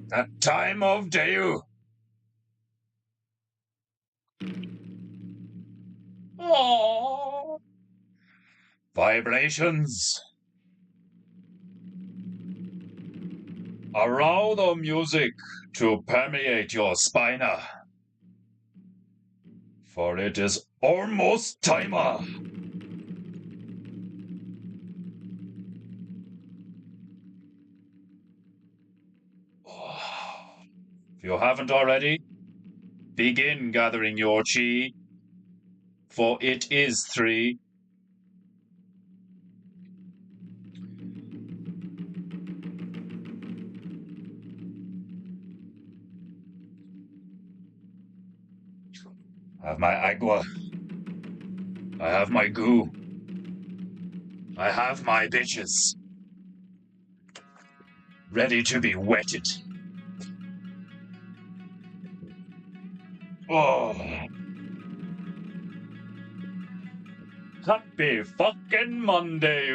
That time of day. Oh. Vibrations. Allow the music to permeate your spina, for it is almost timer. If you haven't already, begin gathering your chi, for it is 3. I have my agua. I have my goo. I have my bitches. Ready to be wetted. Oh. Happy fucking Monday.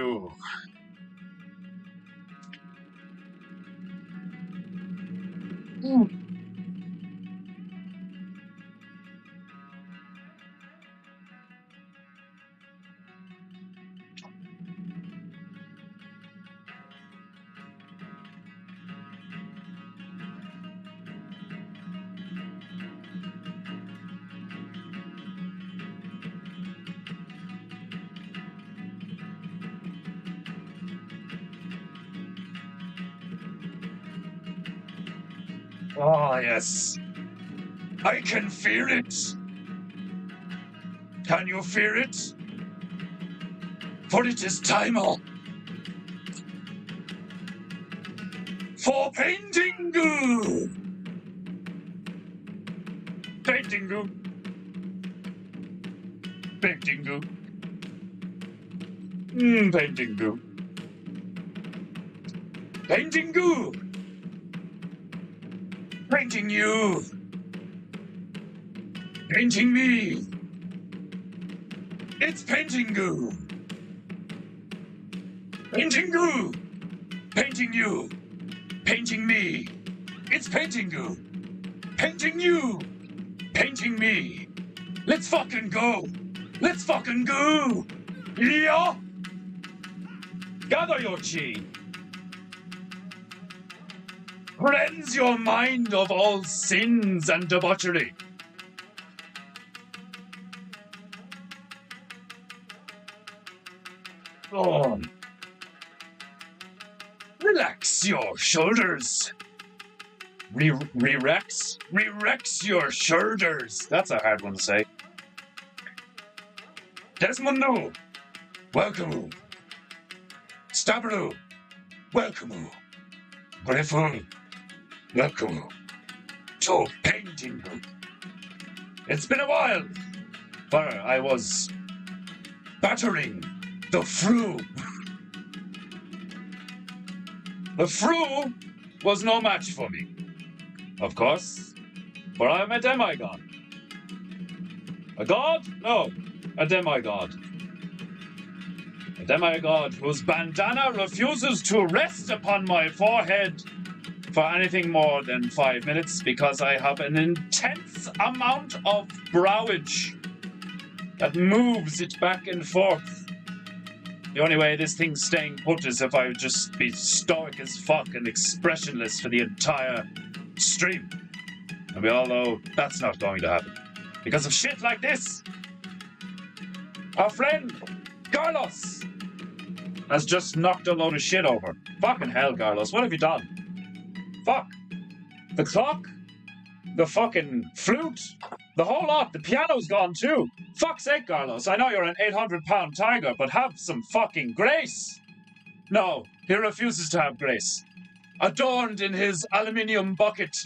Oh, yes. I can feel it. Can you feel it? For it is time for PEINTEINGU. PEINTEINGU. PEINTEINGU. PEINTEINGU. PEINTEINGU. Painting you. Painting me. It's PEINTEINGU. PEINTEINGU. Painting you. Painting me. It's PEINTEINGU. Painting you. Painting me. Let's fucking go. Let's fucking go. Yeah. Gather your chi. Cleanse your mind of all sins and debauchery. Oh. Relax your shoulders. Relax your shoulders. That's a hard one to say. Desmondo, welcome. Stabro, welcome. Griffon, welcome to PEINTEINGU. It's been a while, but I was battering the flu. The flu was no match for me, of course, for I'm a demigod. A god? No, a demigod. A demigod whose bandana refuses to rest upon my forehead for anything more than 5 minutes because I have an intense amount of browage that moves it back and forth. The only way this thing's staying put is if I would just be stoic as fuck and expressionless for the entire stream. And we all know that's not going to happen. Because of shit like this! Our friend, Carlos, has just knocked a load of shit over. Fucking hell, Carlos, what have you done? Fuck. The clock, the fucking flute, the whole lot, the piano's gone too. Fuck's sake, Carlos, I know you're an 800-pound tiger, but have some fucking grace. No, he refuses to have grace. Adorned in his aluminium bucket,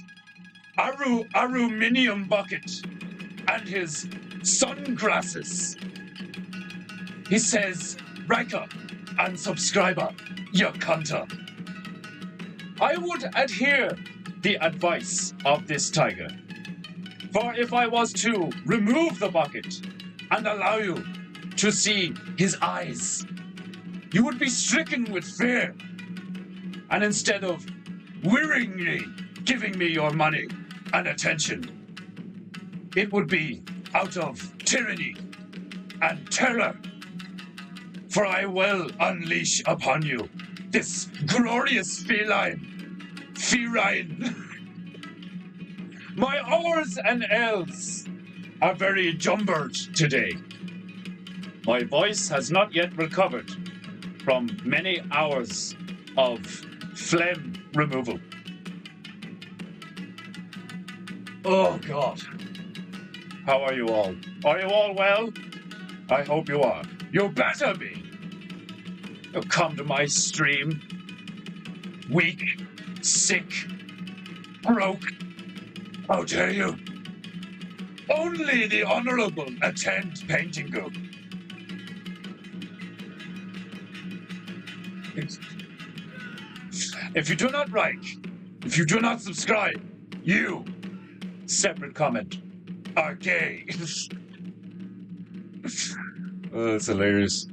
aluminium bucket, and his sunglasses. He says, Riker and subscriber, you cunter. I would adhere the advice of this tiger. For if I was to remove the bucket and allow you to see his eyes, you would be stricken with fear. And instead of wearingly giving me your money and attention, it would be out of tyranny and terror. For I will unleash upon you this glorious feline. My R's and L's are very jumbled today. My voice has not yet recovered from many hours of phlegm removal. Oh, God. How are you all? Are you all well? I hope you are. You better be. You come to my stream. Weak, sick, broke. How dare you? Only the honorable attend PEINTEINGU. If you do not like, if you do not subscribe, you, separate comment, are gay. Oh, that's hilarious.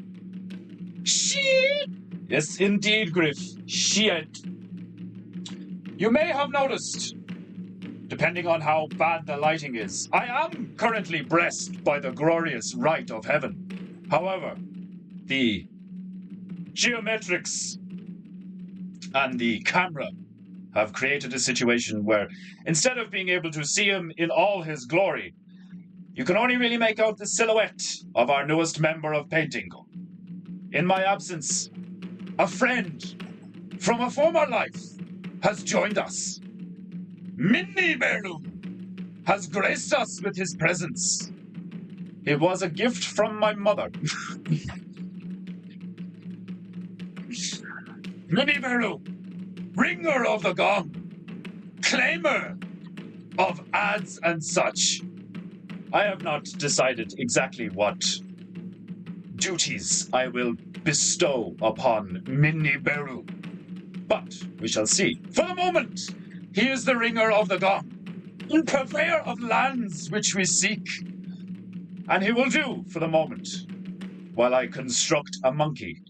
Shit! Yes, indeed, Griff. Shit. You may have noticed, depending on how bad the lighting is, I am currently blessed by the glorious right of heaven. However, the geometrics and the camera have created a situation where instead of being able to see him in all his glory, you can only really make out the silhouette of our newest member of PEINTEINGU. In my absence, a friend from a former life has joined us. Minnie Berlu has graced us with his presence. It was a gift from my mother. Minnie Berlu, ringer of the gong, claimer of ads and such. I have not decided exactly what duties I will bestow upon Minnie Berlu, but we shall see. For the moment, he is the ringer of the gong, purveyor of lands which we seek, and he will do for the moment, while I construct a monkey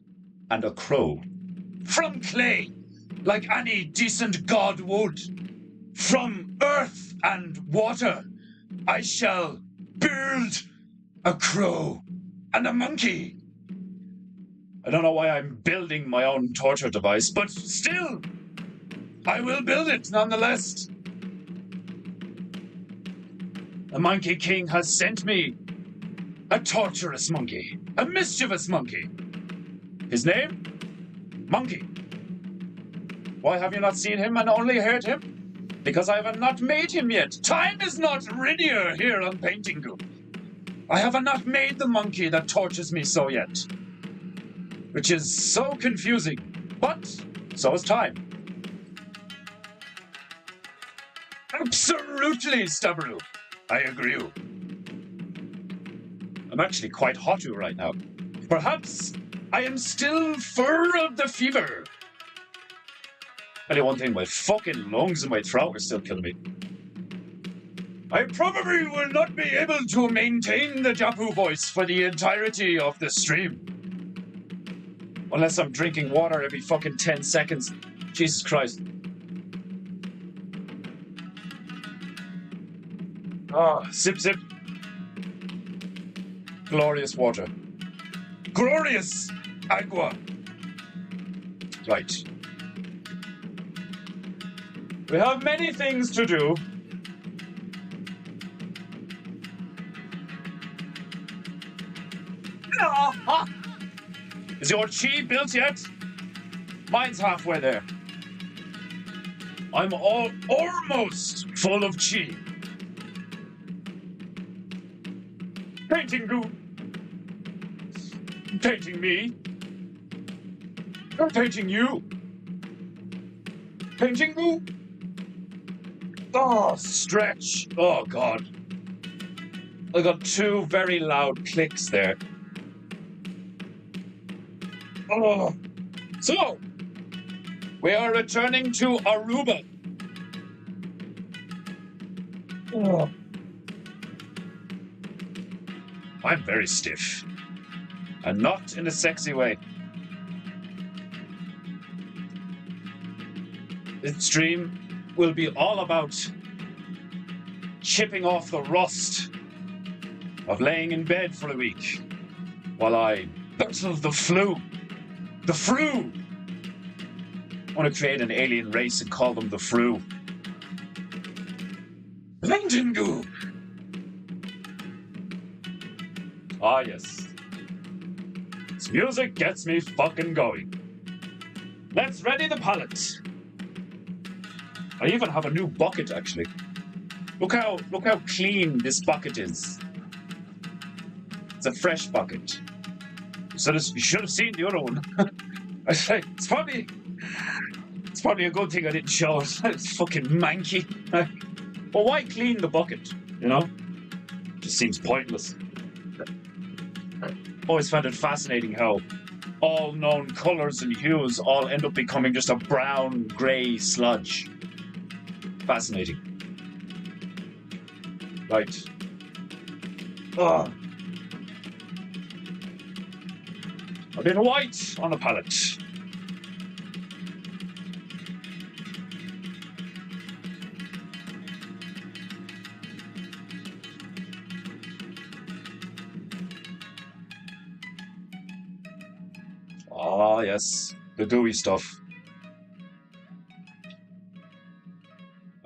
and a crow from clay, like any decent god would. From earth and water, I shall build a crow and a monkey. I don't know why I'm building my own torture device, but still, I will build it nonetheless. The Monkey King has sent me a torturous monkey, a mischievous monkey. His name? Monkey. Why have you not seen him and only heard him? Because I have not made him yet. Time is not linear here on PEINTEINGU. I have not made the monkey that tortures me so yet. Which is so confusing, but so is time. Absolutely, Stabru. I agree. I'm actually quite hot right now. Perhaps I am still full of the fever. Tell you one thing, my fucking lungs and my throat are still killing me. I probably will not be able to maintain the Japu voice for the entirety of the stream. Unless I'm drinking water every fucking 10 seconds. Jesus Christ. Ah, sip, sip. Glorious water. Glorious agua. Right. We have many things to do. Is your chi built yet? Mine's halfway there. I'm almost full of chi. PEINTEINGU. Painting me. I'm painting you. PEINTEINGU. Oh, stretch. Oh, God. I got two very loud clicks there. Oh. So, we are returning to Aruba. Oh. I'm very stiff. And not in a sexy way. This stream will be all about chipping off the rust of laying in bed for a week while I battle the flu. The fru! I want to create an alien race and call them the fru. PEINTEINGU! Ah, yes. This music gets me fucking going. Let's ready the palette. I even have a new bucket, actually. Look how clean this bucket is. It's a fresh bucket. So you should have seen the other one. It's probably a good thing I didn't show it. It's fucking manky. Well, why clean the bucket? You know? Just seems pointless. Always found it fascinating how all known colours and hues all end up becoming just a brown, grey sludge. Fascinating. Right. A bit of white on the palette. Ah, yes. The gooey stuff.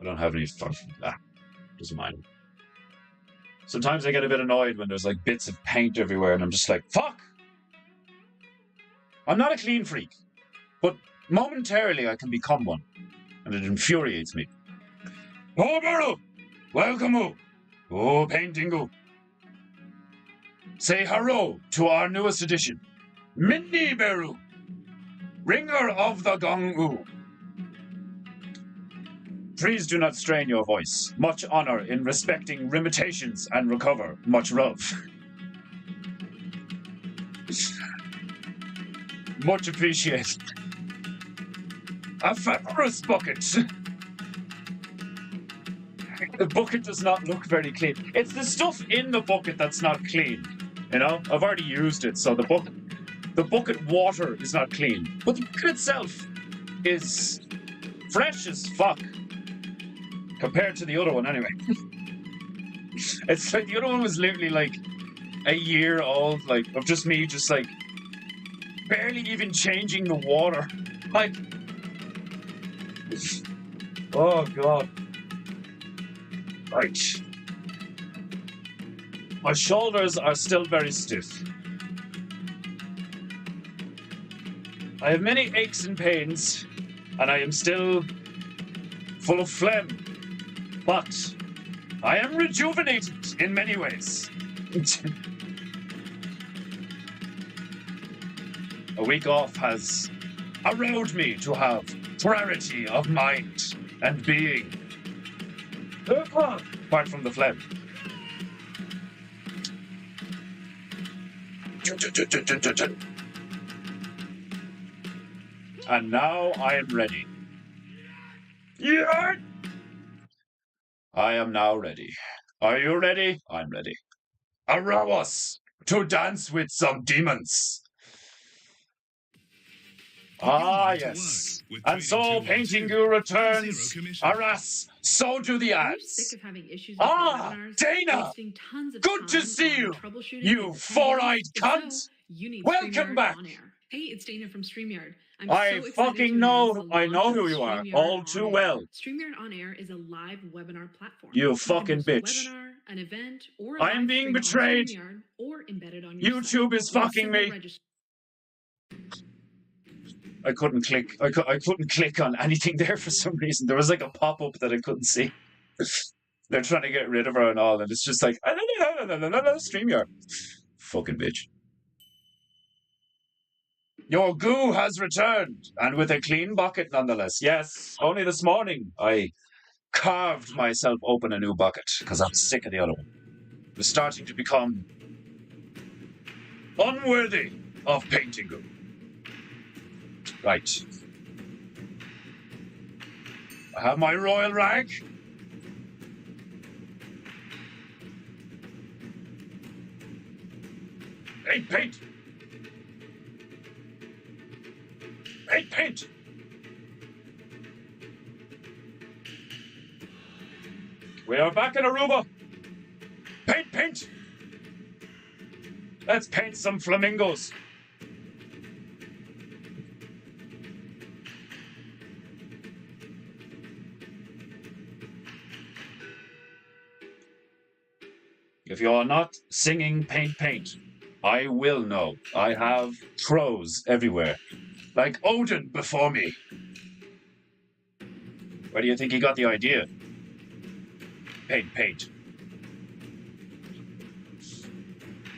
I don't have any fun. Doesn't mind. Sometimes I get a bit annoyed when there's like bits of paint everywhere and I'm just like, fuck! I'm not a clean freak, but momentarily I can become one, and it infuriates me. Oh, Beru! Welcome! Oh, PEINTEINGU! Say hello to our newest addition, Mindy Beru, Ringer of the Gong-U. Please do not strain your voice. Much honor in respecting limitations and recover. Much love. Much appreciated. A fabulous bucket. The bucket does not look very clean. It's the stuff in the bucket that's not clean. You know, I've already used it, so the bucket water is not clean. But the bucket itself is fresh as fuck. Compared to the other one, anyway. It's like the other one was literally like a year old, like, of just me, just like barely even changing the water. Like, oh god. Right. My shoulders are still very stiff. I have many aches and pains, and I am still full of phlegm. But I am rejuvenated in many ways. A week off has allowed me to have clarity of mind and being. Apart from the phlegm. And now I am ready. Yeah! I am now ready. Are you ready? I'm ready. Allow us to dance with some demons. Ah, yes. And so PEINTEINGU returns. Alas, so do the ads. Ah, Dana! Good to see you, you four-eyed cunt! Welcome back! Hey, it's Dana from StreamYard. I fucking know, I know who you are, all too well. StreamYard On Air is a live webinar platform. You fucking bitch. A webinar, an event, or I am being betrayed. Or embedded on your YouTube is fucking me. I couldn't click. I couldn't click on anything there for some reason. There was like a pop-up that I couldn't see. They're trying to get rid of her and all, and it's just like, StreamYard. Fucking bitch. Your goo has returned, and with a clean bucket nonetheless. Yes, only this morning I carved myself open a new bucket, because I'm sick of the other one. It was starting to become unworthy of PEINTEINGU. Right. I have my royal rag. Paint, paint. Paint, paint! We are back in Aruba. Paint, paint! Let's paint some flamingos. If you're not singing paint, paint, I will know. I have crows everywhere, like Odin before me. Where do you think he got the idea? Paint, paint.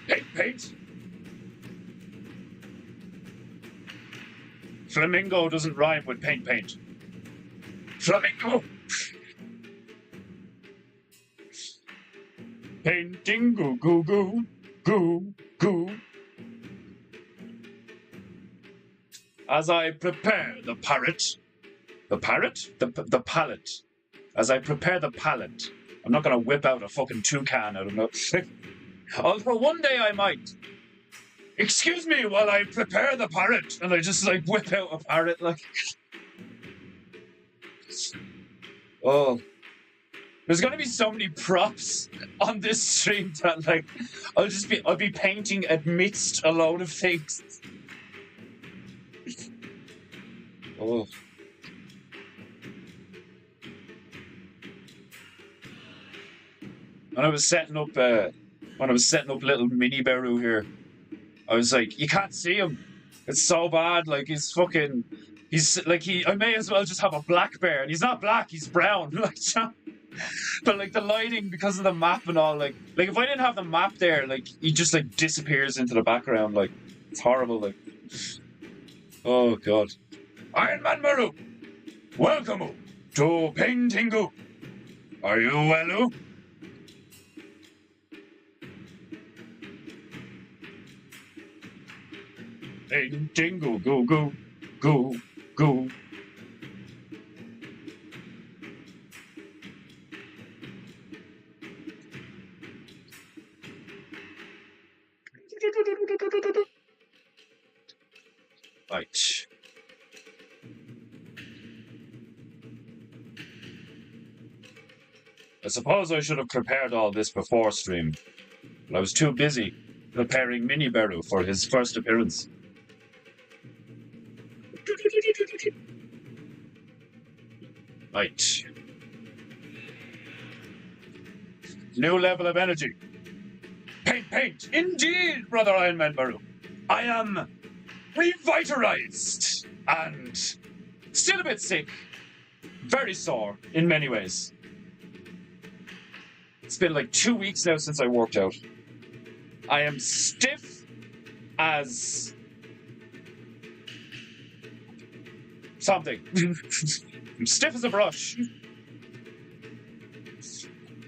Paint, paint. Flamingo doesn't rhyme with paint, paint. Flamingo! Painting, goo, goo, goo, goo, goo. As I prepare the parrot, the palette. As I prepare the palette, I'm not going to whip out a fucking toucan out of no. Although one day I might. Excuse me while I prepare the parrot, and I just like whip out a parrot like. Oh. There's gonna be so many props on this stream that like I'll be painting amidst a load of things. Oh. When I was setting up little mini Beru here, I was like, you can't see him. It's so bad. Like I may as well just have a black bear, and he's not black, he's brown. Like. But like the lighting, because of the map and all, like if I didn't have the map there, like he just like disappears into the background, like it's horrible. Like, oh god. Iron Man Maru, welcome to PEINTEINGU. Are you well? PEINTEINGU, go go go go. Right. I suppose I should have prepared all this before stream, but I was too busy preparing Mini Beru for his first appearance. Right. New level of energy. Paint, paint! Indeed, Brother Iron Man Beru. I am revitalized and still a bit sick. Very sore in many ways. It's been like 2 weeks now since I worked out. I am stiff as something. I'm stiff as a brush.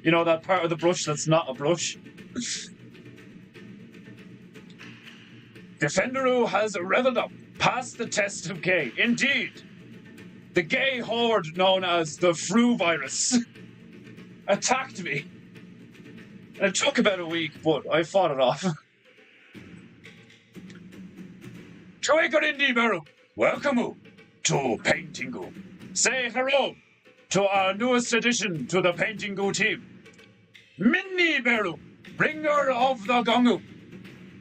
You know that part of the brush that's not a brush? Defenderu has reveled up past the test of gay. Indeed, the gay horde known as the Fru virus attacked me. And it took about a week, but I fought it off. Chuekarindi Beru, welcome to PEINTEINGU. Say hello to our newest addition to the PEINTEINGU team, Mini Beru, bringer of the Gongu.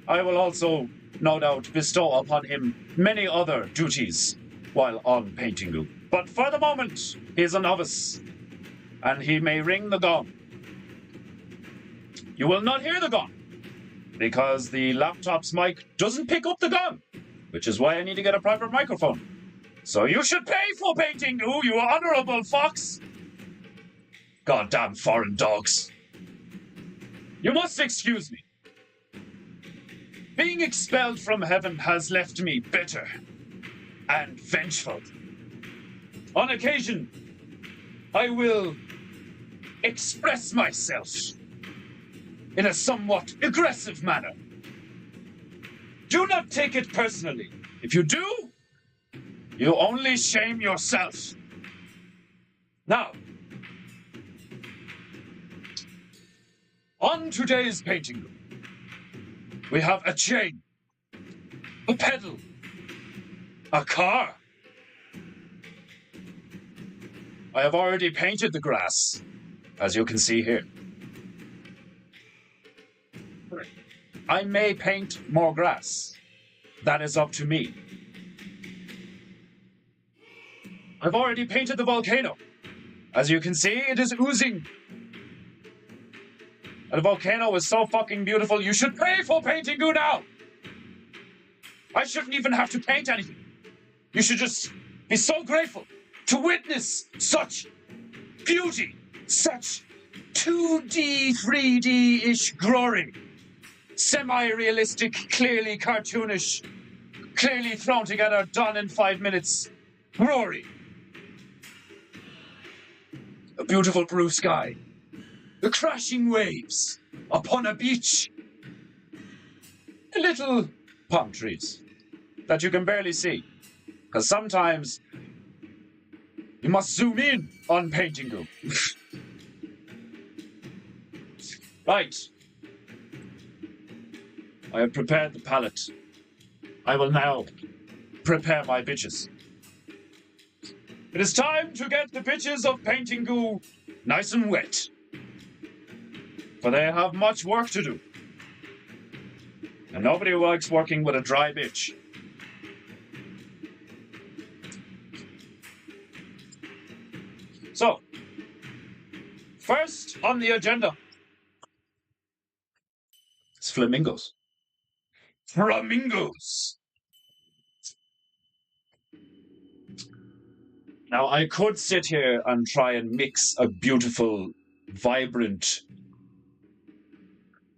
I will also, no doubt, bestow upon him many other duties while on PEINTEINGU. But for the moment, he is a novice, and he may ring the gong. You will not hear the gong, because the laptop's mic doesn't pick up the gong, which is why I need to get a private microphone. So you should pay for PEINTEINGU, you honorable fox! Goddamn foreign dogs. You must excuse me. Being expelled from heaven has left me bitter and vengeful. On occasion, I will express myself in a somewhat aggressive manner. Do not take it personally. If you do, you only shame yourself. Now, on today's painting, we have a chain, a pedal, a car, I have already painted the grass, as you can see here. I may paint more grass. That is up to me. I've already painted the volcano. As you can see, it is oozing. And the volcano is so fucking beautiful, you should pay for PEINTEINGU now! I shouldn't even have to paint anything. You should just be so grateful to witness such beauty, such 2D, 3D-ish glory. Semi-realistic, clearly cartoonish, clearly thrown together, done in 5 minutes. Glory. A beautiful blue sky. The crashing waves upon a beach. Little palm trees that you can barely see. Because sometimes you must zoom in on PEINTEINGU. Right. I have prepared the palette. I will now prepare my bitches. It is time to get the bitches of PEINTEINGU nice and wet. For they have much work to do. And nobody likes working with a dry bitch. So, first on the agenda is flamingos. Flamingos! Now, I could sit here and try and mix a beautiful, vibrant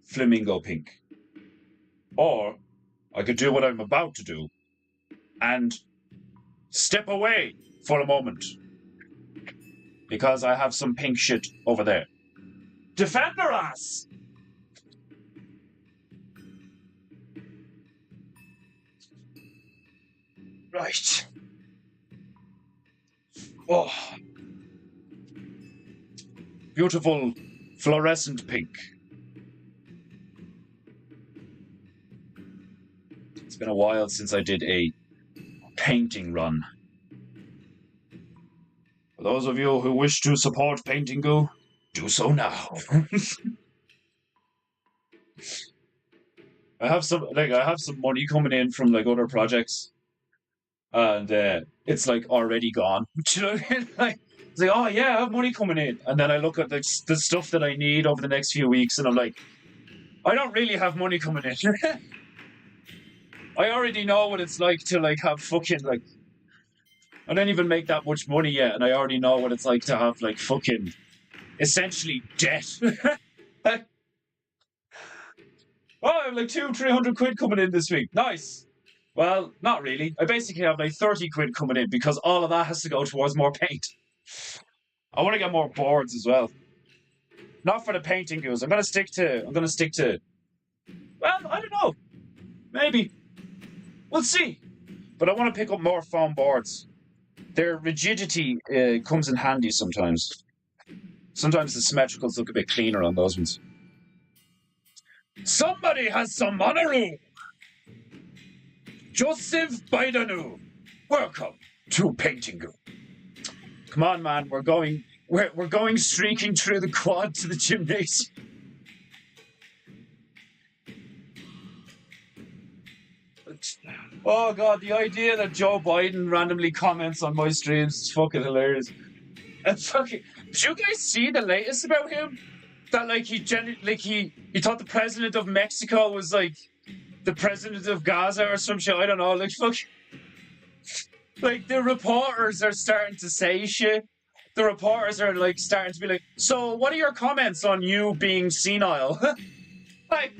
flamingo pink. Or I could do what I'm about to do and step away for a moment. Because I have some pink shit over there. Defender ass! Right. Oh. Beautiful fluorescent pink. It's been a while since I did a painting run. For those of you who wish to support PEINTEINGU, do so now. I have some money coming in from like other projects, and it's like already gone. Do you know what I mean? Like, it's like, oh yeah, I have money coming in, and then I look at like the stuff that I need over the next few weeks, and I'm like, I don't really have money coming in. I already know what it's like to like have fucking like. I don't even make that much money yet, and I already know what it's like to have like fucking essentially debt. Oh, I have like 200-300 quid coming in this week. Nice. Well, not really. I basically have like 30 quid coming in because all of that has to go towards more paint. I want to get more boards as well. Not for the PEINTEINGUs. I'm gonna stick to. Well, I don't know. Maybe. We'll see. But I want to pick up more foam boards. Their rigidity comes in handy sometimes. Sometimes the symmetricals look a bit cleaner on those ones. Somebody has some Aruba. Joseph Bidenu. Welcome to PEINTEINGU. Come on, man. We're going streaking through the quad to the gymnasium. Oh god, the idea that Joe Biden randomly comments on my streams is fucking hilarious. And fucking, did you guys see the latest about him? That like he thought the president of Mexico was like the president of Gaza or some shit. I don't know. Like fuck. Like the reporters are starting to say shit. The reporters are like starting to be like, so what are your comments on you being senile? Like,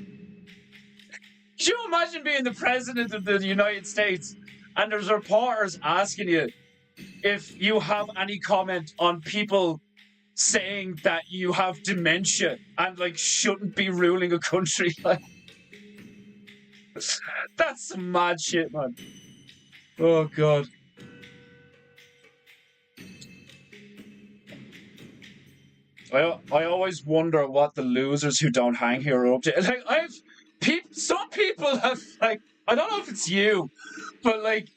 can you imagine being the president of the United States and there's reporters asking you if you have any comment on people saying that you have dementia and like shouldn't be ruling a country? Like, that's some mad shit, man. Oh god. I always wonder what the losers who don't hang here are up to. Like some people have like, I don't know if it's you, but like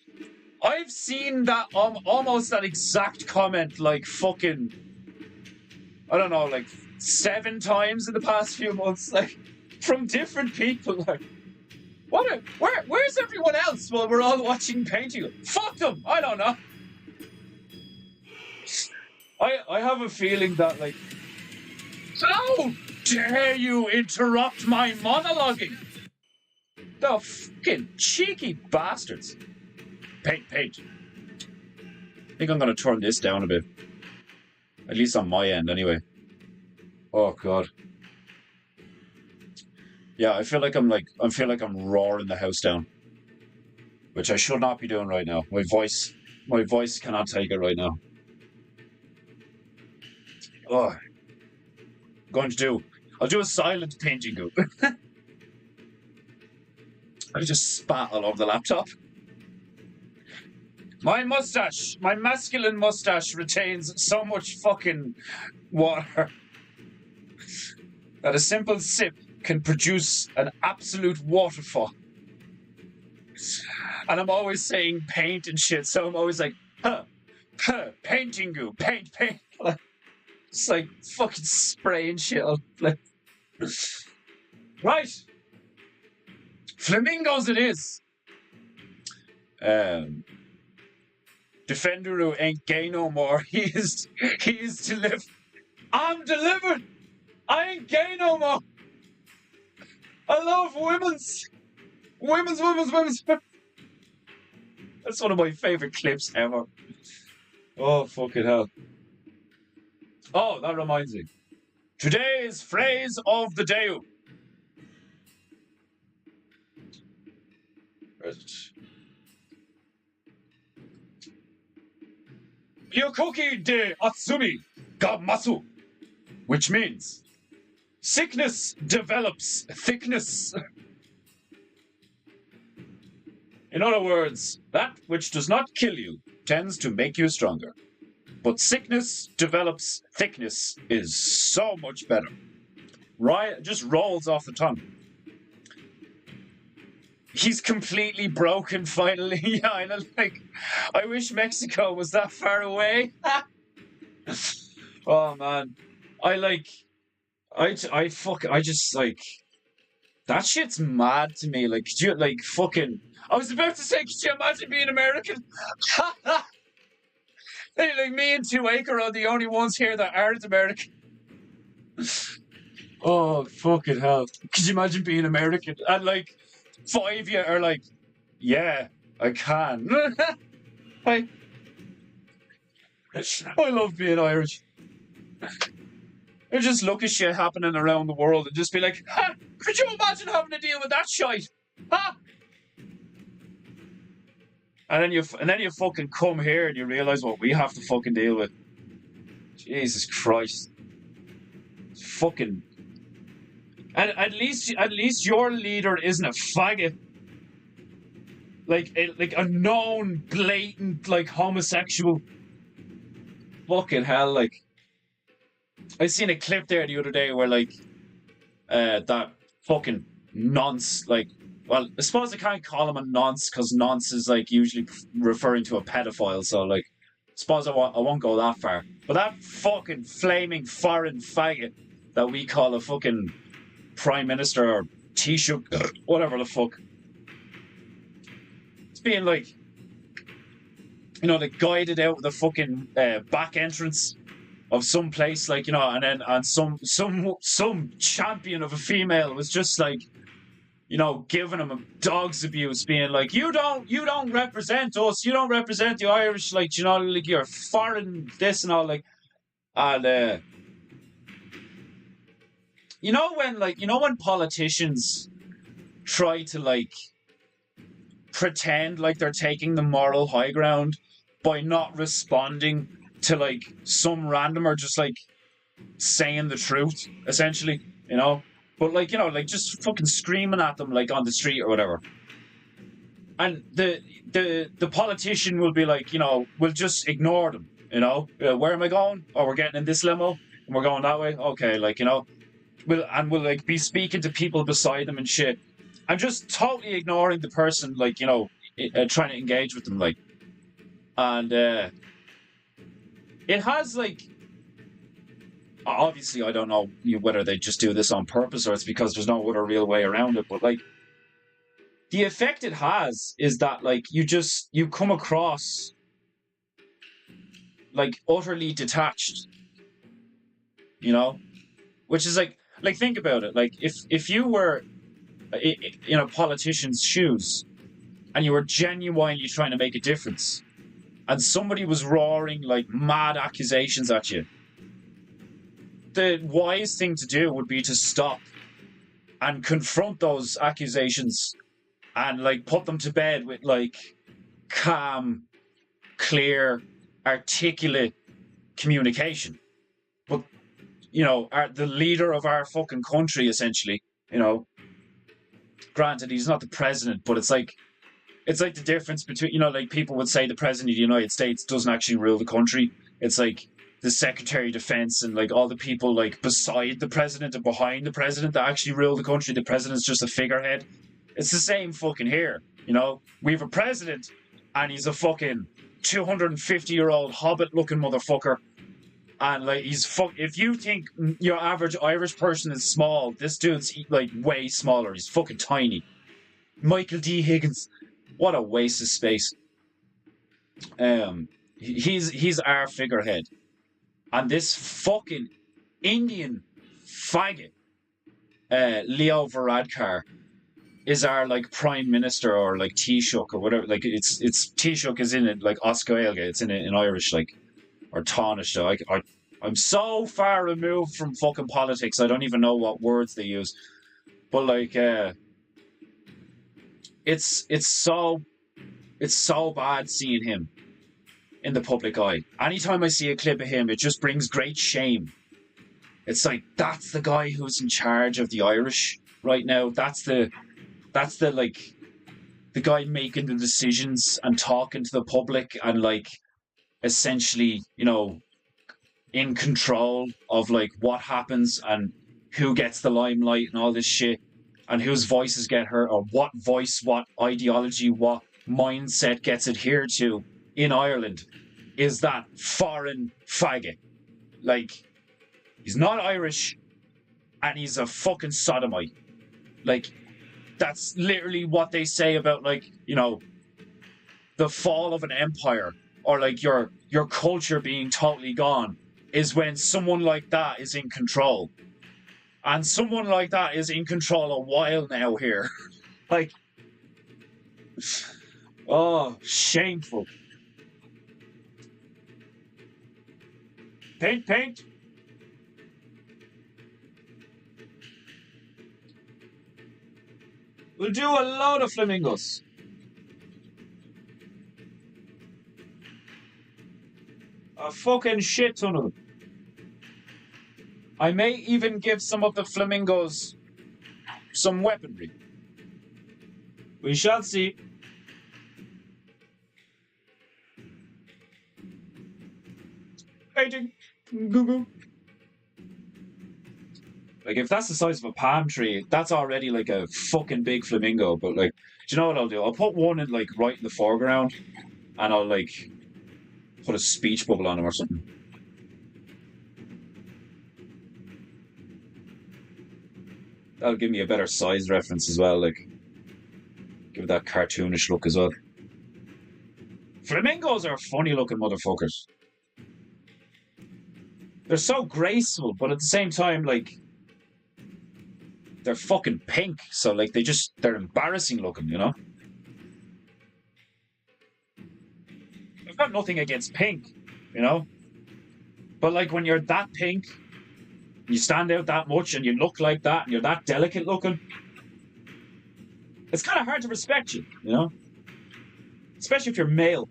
I've seen that almost that exact comment like fucking, I don't know, like 7 times in the past few months, like from different people. Like, where's everyone else while we're all watching Painting? Fuck them. I don't know. I have a feeling that, like, how dare you interrupt my monologuing? The fucking cheeky bastards. Paint. I think I'm gonna turn this down a bit. At least on my end, anyway. Oh god. Yeah, I feel like I'm roaring the house down, which I should not be doing right now. My voice cannot take it right now. Oh, I'll do a silent PEINTEINGU. I just spat all over the laptop. My masculine mustache retains so much fucking water that a simple sip can produce an absolute waterfall. And I'm always saying paint and shit, so I'm always like, PEINTEINGU, paint. It's like fucking spraying shit up. Like, right. Flamingos it is. Defenderu ain't gay no more. He is delivered. I'm delivered. I ain't gay no more. I love women's. That's one of my favorite clips ever. Oh, fucking hell. Oh, that reminds me. Today's phrase of the day. Byokoki de Atsumi ga masu, which means sickness develops thickness. In other words, that which does not kill you tends to make you stronger. But sickness develops thickness is so much better. Right? Just rolls off the tongue. He's completely broken finally. Yeah, I know, like, I wish Mexico was that far away. Oh man. I just like, that shit's mad to me. Like, could you, like, fucking, I was about to say, could you imagine being American? Like, me and 2acre are the only ones here that aren't American. Oh, fucking hell. Could you imagine being American? And, like, 5 of you are like, yeah, I can. I love being Irish. I just look at shit happening around the world and just be like, ha! Could you imagine having to deal with that shite? Ha! And then you fucking come here and you realize what we have to fucking deal with. Jesus Christ. Fucking. And at least your leader isn't a faggot. Like a known, blatant, like, homosexual. Fucking hell, like. I seen a clip there the other day where, like, that fucking nonce, like, well, I suppose I can't call him a nonce because nonce is, like, usually referring to a pedophile, so, like, I suppose I won't go that far. But that fucking flaming foreign faggot that we call a fucking prime minister or Taoiseach, whatever the fuck. It's being, like, you know, like, guided out of the fucking back entrance of some place, like, you know, and some champion of a female was just like, you know, giving him a dog's abuse, being like, you don't represent us, you don't represent the Irish, like, you know, like, you're foreign this and all, like, and you know when politicians try to, like, pretend like they're taking the moral high ground by not responding to, like, some randomer just, like, saying the truth, essentially, you know? But, like, you know, like, just fucking screaming at them, like, on the street or whatever. And the politician will be like, you know, we'll just ignore them, you know? Where am I going? Oh, we're getting in this limo and we're going that way? Okay, like, you know? We'll, like, be speaking to people beside them and shit. I'm just totally ignoring the person, like, you know, trying to engage with them, like. And it has, like, obviously, I don't know whether they just do this on purpose or it's because there's no other real way around it, but, like, the effect it has is that, like, you come across, like, utterly detached, you know? Which is, like, think about it. Like, if you were in a politician's shoes and you were genuinely trying to make a difference and somebody was roaring, like, mad accusations at you, the wise thing to do would be to stop and confront those accusations and, like, put them to bed with, like, calm, clear, articulate communication. But, the leader of our fucking country, essentially, granted, he's not the president, but it's like the difference between, like, people would say the president of the United States doesn't actually rule the country. It's like the Secretary of Defense and, like, all the people, like, beside the president and behind the president that actually rule the country. The president's just a figurehead. It's the same fucking here. We have a president and he's a fucking 250-year-old hobbit-looking motherfucker. And, like, if you think your average Irish person is small, this dude's, like, way smaller. He's fucking tiny. Michael D. Higgins. What a waste of space. He's our figurehead. And this fucking Indian faggot, Leo Varadkar, is our, like, prime minister, or, like, Taoiseach or whatever. Like, it's Taoiseach is in it, like, Oscailge. It's in it in Irish, like, or Taoiseach. I'm so far removed from fucking politics. I don't even know what words they use. But, like, it's so bad seeing him in the public eye. Anytime I see a clip of him, it just brings great shame. It's like, that's the guy who's in charge of the Irish right now. That's the like, the guy making the decisions and talking to the public and, like, essentially, in control of, like, what happens and who gets the limelight and all this shit and whose voices get heard, or what voice, what ideology, what mindset gets adhered to in Ireland, is that foreign faggot. Like, he's not Irish and he's a fucking sodomite. Like, that's literally what they say about, like, the fall of an empire, or, like, your culture being totally gone, is when someone like that is in control. And someone like that is in control a while now here. Like, oh, shameful. Paint. We'll do a load of flamingos. A fucking shit ton of them. I may even give some of the flamingos some weaponry. We shall see. Painting. Google. Like, if that's the size of a palm tree, that's already, like, a fucking big flamingo. But, like, do you know what I'll do? I'll put one in, like, right in the foreground, and I'll, like, put a speech bubble on him or something. That'll give me a better size reference as well, like, give it that cartoonish look as well. Flamingos are funny looking motherfuckers. They're so graceful, but at the same time, like, they're fucking pink, so, like, they're embarrassing looking, I've got nothing against pink, but, like, when you're that pink, you stand out that much, and you look like that, and you're that delicate looking, it's kind of hard to respect you, especially if you're male.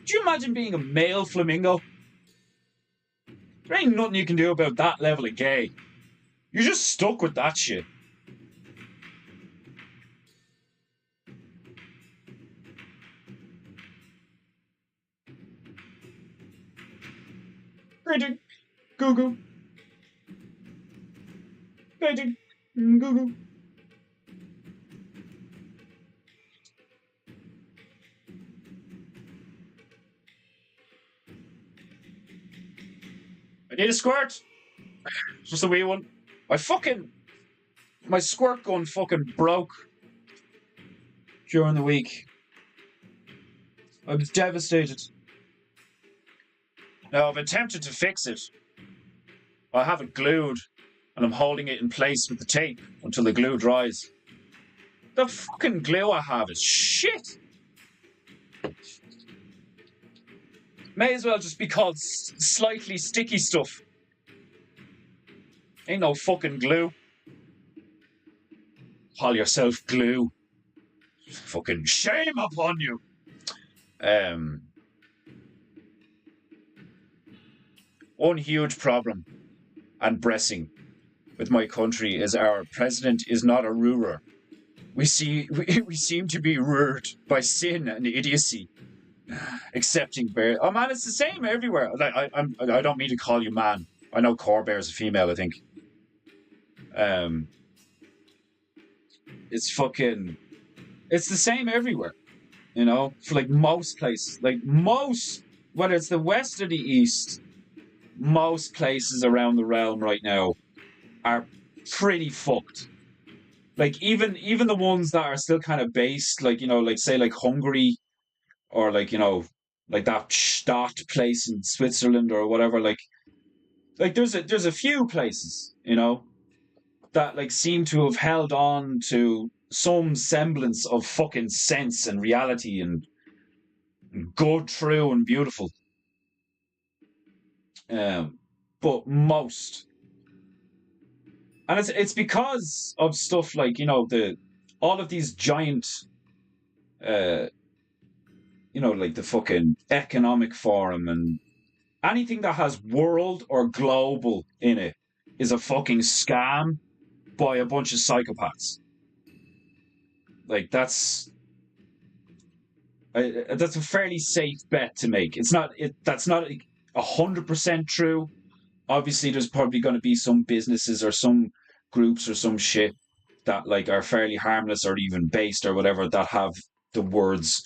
Do you imagine being a male flamingo? There ain't nothing you can do about that level of gay. You're just stuck with that shit. Painting. Google. Painting. Google. Need a squirt? Just a wee one. My squirt gun fucking broke during the week. I was devastated. Now, I've attempted to fix it. I have it glued, and I'm holding it in place with the tape until the glue dries. The fucking glue I have is shit. May as well just be called slightly sticky stuff. Ain't no fucking glue. Call yourself glue. Fucking shame upon you. One huge problem and pressing with my country is our president is not a ruler. We seem to be ruled by sin and idiocy. Accepting bear. Oh man, it's the same everywhere. I don't mean to call you man. I know Core Bear's a female, I think. It's the same everywhere. You know, for like most places. Whether it's the west or the east, most places around the realm right now are pretty fucked. Like even the ones that are still kind of based, like, you know, like say like Hungary, or like, you know, like that Stadt place in Switzerland or whatever, like there's a few places, you know, that like seem to have held on to some semblance of fucking sense and reality and good, true and beautiful. But most, and it's because of stuff like, you know, all of these giant you know, like the fucking economic forum, and anything that has world or global in it is a fucking scam by a bunch of psychopaths. Like that's a fairly safe bet to make. That's not 100% true. Obviously, there's probably going to be some businesses or some groups or some shit that like are fairly harmless or even based or whatever that have the words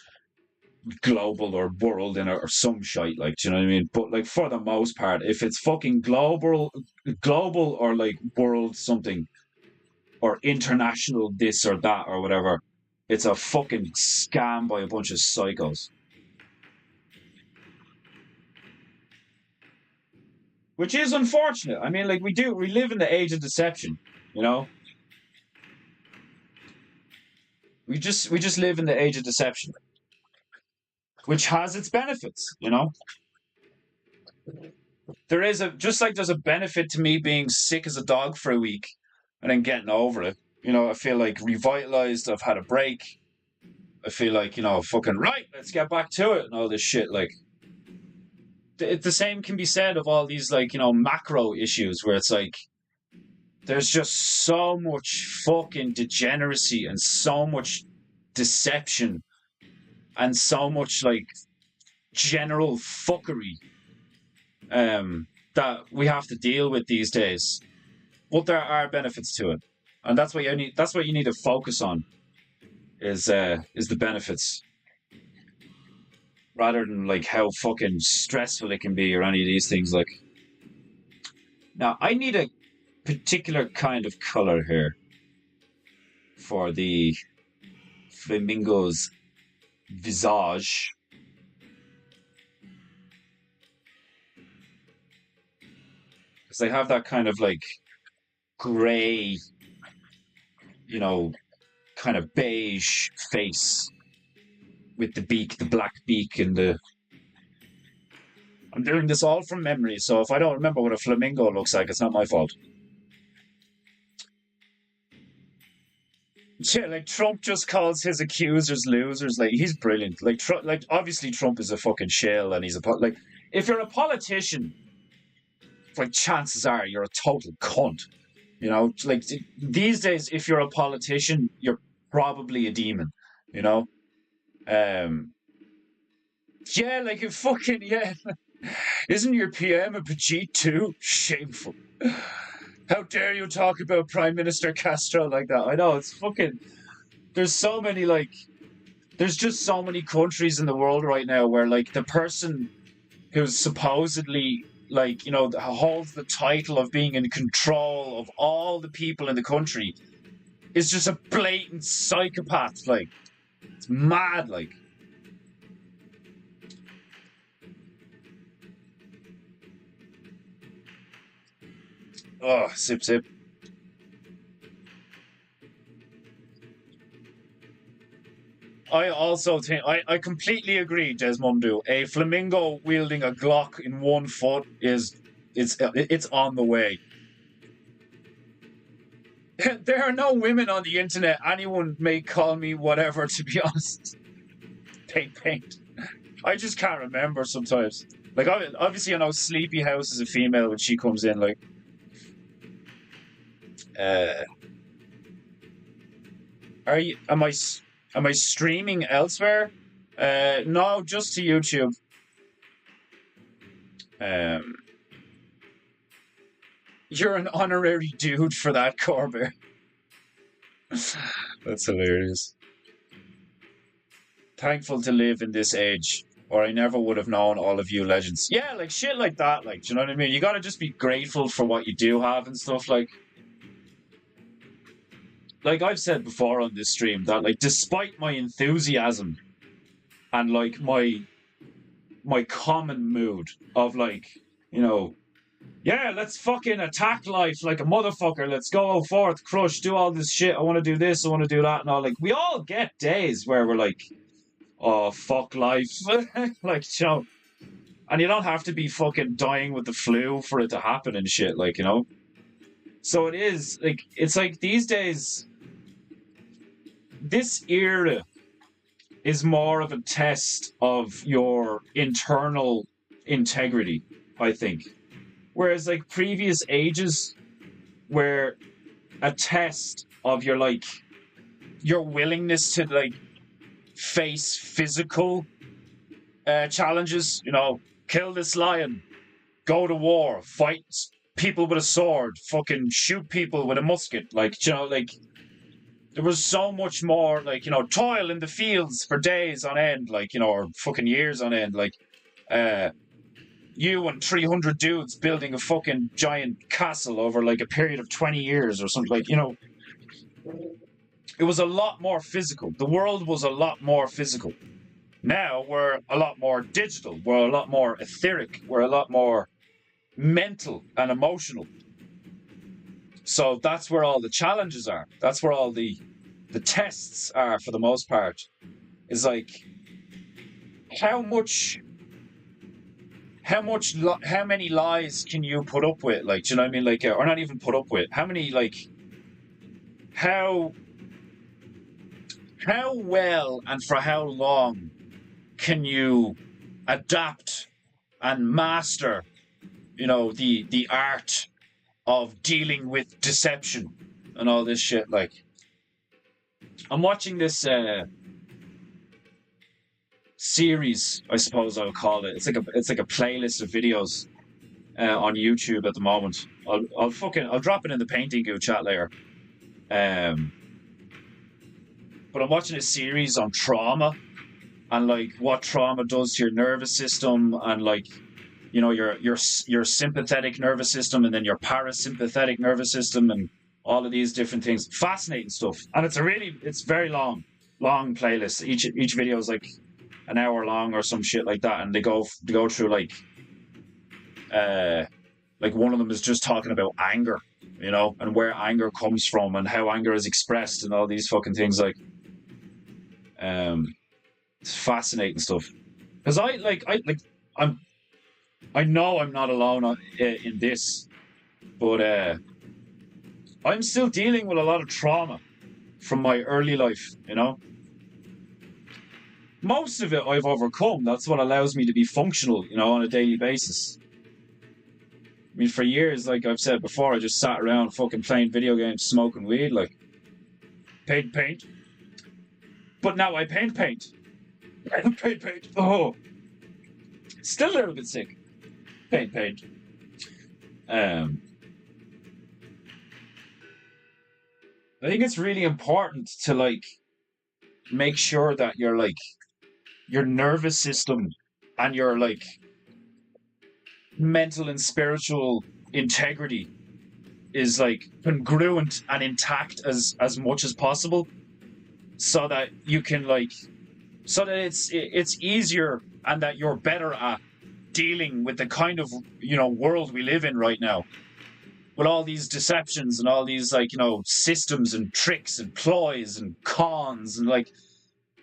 global or world in it or some shite, like, do you know what I mean? But like for the most part, if it's fucking global or like world something or international this or that or whatever, it's a fucking scam by a bunch of psychos. Which is unfortunate. I mean, like we live in the age of deception, you know? We just live in the age of deception, which has its benefits, you know? There's a benefit to me being sick as a dog for a week and then getting over it. You know, I feel like revitalized. I've had a break. I feel like, you know, fucking right, let's get back to it and all this shit. Like, the same can be said of all these, like, you know, macro issues where it's like, there's just so much fucking degeneracy and so much deception and so much, like, general fuckery that we have to deal with these days. But there are benefits to it, and that's what you need to focus on is the benefits, rather than like how fucking stressful it can be or any of these things. Like, now I need a particular kind of color here for the flamingo's visage. Because they have that kind of like grey, you know, kind of beige face with the black beak, and I'm doing this all from memory, so if I don't remember what a flamingo looks like, it's not my fault. Yeah, like Trump just calls his accusers losers. Like, he's brilliant. Like, obviously Trump is a fucking shill, and he's like, if you're a politician, like, chances are you're a total cunt. You know, like, these days, if you're a politician, you're probably a demon, you know? Yeah, like, yeah. Isn't your PM a Pachit too? Shameful. How dare you talk about Prime Minister Castro like that? I know, it's fucking... There's so many, like... There's just so many countries in the world right now where, like, the person who's supposedly like, you know, holds the title of being in control of all the people in the country, is just a blatant psychopath. Like, it's mad. Like, oh, sip, sip. I also think I completely agree, Desmondu. A flamingo wielding a Glock in 1 foot it's on the way. There are no women on the internet. Anyone may call me whatever, to be honest. Paint. I just can't remember sometimes. Like, obviously I know Sleepy House is a female when she comes in, like. Am I streaming elsewhere? No, just to YouTube. You're an honorary dude for that, Corbett. That's hilarious. Thankful to live in this age, or I never would have known all of you legends. Yeah, like shit like that, like, do you know what I mean? You gotta just be grateful for what you do have and stuff, like I've said before on this stream, that, like, despite my enthusiasm and, like, my common mood of, like, you know, yeah, let's fucking attack life like a motherfucker. Let's go forth, crush, do all this shit. I want to do this, I want to do that, and all. Like, we all get days where we're like, oh, fuck life. Like, you know, and you don't have to be fucking dying with the flu for it to happen and shit, like, you know. So it is, like, it's like these days, this era is more of a test of your internal integrity, I think. Whereas, like, previous ages were a test of your, like, your willingness to, like, face physical challenges, you know, kill this lion, go to war, fight people with a sword, fucking shoot people with a musket, like, you know, like, there was so much more, like, you know, toil in the fields for days on end, like, you know, or fucking years on end, like, you and 300 dudes building a fucking giant castle over, like, a period of 20 years or something, like, you know, it was a lot more physical. The world was a lot more physical. Now we're a lot more digital. We're a lot more etheric. We're a lot more mental and emotional. So that's where all the challenges are. That's where all the tests are, for the most part. Is like, how many lies can you put up with? Like, do you know what I mean? Like, or not even put up with. How many, like, how well and for how long can you adapt and master, you know, the art of dealing with deception and all this shit? Like, I'm watching this series, I suppose I would call it. It's like a playlist of videos on YouTube at the moment. I'll drop it in the PEINTEINGU chat later. But I'm watching a series on trauma and, like, what trauma does to your nervous system, and, like, you know, your sympathetic nervous system, and then your parasympathetic nervous system, and all of these different things. Fascinating stuff. And it's very long playlist. Each video is like an hour long or some shit like that, and they go through, like one of them is just talking about anger, you know, and where anger comes from and how anger is expressed and all these fucking things. Like, it's fascinating stuff. Because I know I'm not alone in this, but I'm still dealing with a lot of trauma from my early life, you know. Most of it I've overcome. That's what allows me to be functional, you know, on a daily basis. I mean, for years, like I've said before, I just sat around fucking playing video games, smoking weed, like, paint. But now I paint. Paint. Oh, still a little bit sick. Paint. I think it's really important to, like, make sure that your nervous system and your, like, mental and spiritual integrity is like congruent and intact as much as possible, so that you can like, so that it's easier and that you're better at dealing with the kind of, you know, world we live in right now, with all these deceptions and all these, like, you know, systems and tricks and ploys and cons and like,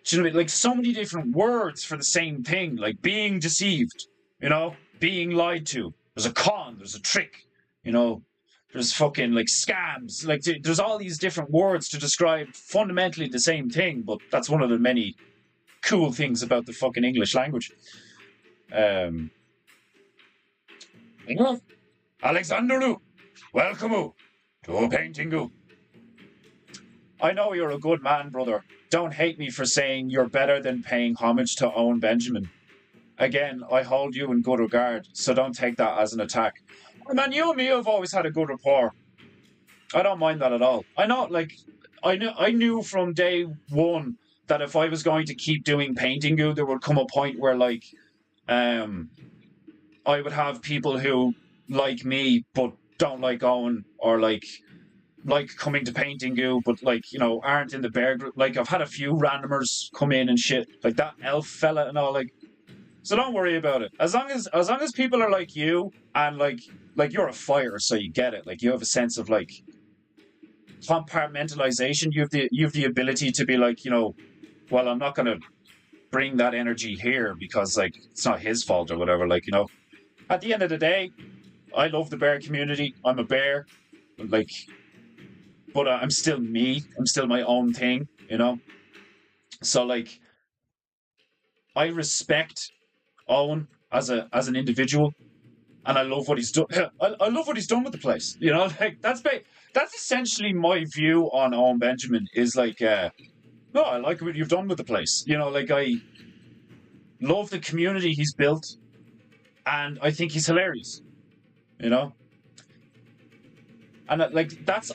you know, like so many different words for the same thing, like being deceived, you know, being lied to. There's a con, there's a trick, you know, there's fucking like scams, like there's all these different words to describe fundamentally the same thing, but that's one of the many cool things about the fucking English language. Alexanderu, welcome to PEINTEINGU. I know you're a good man, brother. Don't hate me for saying you're better than paying homage to Owen Benjamin. Again, I hold you in good regard, so don't take that as an attack. Man, you and me have always had a good rapport. I don't mind that at all. I know, like, I knew from day one that if I was going to keep doing PEINTEINGU, there would come a point where, like, I would have people who like me but don't like Owen, or like coming to PEINTEINGU but, like, you know, aren't in the bear group. Like, I've had a few randomers come in and shit, like that elf fella and all, like. So don't worry about it. As long as people are like you, and like you're a fighter, so you get it. Like, you have a sense of like compartmentalization. You have the ability to be like, you know, well, I'm not gonna bring that energy here because, like, it's not his fault or whatever. Like, you know, at the end of the day, I love the bear community. I'm a bear, like, but I'm still me. I'm still my own thing, you know. So like, I respect Owen as an individual, and I love what he's done. I love what he's done with the place. You know, like that's essentially my view on Owen Benjamin. Is like, no, I like what you've done with the place. You know, like, I love the community he's built, and I think he's hilarious. You know, and like that's.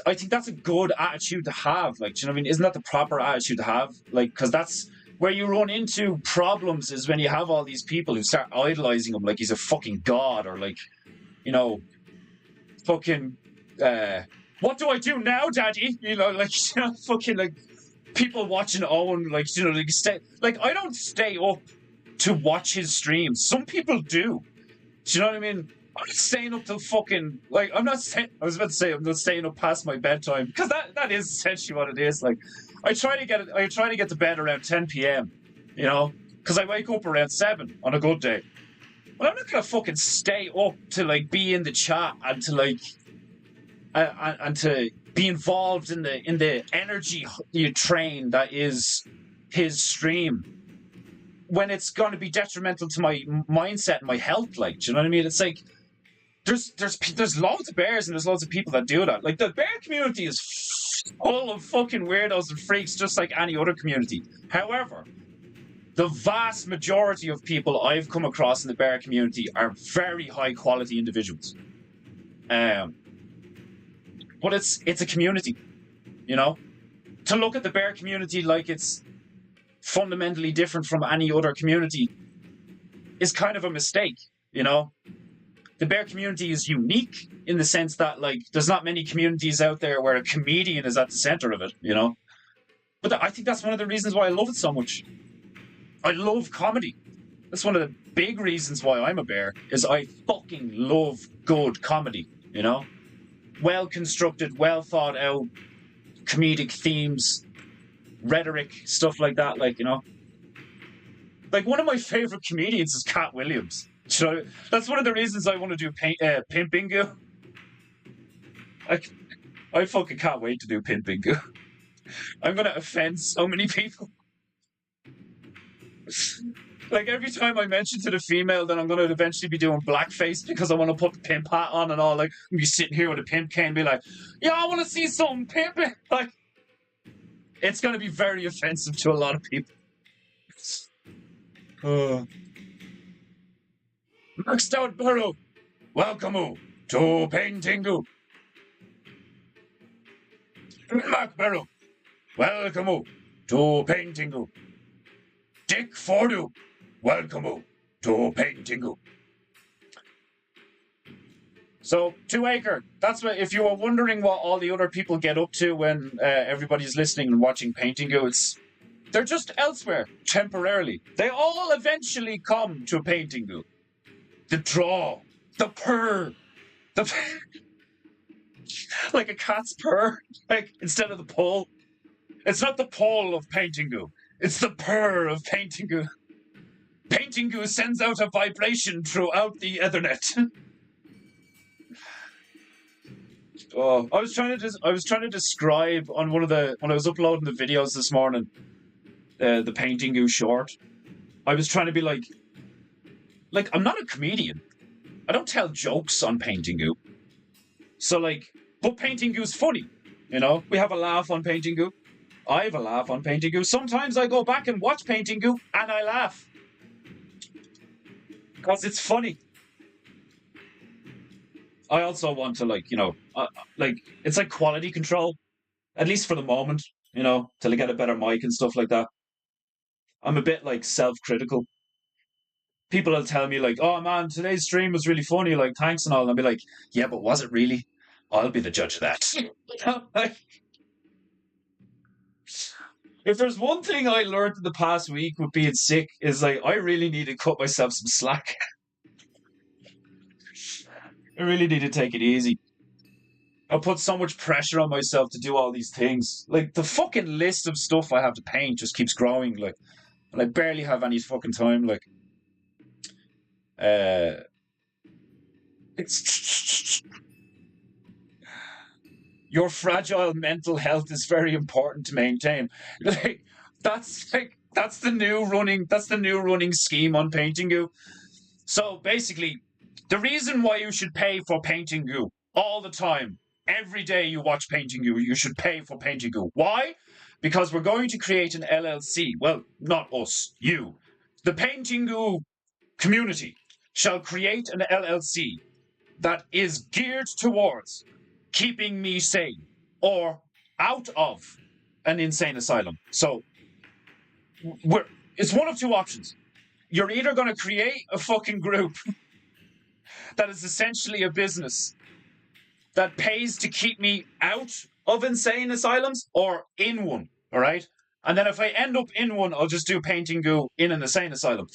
I think that's a good attitude to have. Like, do you know what I mean? Isn't that the proper attitude to have? Like, because that's where you run into problems, is when you have all these people who start idolizing him like he's a fucking god, or like, you know, fucking, what do I do now, daddy? You know, like, you know, fucking, like, people watching Owen, like, you know, like, I don't stay up to watch his streams. Some people do. Do you know what I mean? I'm not staying up till fucking, like, I was about to say I'm not staying up past my bedtime, because that is essentially what it is. Like, I try to get to bed around 10 p.m., you know, because I wake up around 7 on a good day. But I'm not gonna fucking stay up to, like, be in the chat and to, like, and to be involved in the energy train that is his stream, when it's going to be detrimental to my mindset and my health. Like, do you know what I mean? It's like, there's loads of bears and there's loads of people that do that. Like, the bear community is full of fucking weirdos and freaks, just like any other community. However, the vast majority of people I've come across in the bear community are very high quality individuals. But it's a community, you know. To look at the bear community like it's fundamentally different from any other community is kind of a mistake, you know. The bear community is unique in the sense that, like, there's not many communities out there where a comedian is at the center of it, you know. But I think that's one of the reasons why I love it so much. I love comedy. That's one of the big reasons why I'm a bear, is I fucking love good comedy, you know. Well constructed, well thought out comedic themes, rhetoric, stuff like that, like, you know. Like, one of my favorite comedians is Cat Williams. You know, that's one of the reasons I want to do PEINTEINGU. I fucking can't wait to do PEINTEINGU. I'm gonna offend so many people. Like, every time I mention to the female that I'm gonna eventually be doing blackface because I want to put the pimp hat on and all, like, I'm be sitting here with a pimp cane and be like, yeah, I want to see something pimping. Like, it's gonna be very offensive to a lot of people. Maxed out Burrow, welcome to PEINTEINGU. Mark Barrow, welcome to PEINTEINGU. Dick Fordu, welcome to PEINTEINGU. So 2 acre. That's what. If you were wondering what all the other people get up to when everybody's listening and watching PEINTEINGU, they're just elsewhere temporarily. They all eventually come to PEINTEINGU. The draw, the purr, the like a cat's purr, like instead of the pull. It's not the pull of PEINTEINGU. It's the purr of PEINTEINGU. PEINTEINGU sends out a vibration throughout the Ethernet. Oh, I was trying to describe on when I was uploading the videos this morning, the PEINTEINGU short. I was trying to be like I'm not a comedian. I don't tell jokes on PEINTEINGU. So but PEINTEINGU's funny. We have a laugh on PEINTEINGU. I have a laugh on PEINTEINGU. Sometimes I go back and watch PEINTEINGU and I laugh because it's funny. I also want to it's like quality control, at least for the moment, till I get a better mic and stuff like that. I'm a bit self-critical. People will tell me oh man, today's stream was really funny, thanks and all. And I'll be like, yeah, but was it really? I'll be the judge of that. If there's one thing I learned in the past week with being sick is I really need to cut myself some slack. I really need to take it easy. I put so much pressure on myself to do all these things. The fucking list of stuff I have to paint just keeps growing, and I barely have any fucking time, it's your fragile mental health is very important to maintain. That's the new running scheme on PEINTEINGU. So basically, the reason why you should pay for PEINTEINGU all the time, every day you watch PEINTEINGU, you should pay for PEINTEINGU. Why? Because we're going to create an LLC. Well, not us, you. The PEINTEINGU community shall create an LLC that is geared towards keeping me sane or out of an insane asylum. So it's one of two options. You're either going to create a fucking group that is essentially a business that pays to keep me out of insane asylums or in one, all right? And then if I end up in one, I'll just do PEINTEINGU in an insane asylum.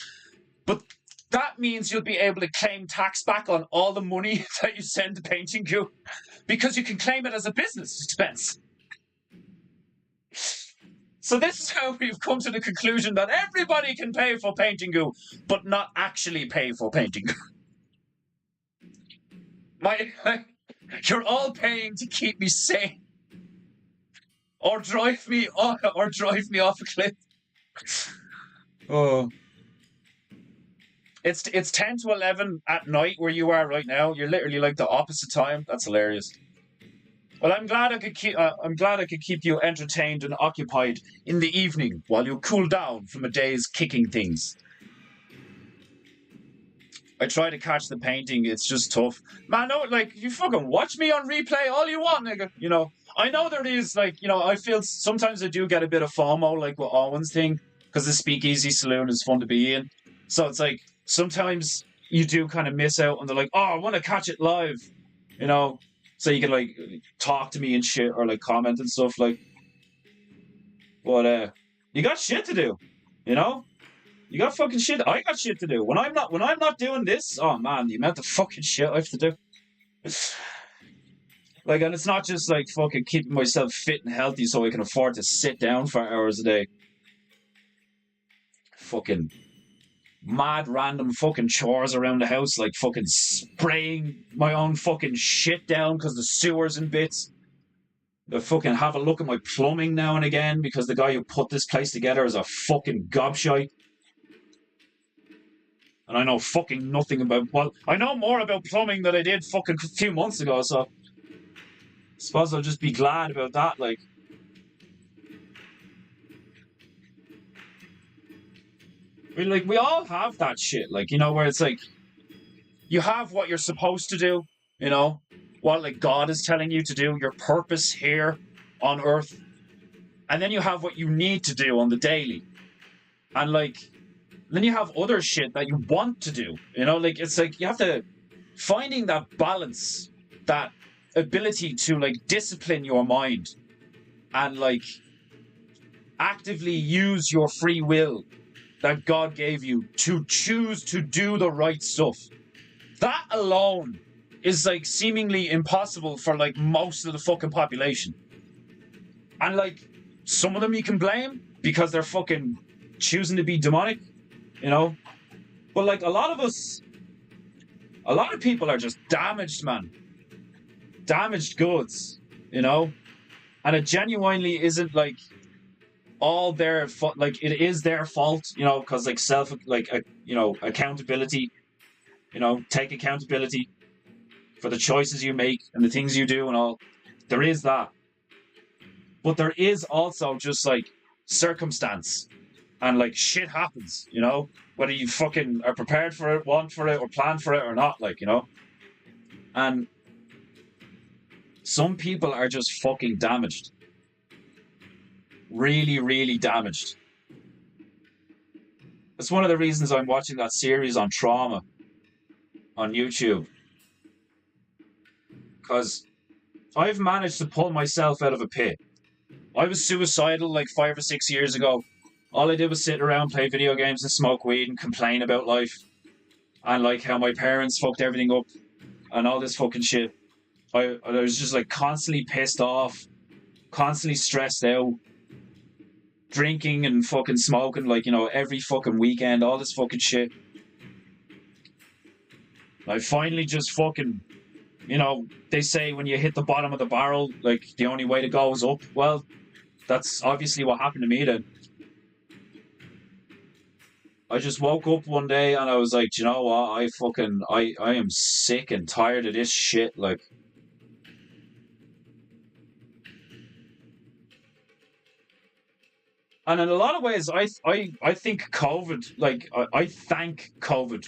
But that means you'll be able to claim tax back on all the money that you send to PEINTEINGU because you can claim it as a business expense. So this is how we've come to the conclusion that everybody can pay for PEINTEINGU, but not actually pay for PEINTEINGU. You're all paying to keep me sane, or drive me off a cliff. Oh, it's 10 to 11 at night where you are right now. You're literally the opposite time. That's hilarious. Well, I'm glad I could keep you entertained and occupied in the evening while you cool down from a day's kicking things. I try to catch the painting. It's just tough. Man, no, you fucking watch me on replay all you want, nigga. I know there is, I feel sometimes I do get a bit of FOMO, with Owen's thing, because the Speakeasy Saloon is fun to be in. So it's sometimes you do kind of miss out on the, oh, I want to catch it live, so you can, talk to me and shit, or, comment and stuff, But, you got shit to do, You got fucking shit. I got shit to do. When I'm not doing this, oh man, the amount of fucking shit I have to do. And it's not just fucking keeping myself fit and healthy so I can afford to sit down for hours a day. Fucking mad random fucking chores around the house, fucking spraying my own fucking shit down because the sewer's in bits. I fucking have a look at my plumbing now and again because the guy who put this place together is a fucking gobshite. And I know fucking nothing about... Well, I know more about plumbing than I did fucking a few months ago, so... I suppose I'll just be glad about that, we all have that shit, where it's you have what you're supposed to do, what, God is telling you to do, your purpose here on Earth. And then you have what you need to do on the daily. And, then you have other shit that you want to do, it's you have to finding that balance, that ability to like discipline your mind and like actively use your free will that God gave you to choose to do the right stuff. That alone is like seemingly impossible for like most of the fucking population. And like some of them you can blame because they're fucking choosing to be demonic, you know? But like a lot of people are just damaged, man. Damaged goods, you know? And it genuinely isn't like all their fault. Like it is their fault, you know, because like accountability, you know, take accountability for the choices you make and the things you do and all. There is that. But there is also just like circumstance and like shit happens, you know, whether you fucking are prepared for it, want for it, or plan for it or not, like, you know. And some people are just fucking damaged. Really, really damaged. It's one of the reasons I'm watching that series on trauma on YouTube. Because I've managed to pull myself out of a pit. I was suicidal like 5 or 6 years ago. All I did was sit around, play video games and smoke weed and complain about life. And like how my parents fucked everything up and all this fucking shit. I was just like constantly pissed off, constantly stressed out, drinking and fucking smoking like, you know, every fucking weekend, all this fucking shit. I finally just fucking, you know, they say when you hit the bottom of the barrel, like the only way to go is up. Well, that's obviously what happened to me then. I just woke up one day and I was like, do you know what? I am sick and tired of this shit. Like, and in a lot of ways, I think COVID, like, I thank COVID.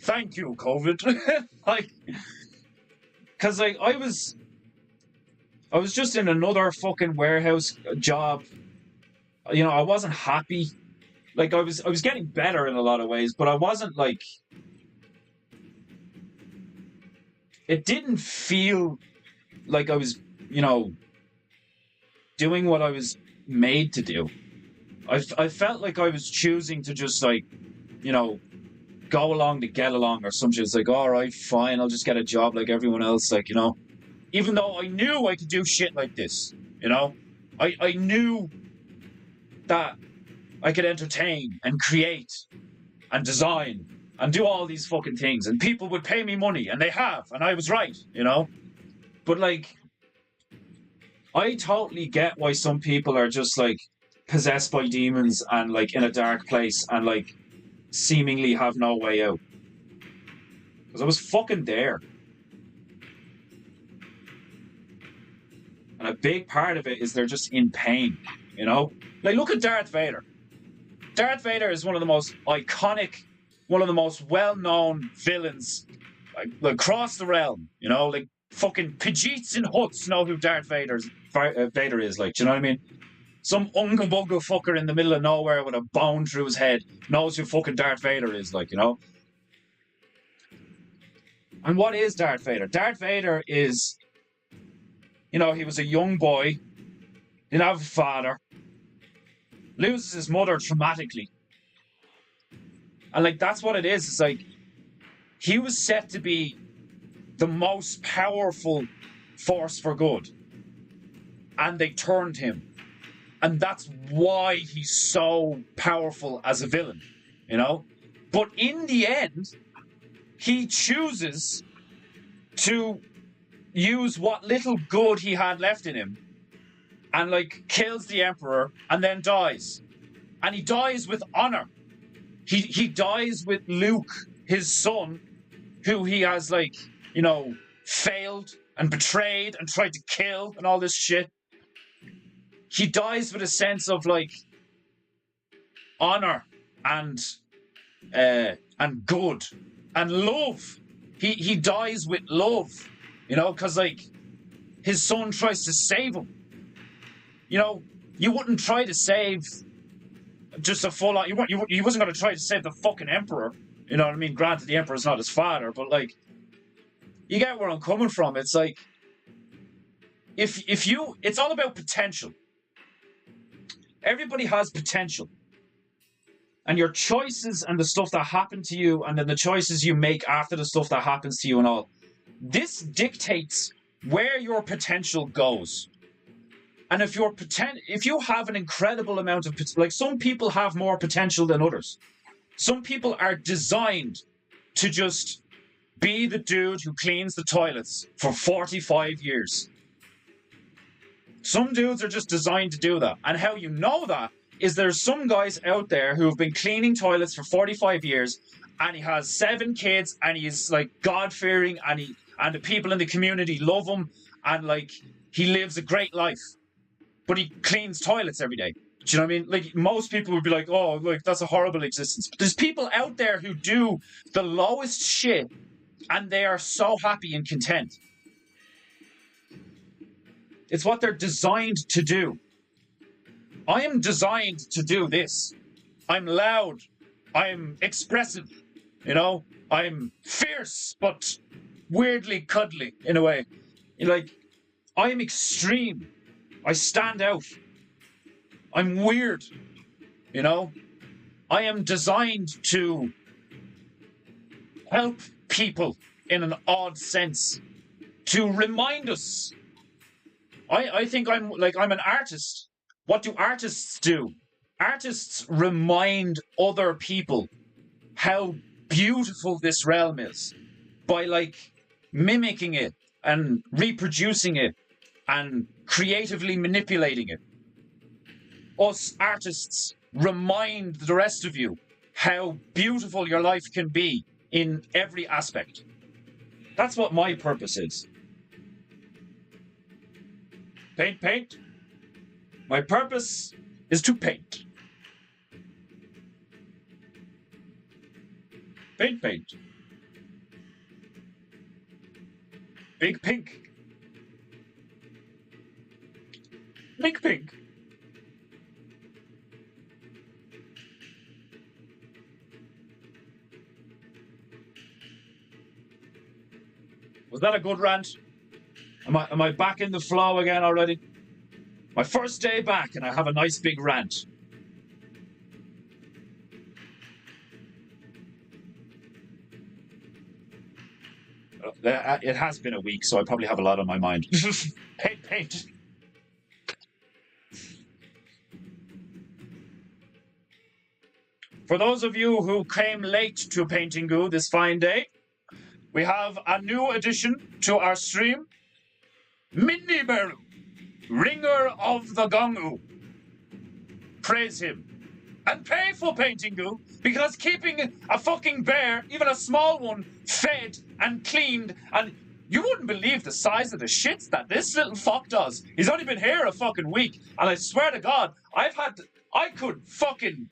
Thank you, COVID. Like, because like I was just in another fucking warehouse job. You know, I wasn't happy. Like I was getting better in a lot of ways, but I wasn't like. It didn't feel like I was, you know, doing what I was made to do. I felt like I was choosing to just like, you know, go along to get along or something. It's like, all right, fine, I'll just get a job like everyone else, like, you know. Even though I knew I could do shit like this, you know, I knew that I could entertain and create and design and do all these fucking things, and people would pay me money, and they have, and I was right, you know. But like, I totally get why some people are just like possessed by demons and like in a dark place and like seemingly have no way out. Because I was fucking there. And a big part of it is they're just in pain, you know? Like, look at Darth Vader. Darth Vader is one of the most iconic, one of the most well-known villains like across the realm, you know? Like, fucking Pidgeots and Huts know who Darth Vader is, like, do you know what I mean? Some unga bunga fucker in the middle of nowhere with a bone through his head knows who fucking Darth Vader is, like, you know? And what is Darth Vader? Darth Vader is, you know, he was a young boy, didn't have a father, loses his mother traumatically. And, like, that's what it is. It's like, he was set to be the most powerful force for good. And they turned him. And that's why he's so powerful as a villain, you know? But in the end, he chooses to use what little good he had left in him and, like, kills the Emperor and then dies. And he dies with honor. He dies with Luke, his son, who he has, like, you know, failed and betrayed and tried to kill and all this shit. He dies with a sense of, like, honor and good and love. He dies with love, you know, because, like, his son tries to save him. You know, you wouldn't try to save just a full on. He wasn't going to try to save the fucking Emperor. You know what I mean? Granted, the Emperor's not his father, but, like, You get where I'm coming from. It's like, if you, it's all about potential. Everybody has potential. And your choices and the stuff that happened to you, and then the choices you make after the stuff that happens to you and all, this dictates where your potential goes. And if you have an incredible amount of, like, some people have more potential than others. Some people are designed to just be the dude who cleans the toilets for 45 years. Some dudes are just designed to do that. And how you know that is there's some guys out there who have been cleaning toilets for 45 years, and he has 7 kids, and he's like God-fearing, and the people in the community love him, and like he lives a great life. But he cleans toilets every day. Do you know what I mean? Like, most people would be like, oh, like, that's a horrible existence. But there's people out there who do the lowest shit, and they are so happy and content. It's what they're designed to do. I am designed to do this. I'm loud. I'm expressive. You know? I'm fierce, but weirdly cuddly, in a way. Like, I am extreme. I stand out. I'm weird. You know? I am designed to help people in an odd sense. To remind us. I think I'm an artist. What do artists do? Artists remind other people how beautiful this realm is by, like, mimicking it and reproducing it and creatively manipulating it. Us artists remind the rest of you how beautiful your life can be in every aspect. That's what my purpose is. Paint, paint. My purpose is to paint. Paint, paint. Big pink. Big pink. Was that a good rant? Am I back in the flow again already? My first day back, and I have a nice big rant. It has been a week, so I probably have a lot on my mind. Paint, paint. For those of you who came late to PEINTEINGU this fine day, we have a new addition to our stream. Mindy Beru, ringer of the Gongu. Praise him. And pay for PEINTEINGU, because keeping a fucking bear, even a small one, fed and cleaned, and you wouldn't believe the size of the shits that this little fuck does. He's only been here a fucking week, and I swear to God, I could fucking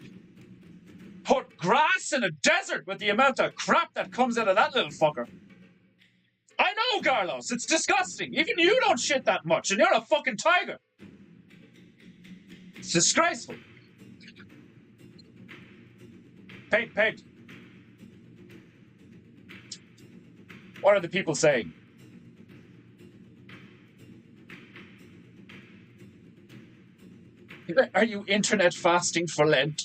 put grass in a desert with the amount of crap that comes out of that little fucker. I know, Carlos, it's disgusting. Even you don't shit that much, and you're a fucking tiger. It's disgraceful. Paint, paint. What are the people saying? Are you internet fasting for Lent?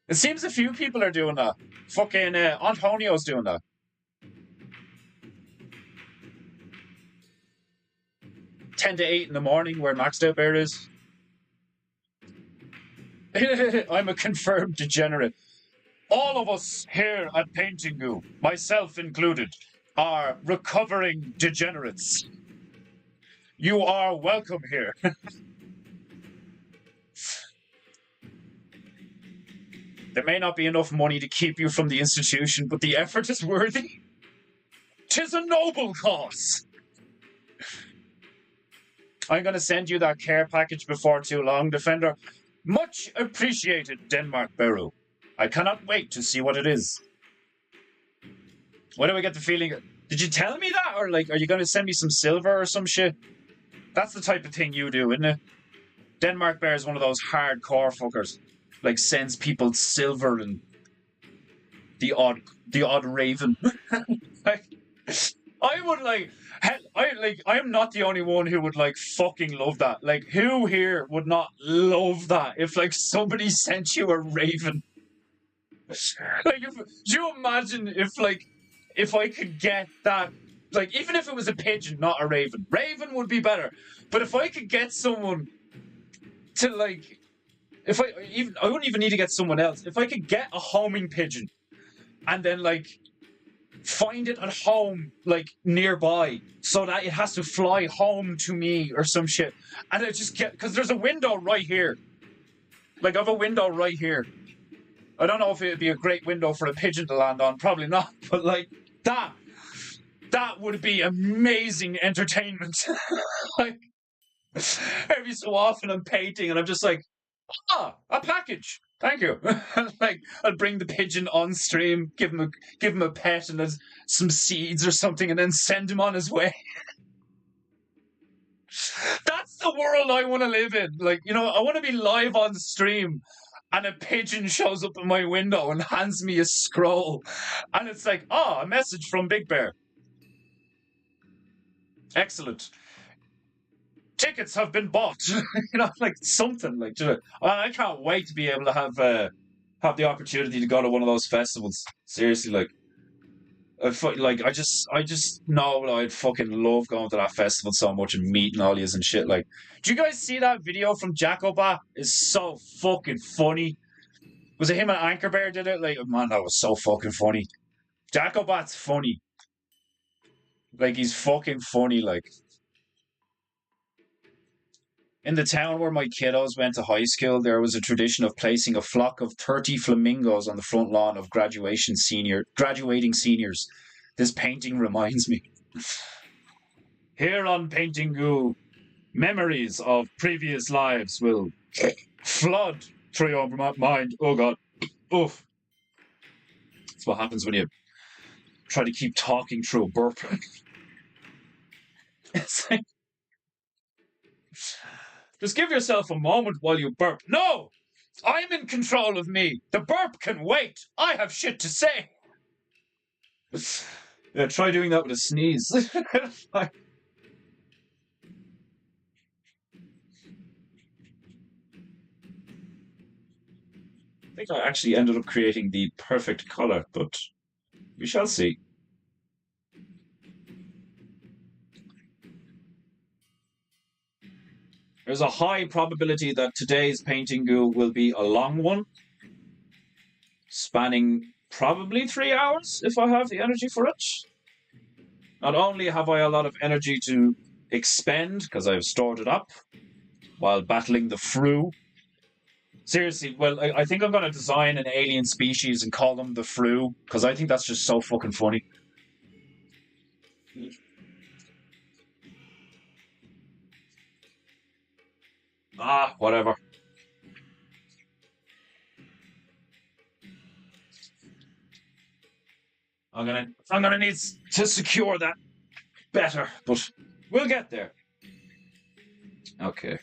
It seems a few people are doing that. Fucking Antonio's doing that. $10 to 8 in the morning, where Maxed Out Bear is. I'm a confirmed degenerate. All of us here at PEINTEINGU, myself included, are recovering degenerates. You are welcome here. There may not be enough money to keep you from the institution, but the effort is worthy. 'Tis a noble cause. I'm going to send you that care package before too long, Defender. Much appreciated, Denmark Beru. I cannot wait to see what it is. Why do I get the feeling... Did you tell me that? Or, like, are you going to send me some silver or some shit? That's the type of thing you do, isn't it? Denmark Bear is one of those hardcore fuckers. Like, sends people silver and the odd raven. Like, I would like, I am not the only one who would like fucking love that. Like, who here would not love that if like somebody sent you a raven? Like, do you imagine if I could get that, like, even if it was a pigeon, not a raven. Raven would be better. But if I could get someone to like, I wouldn't even need to get someone else. If I could get a homing pigeon and then like find it at home, like nearby, so that it has to fly home to me or some shit, and I just get, because there's a window right here. Like, I have a window right here. I don't know if it'd be a great window for a pigeon to land on. Probably not. But like that would be amazing entertainment. Like, every so often I'm painting and I'm just like, a package. Thank you. Like, I'll bring the pigeon on stream, give him a pet and some seeds or something, and then send him on his way. That's the world I want to live in. Like, you know, I want to be live on stream and a pigeon shows up in my window and hands me a scroll. And it's like, a message from Big Bear. Excellent. Tickets have been bought. You know, like something like. I can't wait to be able to have the opportunity to go to one of those festivals. Seriously, like, I just know that I'd fucking love going to that festival so much and meeting all yous and shit. Like, do you guys see that video from Jacoba? It's so fucking funny. Was it him and Anchor Bear did it? Like, man, that was so fucking funny. Jacobat's funny. Like, he's fucking funny, like. In the town where my kiddos went to high school, there was a tradition of placing a flock of 30 flamingos on the front lawn of graduating seniors. This painting reminds me. Here on PEINTEINGU, memories of previous lives will flood through your mind. Oh god. Oof. That's what happens when you try to keep talking through a burp. It's like, just give yourself a moment while you burp. No! I'm in control of me. The burp can wait. I have shit to say. Yeah, try doing that with a sneeze. I think I actually ended up creating the perfect color, but we shall see. There's a high probability that today's PEINTEINGU will be a long one, spanning probably 3 hours if I have the energy for it. Not only have I a lot of energy to expend, because I've stored it up, while battling the Fru. Seriously, well, I think I'm going to design an alien species and call them the Fru, because I think that's just so fucking funny. Whatever. I'm gonna need to secure that better, but we'll get there. Okay.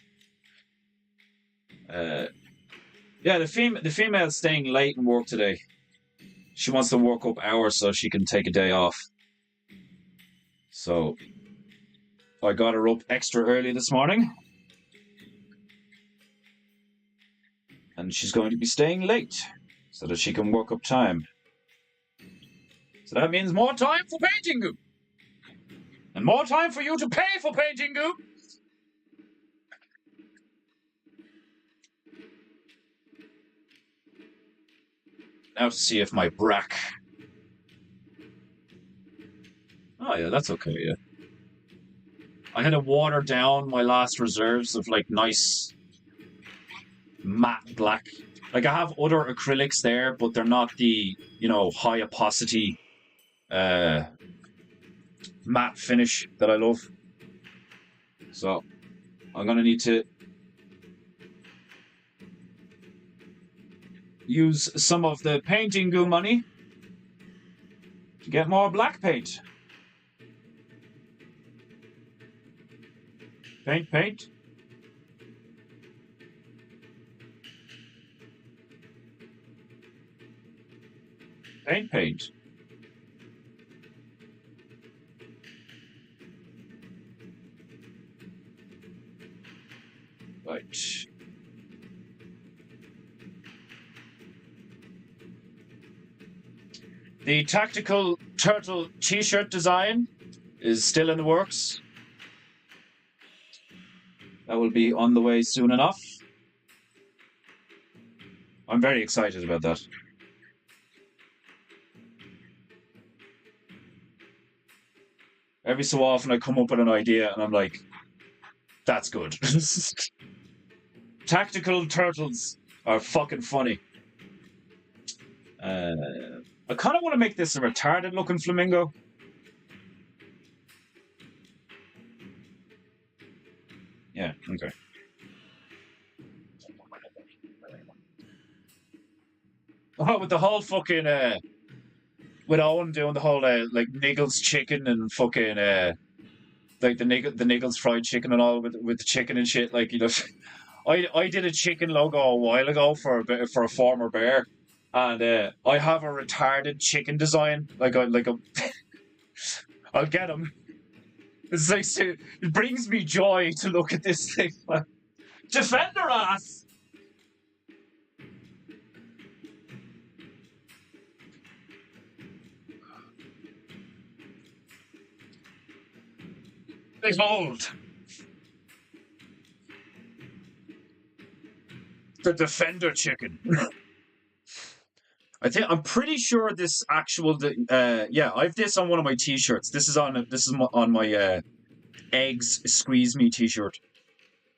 Yeah, the female's staying late in work today. She wants to work up hours so she can take a day off. So I got her up extra early this morning. And she's going to be staying late so that she can work up time. So that means more time for PEINTEINGU. And more time for you to pay for PEINTEINGU. Now to see if my brack. Oh yeah, that's okay, yeah. I had to water down my last reserves of like nice matte black. Like, I have other acrylics there, but they're not the, you know, high opacity matte finish that I love. So I'm gonna need to use some of the PEINTEINGU money to get more black paint. Paint. Paint, paint. The tactical turtle t-shirt design is still in the works. That will be on the way soon enough. I'm very excited about that. Every so often I come up with an idea and I'm like, that's good. Tactical turtles are fucking funny. I kind of want to make this a retarded looking flamingo. Yeah, okay. Oh, with the whole fucking with Owen doing the whole like Niggles chicken and fucking like the Niggles fried chicken and all with the chicken and shit. Like, you know, I did a chicken logo a while ago for a former bear, and I have a retarded chicken design. I'll get him. It's like, it brings me joy to look at this thing. Like, Defender ass. Behold, the Defender chicken. I'm pretty sure this actual. Yeah, I've this on one of my t-shirts. This is on my eggs squeeze me t-shirt.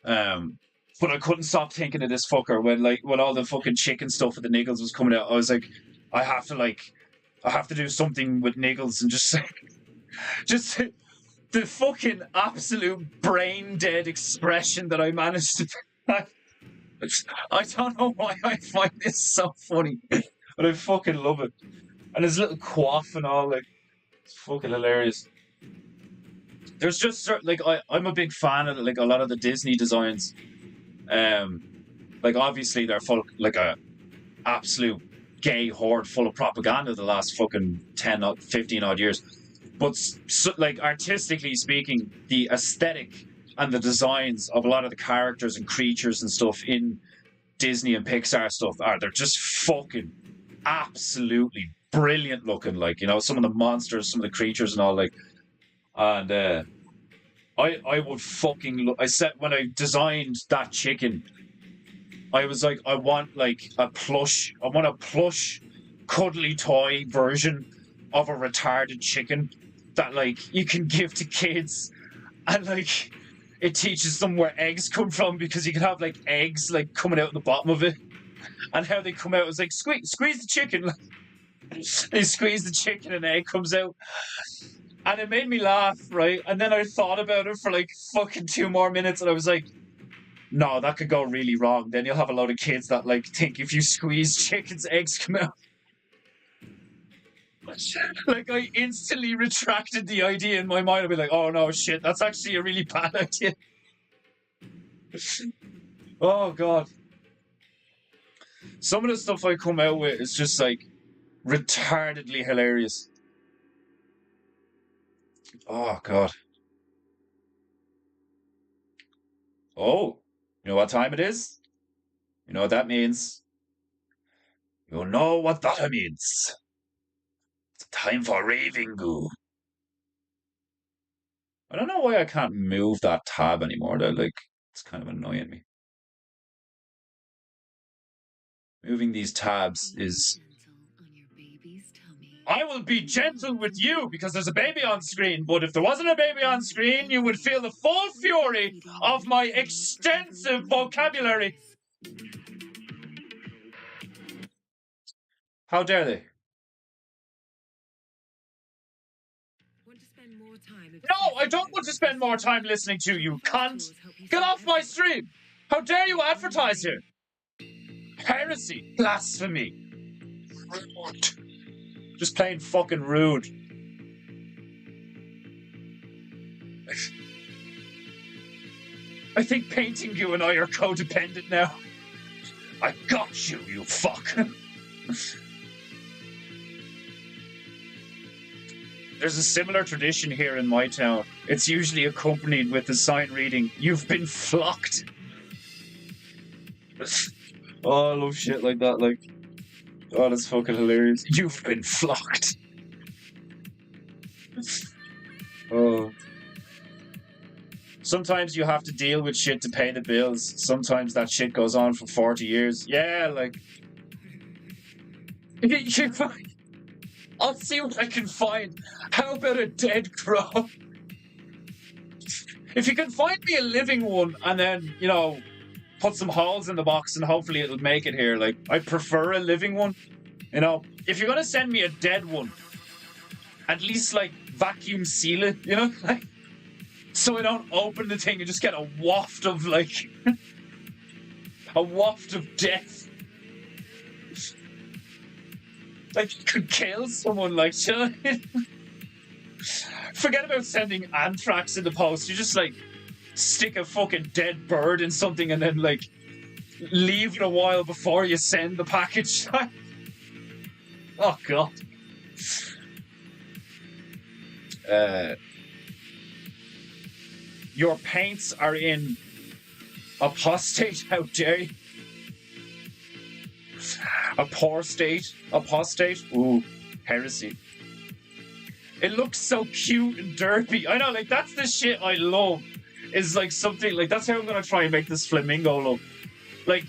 But I couldn't stop thinking of this fucker when all the fucking chicken stuff with the Niggles was coming out. I was like, I have to do something with Niggles and just the fucking absolute brain dead expression that I managed to. I don't know why I find this so funny, but I fucking love it. And his little quaff and all, like, it's fucking hilarious. There's just certain, I'm a big fan of like a lot of the Disney designs. Like obviously they're full like a absolute gay horde full of propaganda the last fucking 15 odd years. But like artistically speaking, the aesthetic and the designs of a lot of the characters and creatures and stuff in Disney and Pixar stuff they're just fucking absolutely brilliant looking. Like, you know, some of the monsters, some of the creatures and all, like, and I would fucking look. I said when I designed that chicken, I was like, I want a plush, cuddly toy version of a retarded chicken that like you can give to kids, and like it teaches them where eggs come from, because you can have like eggs like coming out the bottom of it, and how they come out is like squeeze the chicken. They squeeze the chicken and egg comes out. And it made me laugh, right? And then I thought about it for like fucking 2 more minutes, and I was like, no, that could go really wrong. Then you'll have a load of kids that like think if you squeeze chickens, eggs come out. Like, I instantly retracted the idea in my mind. I'd be like, oh no, shit, that's actually a really bad idea. Oh god. Some of the stuff I come out with is just like retardedly hilarious. Oh god. Oh, you know what time it is? You know what that means? You know what that means. It's time for raving goo. I don't know why I can't move that tab anymore. That like, it's kind of annoying me. Moving these tabs is. I will be gentle with you because there's a baby on screen, but if there wasn't a baby on screen, you would feel the full fury of my extensive vocabulary. How dare they? No, I don't want to spend more time listening to you, cunt! Get off my stream! How dare you advertise here? Heresy! Blasphemy! Rude. Just plain fucking rude. I think PEINTEINGU and I are codependent now. I got you, you fuck! There's a similar tradition here in my town. It's usually accompanied with the sign reading, "You've been flocked." Oh, I love shit like that. Like, Oh, that's fucking hilarious. You've been flocked. Oh. Sometimes you have to deal with shit to pay the bills. Sometimes that shit goes on for 40 years. Yeah, like... I'll see what I can find. How about a dead crow? If you can find me a living one and then, you know, put some holes in the box and hopefully it'll make it here. Like, I prefer a living one. You know, if you're going to send me a dead one, at least, like, vacuum seal it, you know? Like, so I don't open the thing and just get a waft of, like... a waft of death. Like, you could kill someone, like, you know? Forget about sending anthrax in the post. You just, like, stick a fucking dead bird in something and then, like, leave it a while before you send the package. Oh, God. Your paints are in apostate. How dare you? Apostate. Ooh, heresy. It looks so cute and derpy. I know, like, that's the shit I love. Is like something, like, that's how I'm gonna try and make this flamingo look. Like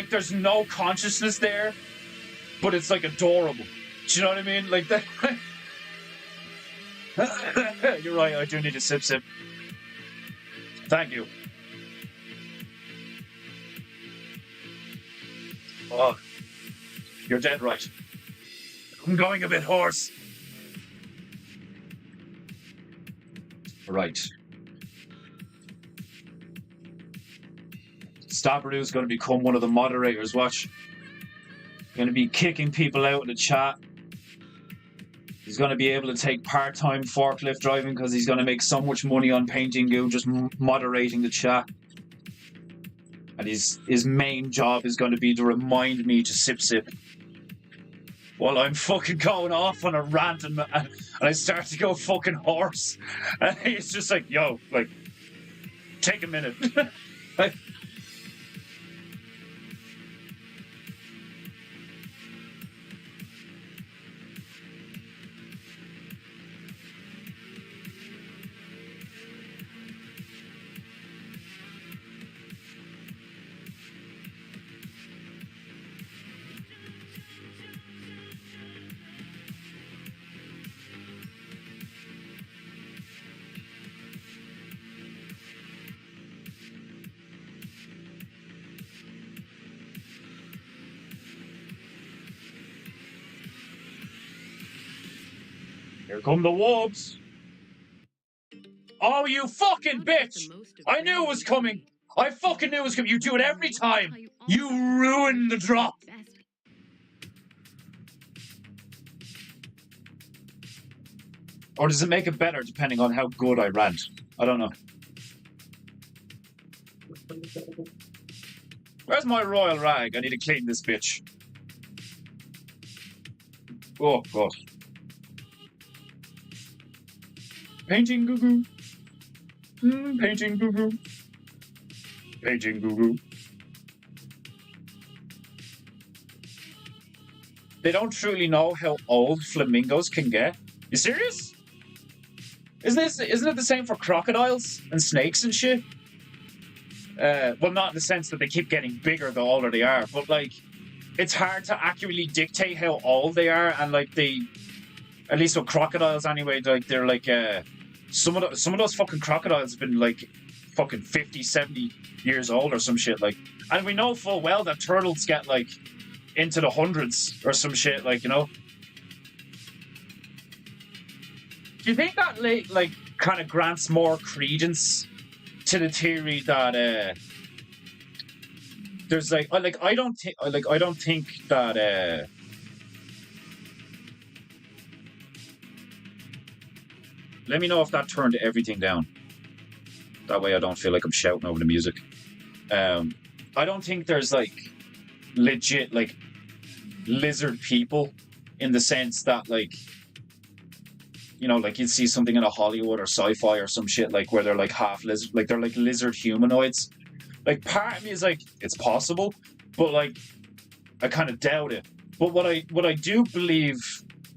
there's no consciousness there, but it's, like, adorable. Do you know what I mean? Like that. You're right, I do need a sip. Thank you. Oh, you're dead right. I'm going a bit hoarse. Right. Stopperoo is going to become one of the moderators. Watch. Going to be kicking people out in the chat. He's going to be able to take part-time forklift driving because he's going to make so much money on PEINTEINGU just moderating the chat. And his main job is going to be to remind me to sip. While I'm fucking going off on a rant and I start to go fucking hoarse. And he's just like, yo, like, take a minute. Like, here come the wolves. Oh, you fucking bitch! I knew it was coming. I fucking knew it was coming. You do it every time. You ruin the drop. Or does it make it better depending on how good I rant? I don't know. Where's my royal rag? I need to clean this bitch. Oh, God. Painting goo-goo. Painting goo-goo. Painting goo-goo. They don't truly know how old flamingos can get. You serious? Isn't it the same for crocodiles and snakes and shit? Well, not in the sense that they keep getting bigger the older they are, but, like, it's hard to accurately dictate how old they are, and, like, at least with crocodiles anyway, like, they're like, some of those fucking crocodiles have been, like, fucking 50, 70 years old or some shit, like, and we know full well that turtles get, like, into the hundreds or some shit, like, you know. Do you think that, like, kind of grants more credence to the theory that there's, like, I don't think that let me know if that turned everything down. That way I don't feel like I'm shouting over the music. I don't think there's, like, legit, like, lizard people in the sense that, like, you know, like, you'd see something in a Hollywood or sci-fi or some shit, like, where they're, like, half lizard, like, they're, like, lizard humanoids. Like, part of me is like, it's possible, but, like, I kind of doubt it. But what I do believe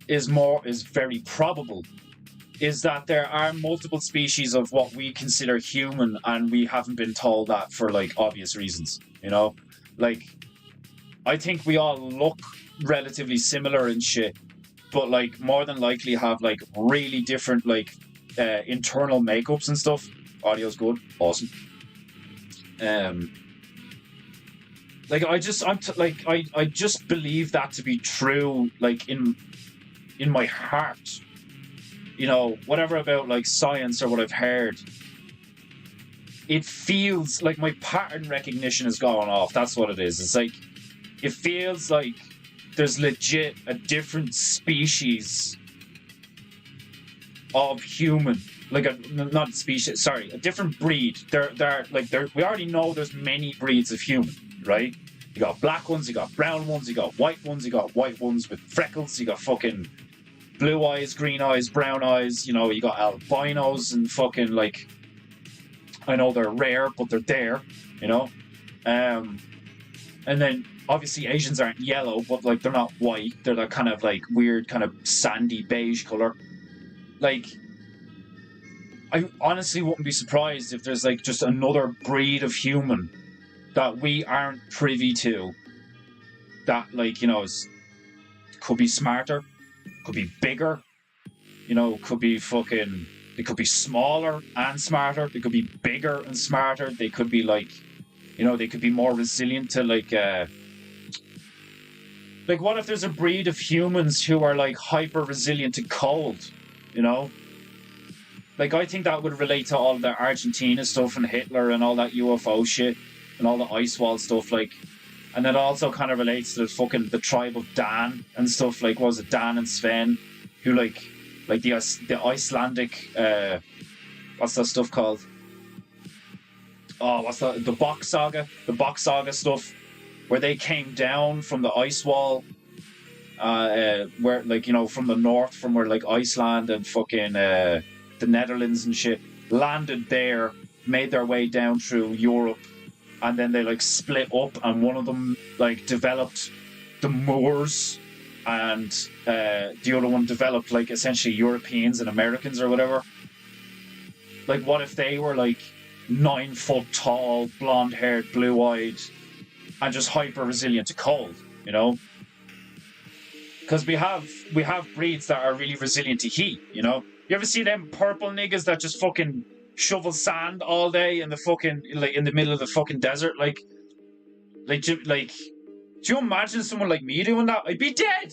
is very probable is that there are multiple species of what we consider human, and we haven't been told that for like obvious reasons. You know, like I think we all look relatively similar and shit, but like more than likely have like really different like internal makeups and stuff. Audio's good, awesome. Like I just believe that to be true, like in my heart. You know, whatever about like science or what I've heard, it feels like my pattern recognition has gone off. That's what it is. It's like it feels like there's legit a different species of human, like a not species, sorry, a different breed. We already know there's many breeds of human, right? You got black ones, you got brown ones, you got white ones, you got white ones with freckles, you got fucking blue eyes, green eyes, brown eyes, you know, you got albinos and fucking like, I know they're rare, but they're there, you know? And then obviously Asians aren't yellow, but like they're not white, they're that kind of like weird kind of sandy beige color. Like, I honestly wouldn't be surprised if there's like just another breed of human that we aren't privy to, that like, you know, could be smarter, could be bigger, you know, they could be smaller and smarter, they could be bigger and smarter, they could be like, you know, they could be more resilient to like what if there's a breed of humans who are like hyper resilient to cold, you know? Like I think that would relate to all the Argentina stuff and Hitler and all that UFO shit and all the ice wall stuff, like, and it also kind of relates to the tribe of Dan and stuff, like, what was it, Dan and Sven, who like the Icelandic, what's that stuff called? Oh, what's that? The Box Saga stuff, where they came down from the ice wall, where, like, you know, from the north, from where like Iceland and fucking the Netherlands and shit landed there, made their way down through Europe, and then they like split up, and one of them like developed the Moors, and the other one developed like essentially Europeans and Americans or whatever. Like, what if they were like 9 foot tall, blonde haired, blue eyed, and just hyper resilient to cold, you know? Because we have breeds that are really resilient to heat, you know? You ever see them purple niggas that just fucking shovel sand all day in the fucking, like, in the middle of the fucking desert? Like, do you imagine someone like me doing that? I'd be dead.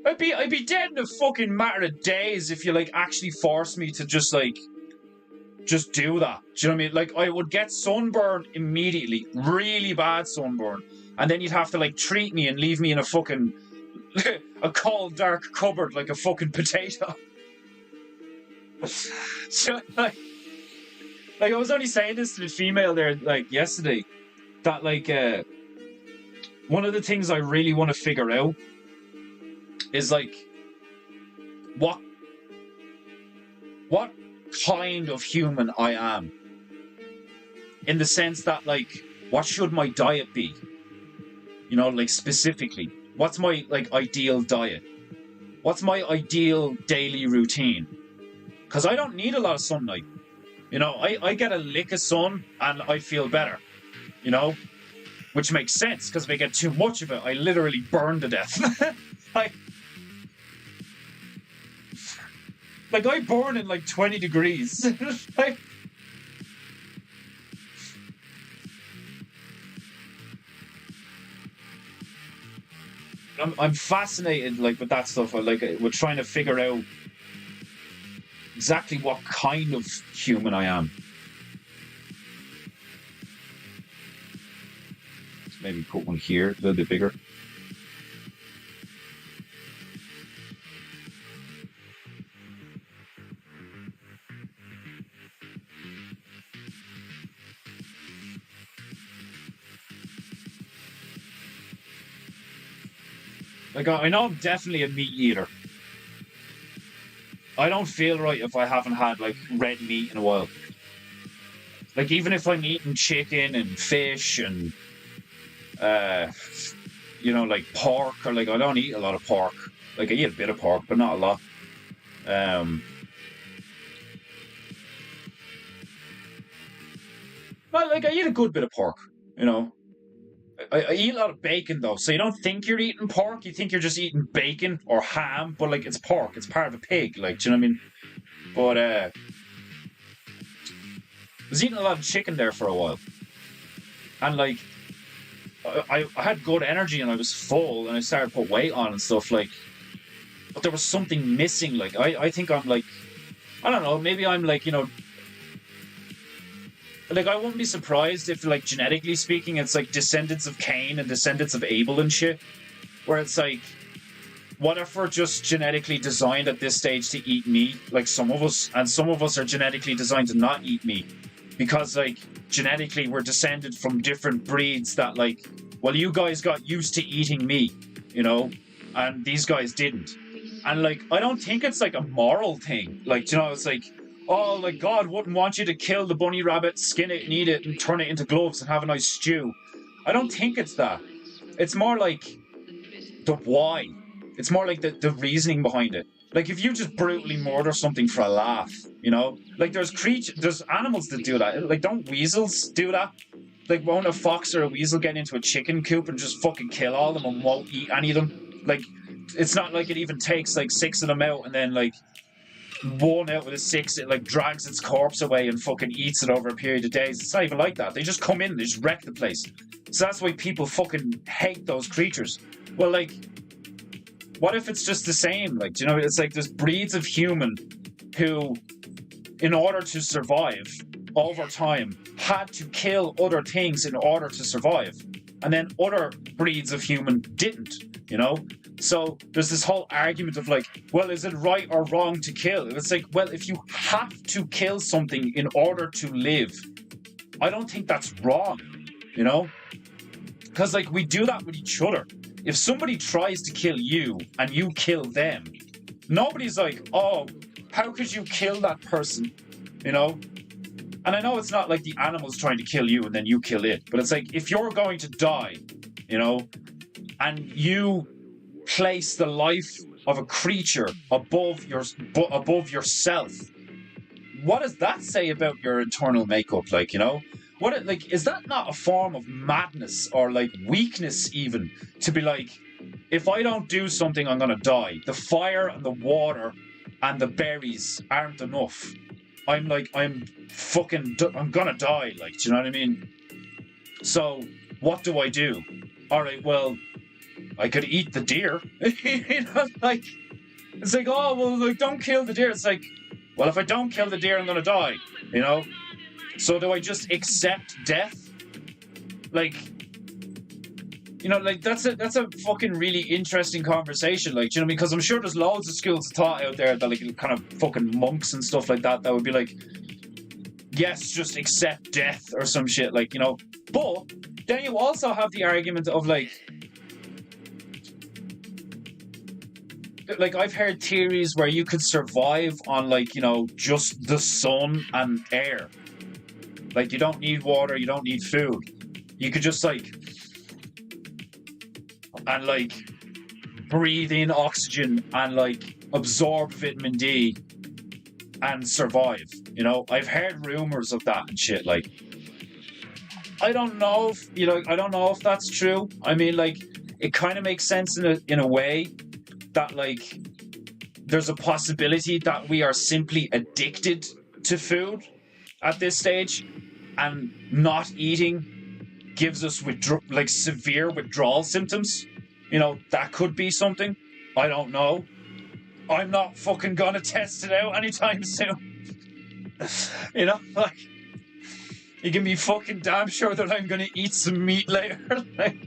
I'd be dead in a fucking matter of days if you like actually forced me to just do that. Do you know what I mean? Like, I would get sunburn immediately, really bad sunburn, and then you'd have to like treat me and leave me in a fucking a cold dark cupboard like a fucking potato. So like I was only saying this to the female there like yesterday, that like one of the things I really want to figure out is like what kind of human I am, in the sense that like, what should my diet be, you know, like specifically what's my like ideal diet, what's my ideal daily routine, because I don't need a lot of sunlight, you know. I get a lick of sun and I feel better, you know, which makes sense, because if I get too much of it I literally burn to death. Like I burn in like 20 degrees. Like, I'm fascinated like with that stuff. We're trying to figure out exactly what kind of human I am. Let's maybe put one here, a little bit bigger. Like, I know I'm definitely a meat eater. I don't feel right if I haven't had, like, red meat in a while. Like, even if I'm eating chicken and fish and, you know, like pork, or like I don't eat a lot of pork. Like I eat a bit of pork, but not a lot. Well, like I eat a good bit of pork, you know. I eat a lot of bacon though, so you don't think you're eating pork. You think you're just eating bacon or ham, but like it's pork. It's part of a pig. Like, do you know what I mean? But I was eating a lot of chicken there for a while, and like I had good energy and I was full, and I started to put weight on and stuff. Like, but there was something missing. Like I think I'm like, I don't know. Maybe I'm like, you know. Like, I wouldn't be surprised if, like, genetically speaking, it's like descendants of Cain and descendants of Abel and shit. Where it's like, what if we're just genetically designed at this stage to eat meat, like some of us, and some of us are genetically designed to not eat meat? Because, like, genetically we're descended from different breeds that, like, well, you guys got used to eating meat, you know, and these guys didn't. And, like, I don't think it's, like, a moral thing. Like, you know, it's like, oh, like, God wouldn't want you to kill the bunny rabbit, skin it and eat it and turn it into gloves and have a nice stew. I don't think it's that. It's more like the why. It's more like the reasoning behind it. Like, if you just brutally murder something for a laugh, you know? Like, there's animals that do that. Like, don't weasels do that? Like, won't a fox or a weasel get into a chicken coop and just fucking kill all of them and won't eat any of them? Like, it's not like it even takes, like, 6 of them out and then, like, one out of the 6, it like drags its corpse away and fucking eats it over a period of days. It's not even like that. They just come in and they just wreck the place. So that's why people fucking hate those creatures. Well, like, what if it's just the same? Like, you know, it's like there's breeds of human who, in order to survive over time, had to kill other things in order to survive. And then other breeds of human didn't, you know? So there's this whole argument of like, well, is it right or wrong to kill? It's like, well, if you have to kill something in order to live, I don't think that's wrong, you know? Because like we do that with each other. If somebody tries to kill you and you kill them, nobody's like, oh, how could you kill that person, you know? And I know it's not like the animal's trying to kill you and then you kill it, but it's like if you're going to die, you know, and you place the life of a creature above yourself, what does that say about your internal makeup? Like, you know, what, like, is that not a form of madness or like weakness even to be like, if I don't do something, I'm gonna die. The fire and the water and the berries aren't enough. I'm gonna die. Like, do you know what I mean? So what do I do? All right, well, I could eat the deer. You know, like, it's like, oh, well, like, don't kill the deer. It's like, well, if I don't kill the deer, I'm gonna die, you know? So do I just accept death? Like, you know, like, that's a fucking really interesting conversation, like, you know, because I'm sure there's loads of schools of thought out there that, like, kind of fucking monks and stuff like that would be like, yes, just accept death or some shit, like, you know? But then you also have the argument of, like, I've heard theories where you could survive on, like, you know, just the sun and air. Like, you don't need water, you don't need food. You could just, like, and, like, breathe in oxygen and, like, absorb vitamin D and survive, you know? I've heard rumors of that and shit, like, I don't know if that's true. I mean, like, it kind of makes sense in a way that, like, there's a possibility that we are simply addicted to food at this stage, and not eating gives us severe withdrawal symptoms. You know, that could be something. I don't know. I'm not fucking gonna test it out anytime soon. You know, like, you can be fucking damn sure that I'm gonna eat some meat later. Like,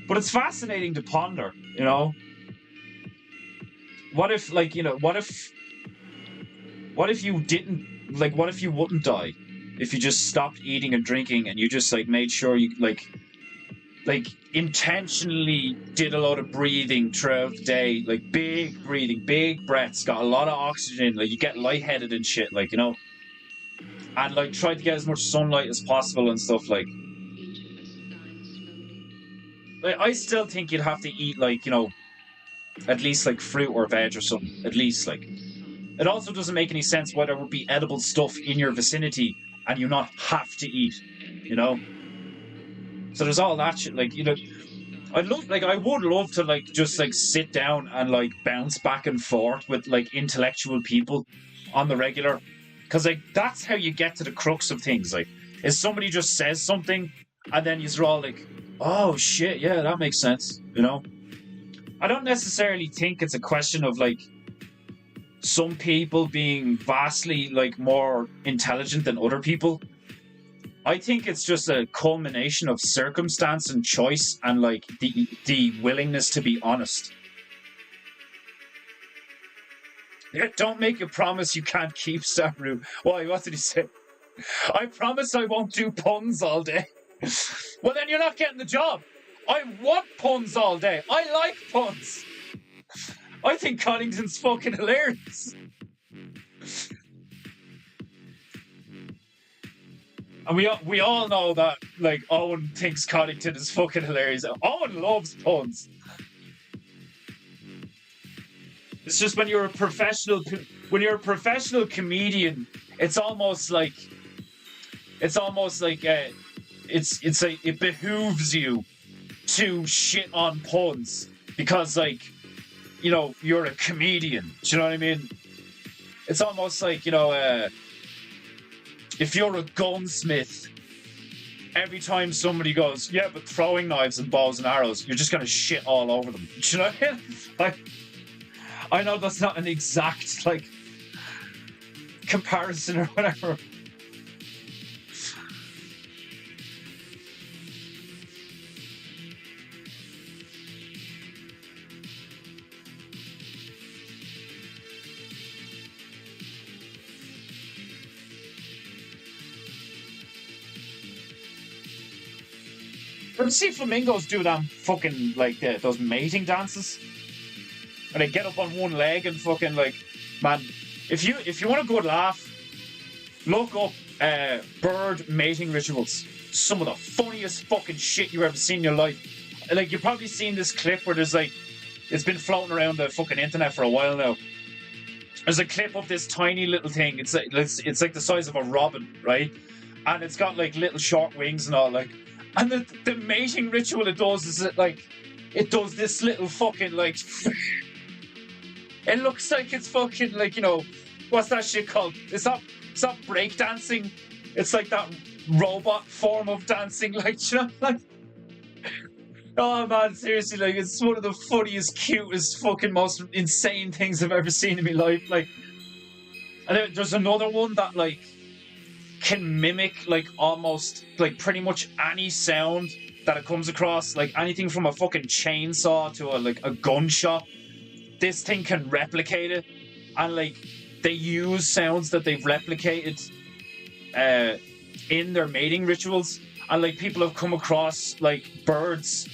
but it's fascinating to ponder, you know. What if, like, you know, what if you didn't, like, what if you wouldn't die? If you just stopped eating and drinking and you just, like, made sure you, like, intentionally did a lot of breathing throughout the day, like, big breathing, big breaths, got a lot of oxygen, like, you get lightheaded and shit, like, you know, and, like, try to get as much sunlight as possible and stuff, like. I still think you'd have to eat, like, you know, at least like fruit or veg or something. At least, like, it also doesn't make any sense why there would be edible stuff in your vicinity and you not have to eat, you know. So there's all that shit. Like, you know, I would love to, like, just like sit down and like bounce back and forth with like intellectual people on the regular, because like that's how you get to the crux of things. Like, is somebody just says something and then you're all like, oh shit, yeah, that makes sense, you know. I don't necessarily think it's a question of like some people being vastly like more intelligent than other people. I think it's just a culmination of circumstance and choice and like the willingness to be honest. Yeah, don't make a promise you can't keep, Saru. Why? What did he say? I promise I won't do puns all day. Well, then you're not getting the job. I want puns all day. I like puns. I think Coddington's fucking hilarious. And we all know that, like, Owen thinks Coddington is fucking hilarious. Owen loves puns. It's just when you're a professional comedian, it's almost like it behooves you to shit on puns because, like, you know, you're a comedian. Do you know what I mean? It's almost like, you know, if you're a gunsmith, every time somebody goes, yeah, but throwing knives and bows and arrows, you're just going to shit all over them. Do you know what I mean? Like, I know that's not an exact, like, comparison or whatever. But see flamingos do them fucking, like, those mating dances. And they get up on one leg and fucking, like, man, if you want a good laugh, look up bird mating rituals. Some of the funniest fucking shit you've ever seen in your life. Like, you've probably seen this clip where there's, like, it's been floating around the fucking internet for a while now. There's a clip of this tiny little thing. It's like the size of a robin, right? And it's got, like, little short wings and all, like. And the mating ritual it does is it does this little fucking, like, it looks like it's fucking, like, you know, what's that shit called? It's not break dancing. It's like that robot form of dancing, like, you know, like. Oh man, seriously, like, it's one of the funniest, cutest, fucking most insane things I've ever seen in my life. Like, and there's another one that, like, can mimic, like, almost, like, pretty much any sound that it comes across, like anything from a fucking chainsaw to a gunshot. This thing can replicate it, and, like, they use sounds that they've replicated in their mating rituals, and, like, people have come across, like, birds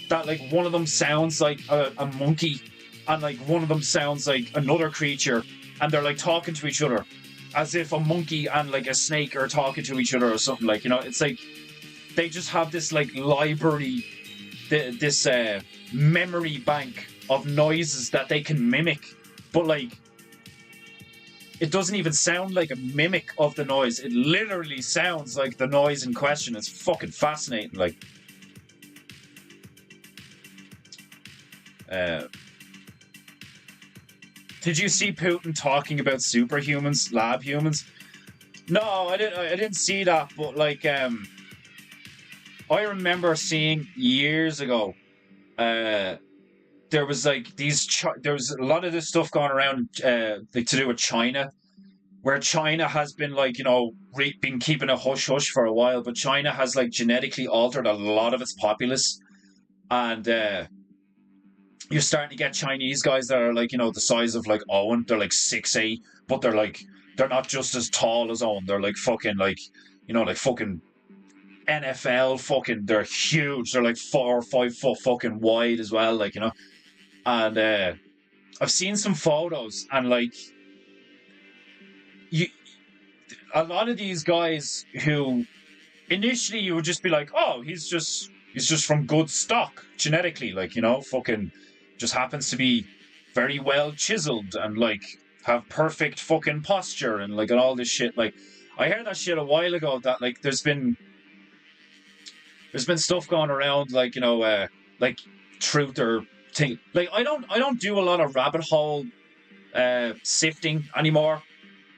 that, like, one of them sounds like a monkey, and, like, one of them sounds like another creature, and they're, like, talking to each other as if a monkey and, like, a snake are talking to each other or something, like, you know. It's like they just have this, like, library, this memory bank of noises that they can mimic, but, like, it doesn't even sound like a mimic of the noise. It literally sounds like the noise in question. It's fucking fascinating, like. Did you see Putin talking about superhumans, lab humans? No, I didn't see that, but, like, I remember seeing years ago, there was, like, there was a lot of this stuff going around, like, to do with China, where China has been, like, you know, been keeping a hush hush for a while, but China has, like, genetically altered a lot of its populace, and you're starting to get Chinese guys that are, like, you know, the size of, like, Owen. They're, like, 6'8", but they're not just as tall as Owen. They're, like, fucking, like, you know, like, fucking NFL fucking, they're huge. They're, like, 4 or 5 foot fucking wide as well, like, you know. And I've seen some photos, and, like, a lot of these guys who initially you would just be like, oh, he's just is just from good stock genetically, like, you know, fucking just happens to be very well chiseled and like have perfect fucking posture and like and all this shit. Like, I heard that shit a while ago that like there's been stuff going around, like, you know, like truth or thing. Like, I don't do a lot of rabbit hole sifting anymore.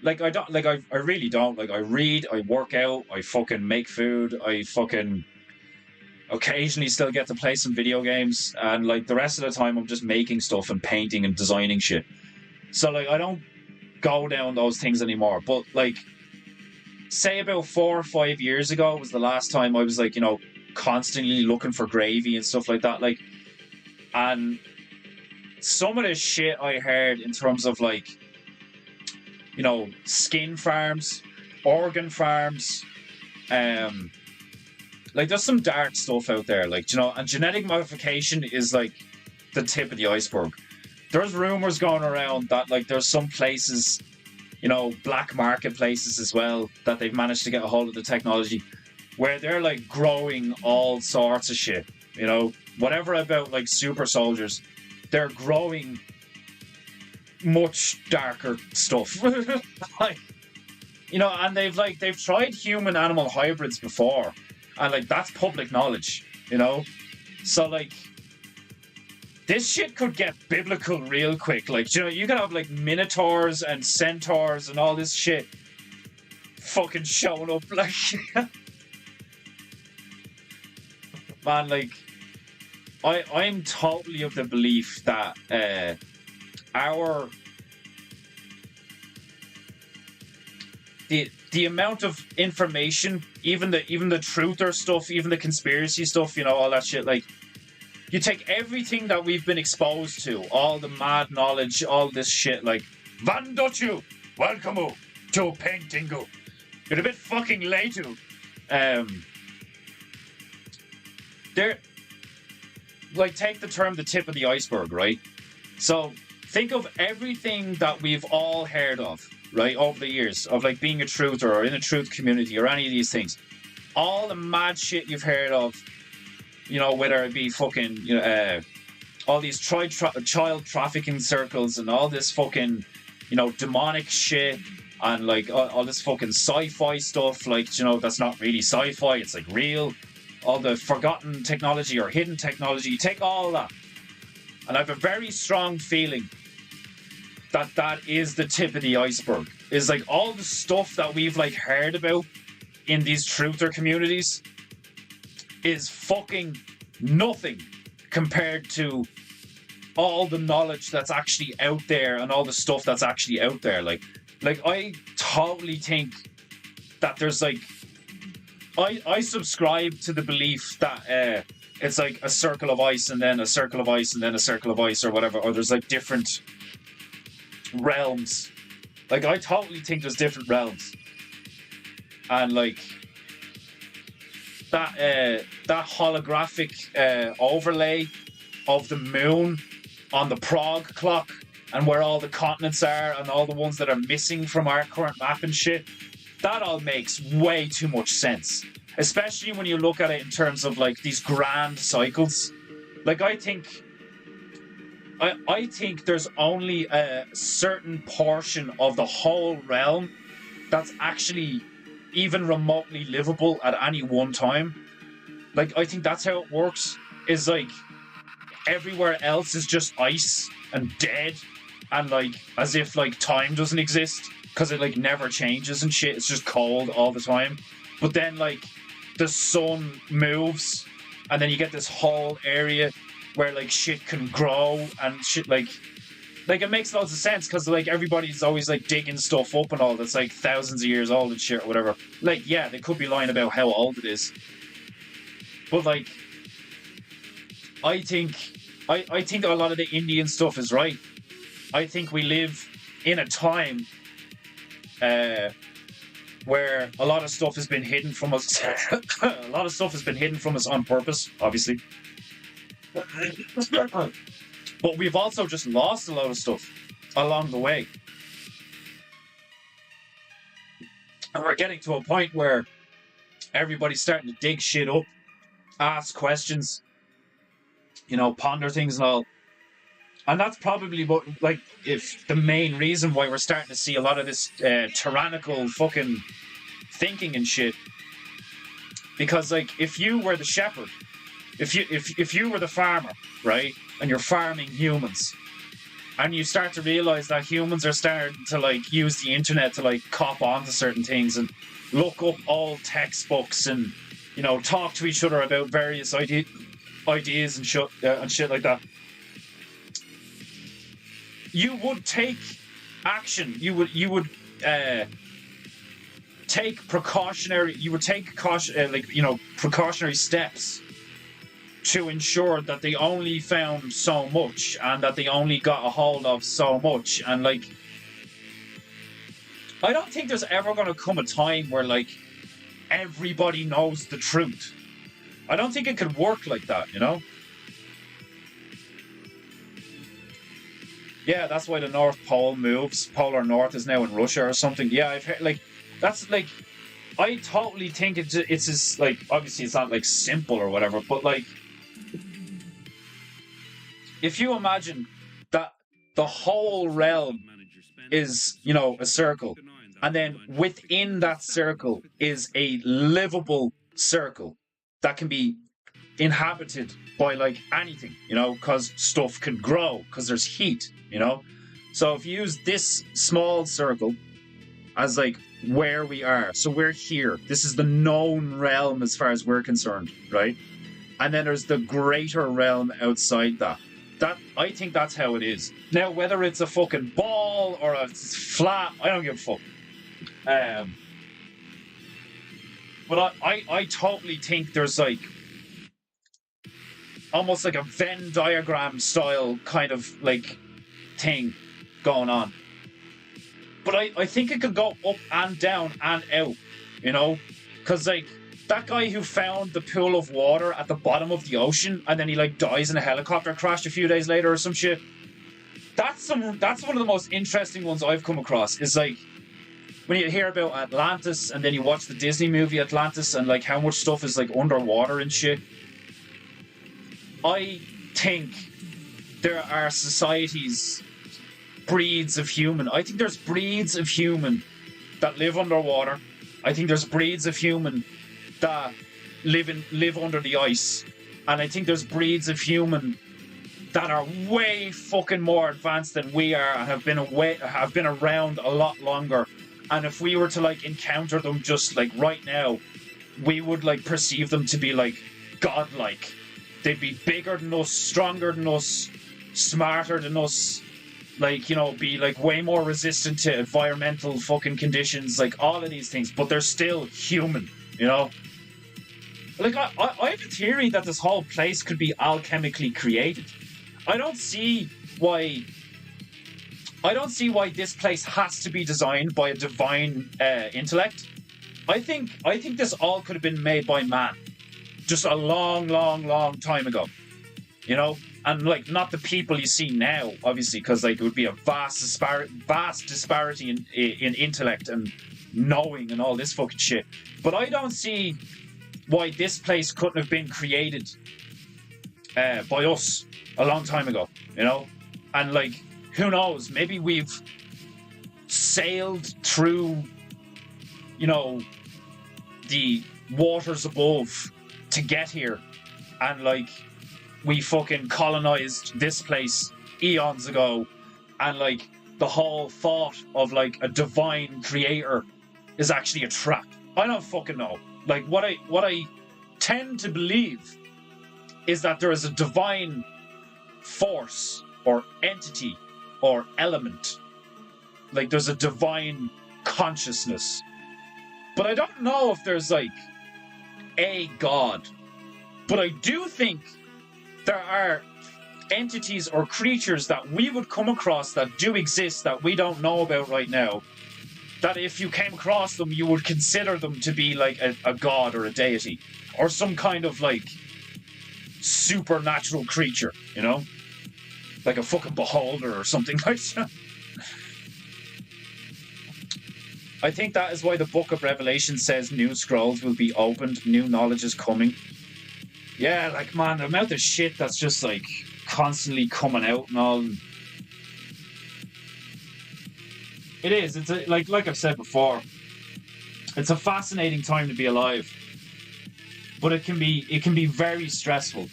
Like, I don't, like, I really don't. Like, I read, I work out, I fucking make food, I fucking occasionally still get to play some video games, and like the rest of the time I'm just making stuff and painting and designing shit. So like, I don't go down those things anymore. But like, say about 4 or 5 years ago was the last time I was like, you know, constantly looking for gravy and stuff like that. Like, and some of the shit I heard in terms of like, you know, skin farms, organ farms, like there's some dark stuff out there, like, you know, and genetic modification is like the tip of the iceberg. There's rumors going around that like there's some places, you know, black market places as well, that they've managed to get a hold of the technology where they're like growing all sorts of shit, you know, whatever about like super soldiers, they're growing much darker stuff. Like, you know, and they've tried human animal hybrids before, and like that's public knowledge, you know. So like, this shit could get biblical real quick. Like, you know, you could have like minotaurs and centaurs and all this shit fucking showing up, like. Man, like, I'm totally of the belief that the amount of information, even the truther stuff, even the conspiracy stuff, you know, all that shit, like, you take everything that we've been exposed to, all the mad knowledge, all this shit, like, Van Dutchu, welcome to PEINTEINGU. You're a bit fucking late. They're like, take the term the tip of the iceberg, right? So think of everything that we've all heard of, right, over the years of like being a truther or in a truth community or any of these things. All the mad shit you've heard of, you know, whether it be fucking, you know, all these child trafficking circles and all this fucking, you know, demonic shit and like all this fucking sci-fi stuff, like, you know, that's not really sci-fi, it's like real. All the forgotten technology or hidden technology, you take all that, and I have a very strong feeling that that is the tip of the iceberg. Is like all the stuff that we've like heard about in these truther communities is fucking nothing compared to all the knowledge that's actually out there and all the stuff that's actually out there. Like I totally think that there's like, I subscribe to the belief that it's like a circle of ice and then a circle of ice and then a circle of ice or whatever, or there's like different realms. Like, I totally think there's different realms. And like that holographic overlay of the moon on the Prague clock and where all the continents are and all the ones that are missing from our current map and shit, that all makes way too much sense. Especially when you look at it in terms of like these grand cycles. Like, I think there's only a certain portion of the whole realm that's actually even remotely livable at any one time. Like, I think that's how it works. Is like everywhere else is just ice and dead, and like as if like time doesn't exist because it like never changes and shit. It's just cold all the time. But then like the sun moves, and then you get this whole area where like shit can grow and shit, like it makes lots of sense because like everybody's always like digging stuff up and all that's like thousands of years old and shit or whatever. Like, yeah, they could be lying about how old it is, but like I think a lot of the Indian stuff is right. I think we live in a time where a lot of stuff has been hidden from us. A lot of stuff has been hidden from us on purpose, obviously. But we've also just lost a lot of stuff along the way. And we're getting to a point where everybody's starting to dig shit up ask questions, you know, ponder things and all. And that's probably what, like, if the main reason why we're starting to see a lot of this tyrannical fucking thinking and shit. Because, like, if you were the shepherd, if you were the farmer, right, and you're farming humans, and you start to realize that humans are starting to, like, use the internet to, like, cop onto certain things and look up old textbooks and, you know, talk to each other about various ideas and shit like that. You would take action. You would take precautionary. You would take precautionary steps to ensure that they only found so much and that they only got a hold of so much. And, like, I don't think there's ever going to come a time where, like, everybody knows the truth. I don't think it could work like that, you know? Yeah, that's why the North Pole moves. Polar North is now in Russia or something. Yeah, I've heard, like, that's, like, I totally think it's just, like, obviously it's not, like, simple or whatever, but, like, if you imagine that the whole realm is, you know, a circle, and then within that circle is a livable circle that can be inhabited by, like, anything, you know, because stuff can grow, because there's heat, you know? So if you use this small circle as, like, where we are, so we're here, this is the known realm as far as we're concerned, right? And then there's the greater realm outside that. I think that's how it is. Now, whether it's a fucking ball or a flat, I don't give a fuck. But I totally think there's, like, almost like a Venn diagram style kind of, like, thing going on. But I think it could go up and down and out, you know? Because, like, that guy who found the pool of water at the bottom of the ocean and then he, like, dies in a helicopter crash a few days later or some shit. That's one of the most interesting ones I've come across. Is, like, when you hear about Atlantis and then you watch the Disney movie Atlantis and, like, how much stuff is, like, underwater and shit. I think there are societies, breeds of human. I think there's breeds of human that live underwater. I think there's breeds of human that live under the ice. And I think there's breeds of human that are way fucking more advanced than we are and have been around a lot longer. And if we were to, like, encounter them just, like, right now, we would, like, perceive them to be, like, godlike. They'd be bigger than us, stronger than us, smarter than us, like, you know, be, like, way more resistant to environmental fucking conditions, like, all of these things, but they're still human, you know? Like, I have a theory that this whole place could be alchemically created. I don't see why this place has to be designed by a divine intellect. I think this all could have been made by man just a long, long, long time ago, you know? And, like, not the people you see now, obviously, because, like, it would be a vast disparity in intellect and knowing and all this fucking shit. But I don't see why this place couldn't have been created by us a long time ago, you know? And, like, who knows? Maybe we've sailed through, you know, the waters above to get here. And, like, we fucking colonized this place eons ago. And, like, the whole thought of, like, a divine creator is actually a trap. I don't fucking know. Like, what I tend to believe is that there is a divine force or entity or element. Like, there's a divine consciousness. But I don't know if there's, like, a god. But I do think there are entities or creatures that we would come across that do exist that we don't know about right now. That if you came across them, you would consider them to be, like, a god or a deity. Or some kind of, like, supernatural creature, you know? Like a fucking beholder or something like that. I think that is why the Book of Revelation says new scrolls will be opened, new knowledge is coming. Yeah, like, man, the amount of shit that's just, like, constantly coming out and all. It is. It's like I've said before, it's a fascinating time to be alive. But it can be very stressful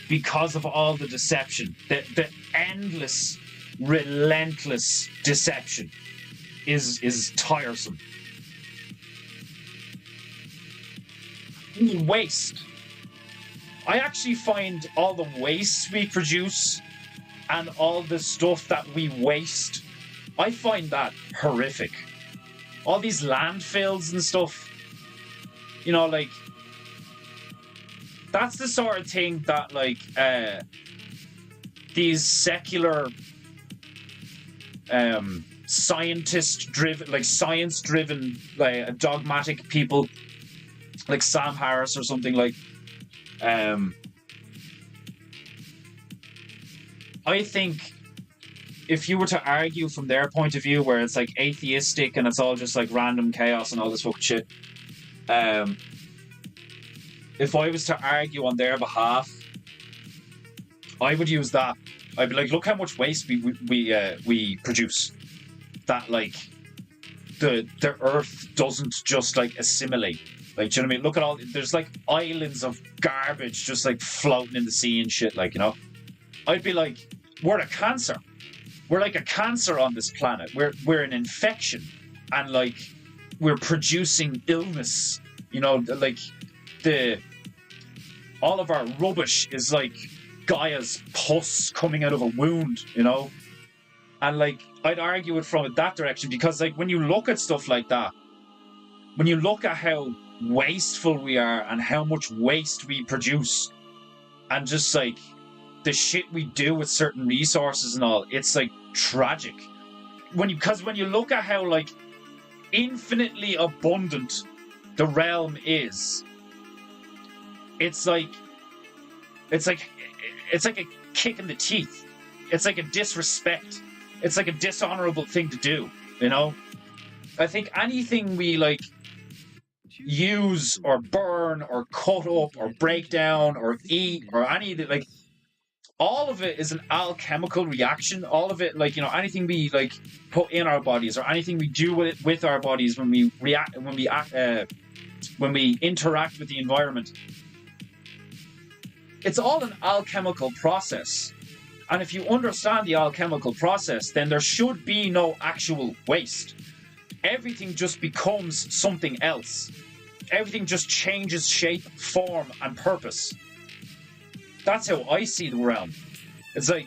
because of all the deception. The endless, relentless deception is tiresome. Waste. I actually find all the waste we produce and all the stuff that we waste, I find that horrific. All these landfills and stuff, you know, like, that's the sort of thing that, like, these secular, science-driven, like, dogmatic people, like Sam Harris or something, like, I think if you were to argue from their point of view, where it's like atheistic and it's all just like random chaos and all this fucking shit, if I was to argue on their behalf, I would use that. I'd be like, look how much waste we produce. That, like, the Earth doesn't just, like, assimilate. Like, do you know what I mean? Look at all... There's, like, islands of garbage just, like, floating in the sea and shit, like, you know? I'd be like, we're a cancer. We're like a cancer on this planet. We're an infection. And, like, we're producing illness. You know, like, all of our rubbish is, like, Gaia's pus coming out of a wound, you know? And, like, I'd argue it from that direction because, like, when you look at stuff like that, when you look at how wasteful we are and how much waste we produce and just, like, the shit we do with certain resources and all, it's, like, tragic. Because when you look at how, like, infinitely abundant the realm is, it's like a kick in the teeth. It's like a disrespect. It's like a dishonorable thing to do, you know? I think anything we, like, use or burn or cut up or break down or eat or any of it, like, all of it is an alchemical reaction. All of it, like, you know, anything we, like, put in our bodies or anything we do with our bodies when we react, when we interact with the environment, it's all an alchemical process. And if you understand the alchemical process, then there should be no actual waste. Everything just becomes something else. Everything just changes shape, form, and purpose. That's how I see the realm. It's like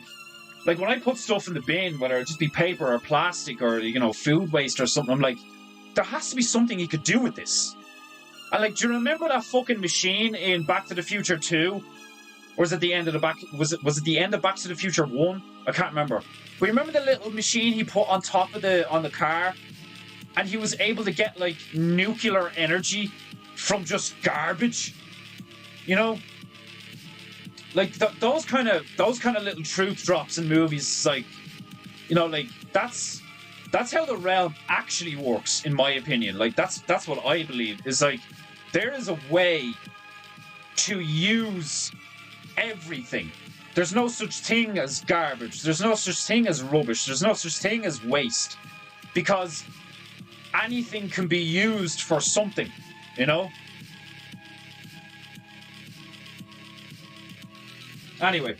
when I put stuff in the bin, whether it just be paper or plastic or, you know, food waste or something, I'm like, there has to be something you could do with this. And, like, do you remember that fucking machine in Back to the Future 2? Or was it the end of was it the end of Back to the Future 1? I can't remember. But you remember the little machine he put on top of on the car? And he was able to get, like, nuclear energy from just garbage? You know? Like, those kind of little truth drops in movies, like, you know, like, that's how the realm actually works, in my opinion. Like, that's what I believe, is, like, there is a way to use everything. There's no such thing as garbage. There's no such thing as rubbish. There's no such thing as waste. Because anything can be used for something, you know? Anyway.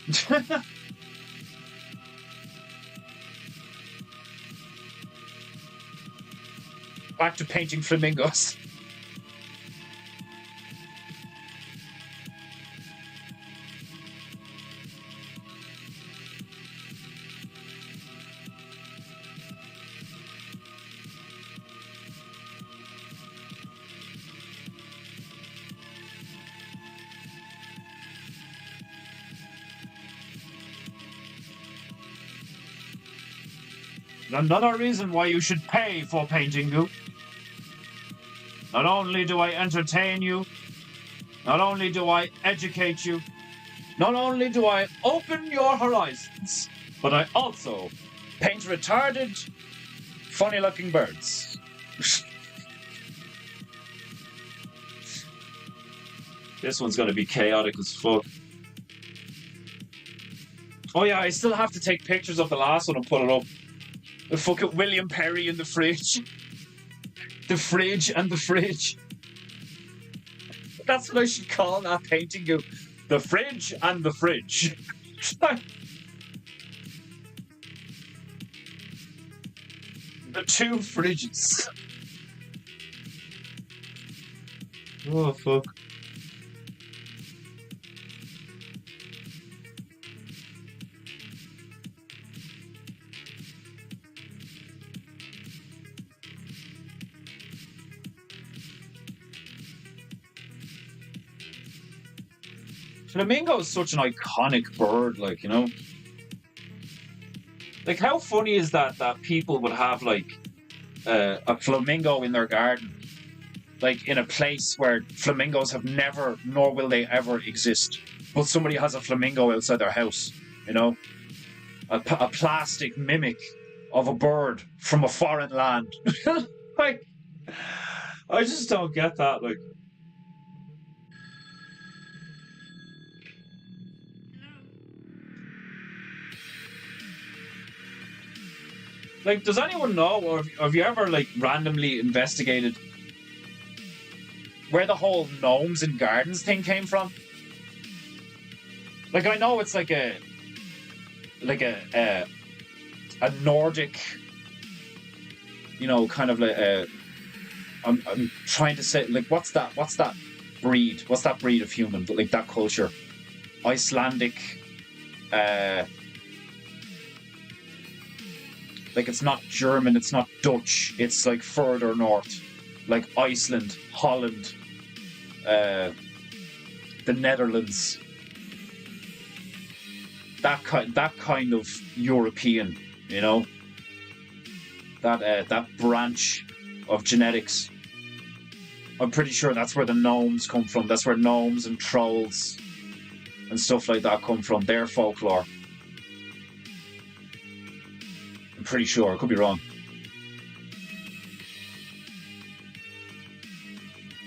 Back to painting flamingos. Another reason why you should pay for PEINTEINGU. Not only do I entertain you, not only do I educate you, not only do I open your horizons, but I also paint retarded, funny-looking birds. This one's going to be chaotic as fuck. Oh yeah, I still have to take pictures of the last one and put it up. The fucking William Perry in the fridge. The fridge and the fridge. That's what I should call that painting. The fridge and the fridge. The two fridges. Oh, fuck. Flamingo is such an iconic bird, like, you know? Like, how funny is that people would have, like, a flamingo in their garden? Like, in a place where flamingos have never, nor will they ever exist. But somebody has a flamingo outside their house, you know? A plastic mimic of a bird from a foreign land. Like, I just don't get that, like. Like, does anyone know, or have you ever, like, randomly investigated where the whole gnomes in gardens thing came from? Like, I know it's like a Nordic, you know, kind of like I'm trying to say, like, what's that breed? What's that breed of human? But like that culture, Icelandic. Like, it's not German, it's not Dutch, it's like further north, like Iceland, Holland, the Netherlands. That kind of European, you know, that branch of genetics. I'm pretty sure that's where the gnomes come from. That's where gnomes and trolls and stuff like that come from. Their folklore. Pretty sure, I could be wrong.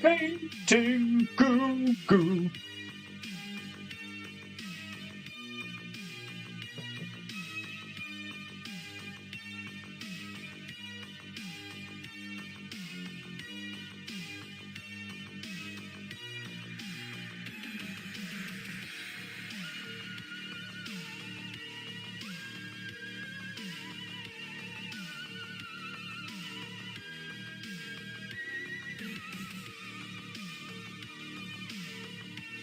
Painting goo goo.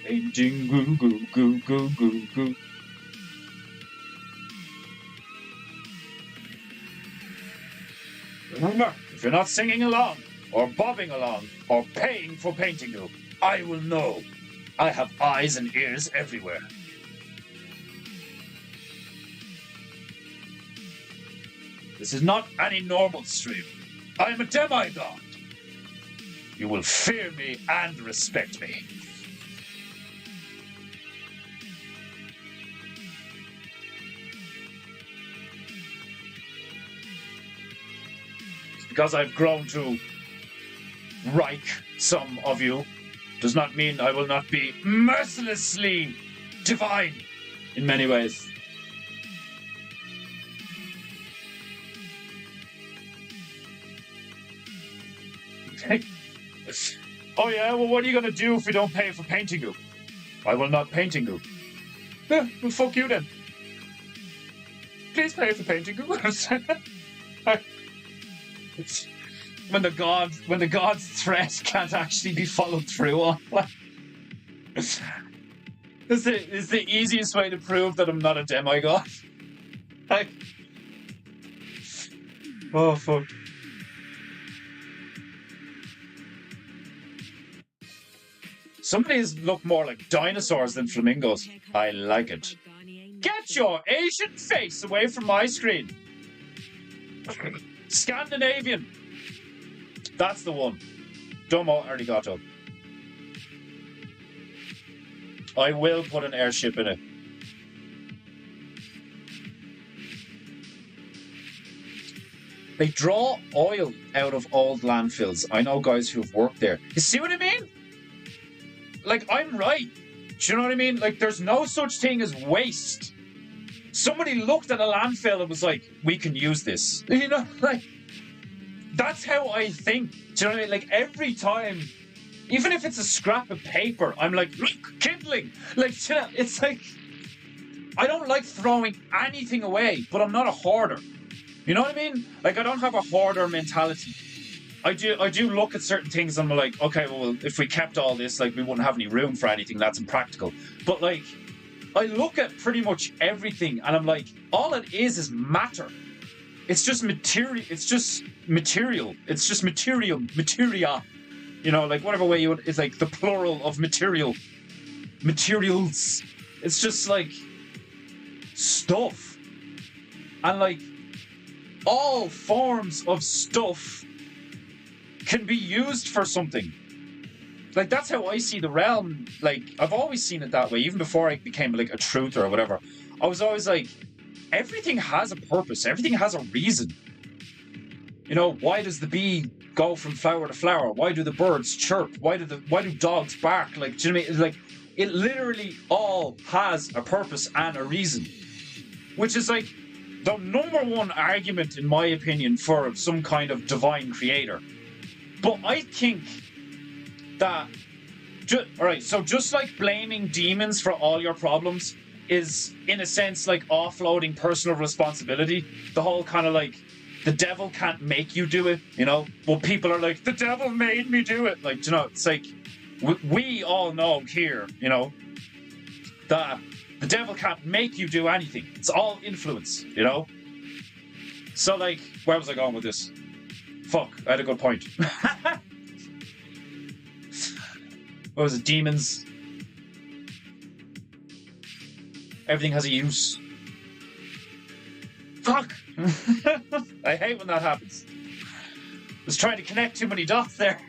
Painting goo goo goo goo goo goo. Remember, if you're not singing along, or bobbing along, or paying for painting you, I will know. I have eyes and ears everywhere. This is not any normal stream. I am a demigod. You will fear me and respect me. Because I've grown to like some of you, does not mean I will not be mercilessly divine in many ways. Oh yeah, well, what are you going to do if we don't pay for painting you? I will not painting you. Yeah, well, fuck you then. Please pay for painting you. When the god's threat can't actually be followed through on. It's the easiest way to prove that I'm not a demigod. Like, oh fuck. Some of these look more like dinosaurs than flamingos. I like it. Get your Asian face away from my screen. Scandinavian. That's the one. Domo arigato. I will put an airship in it. They draw oil out of old landfills. I know guys who've worked there. You see what I mean? like, I'm right. Do you know what I mean? Like, there's no such thing as waste. Somebody looked at a landfill and was like, we can use this. You know, like, that's how I think. Do you know what I mean? Like, every time, even if it's a scrap of paper, I'm like, look, kindling. Like, it's like, I don't like throwing anything away, but I'm not a hoarder. You know what I mean? Like, I don't have a hoarder mentality. I do look at certain things and I'm like, okay, well, if we kept all this, like, we wouldn't have any room for anything. That's impractical. But, like, I look at pretty much everything and I'm like, all it is matter. It's just material. It's just material. It's just material. Materia. You know, like, whatever way it's like the plural of material. Materials. It's just like stuff. And, like, all forms of stuff can be used for something. Like, that's how I see the realm. Like, I've always seen it that way, even before I became, like, a truther or whatever. I was always like, everything has a purpose. Everything has a reason. You know, why does the bee go from flower to flower? Why do the birds chirp? Why do dogs bark? Like, do you know what I mean? Like, it literally all has a purpose and a reason. Which is, like, the number one argument, in my opinion, for some kind of divine creator. But I think that, alright, so just like blaming demons for all your problems is, in a sense, like offloading personal responsibility. The whole kind of like, the devil can't make you do it, you know? Well, people are like, the devil made me do it. Like, you know, it's like, we all know here, you know, that the devil can't make you do anything. It's all influence, you know? So, like, where was I going with this? Fuck, I had a good point. What was it? Demons. Everything has a use. Fuck! I hate when that happens. I was trying to connect too many dots there.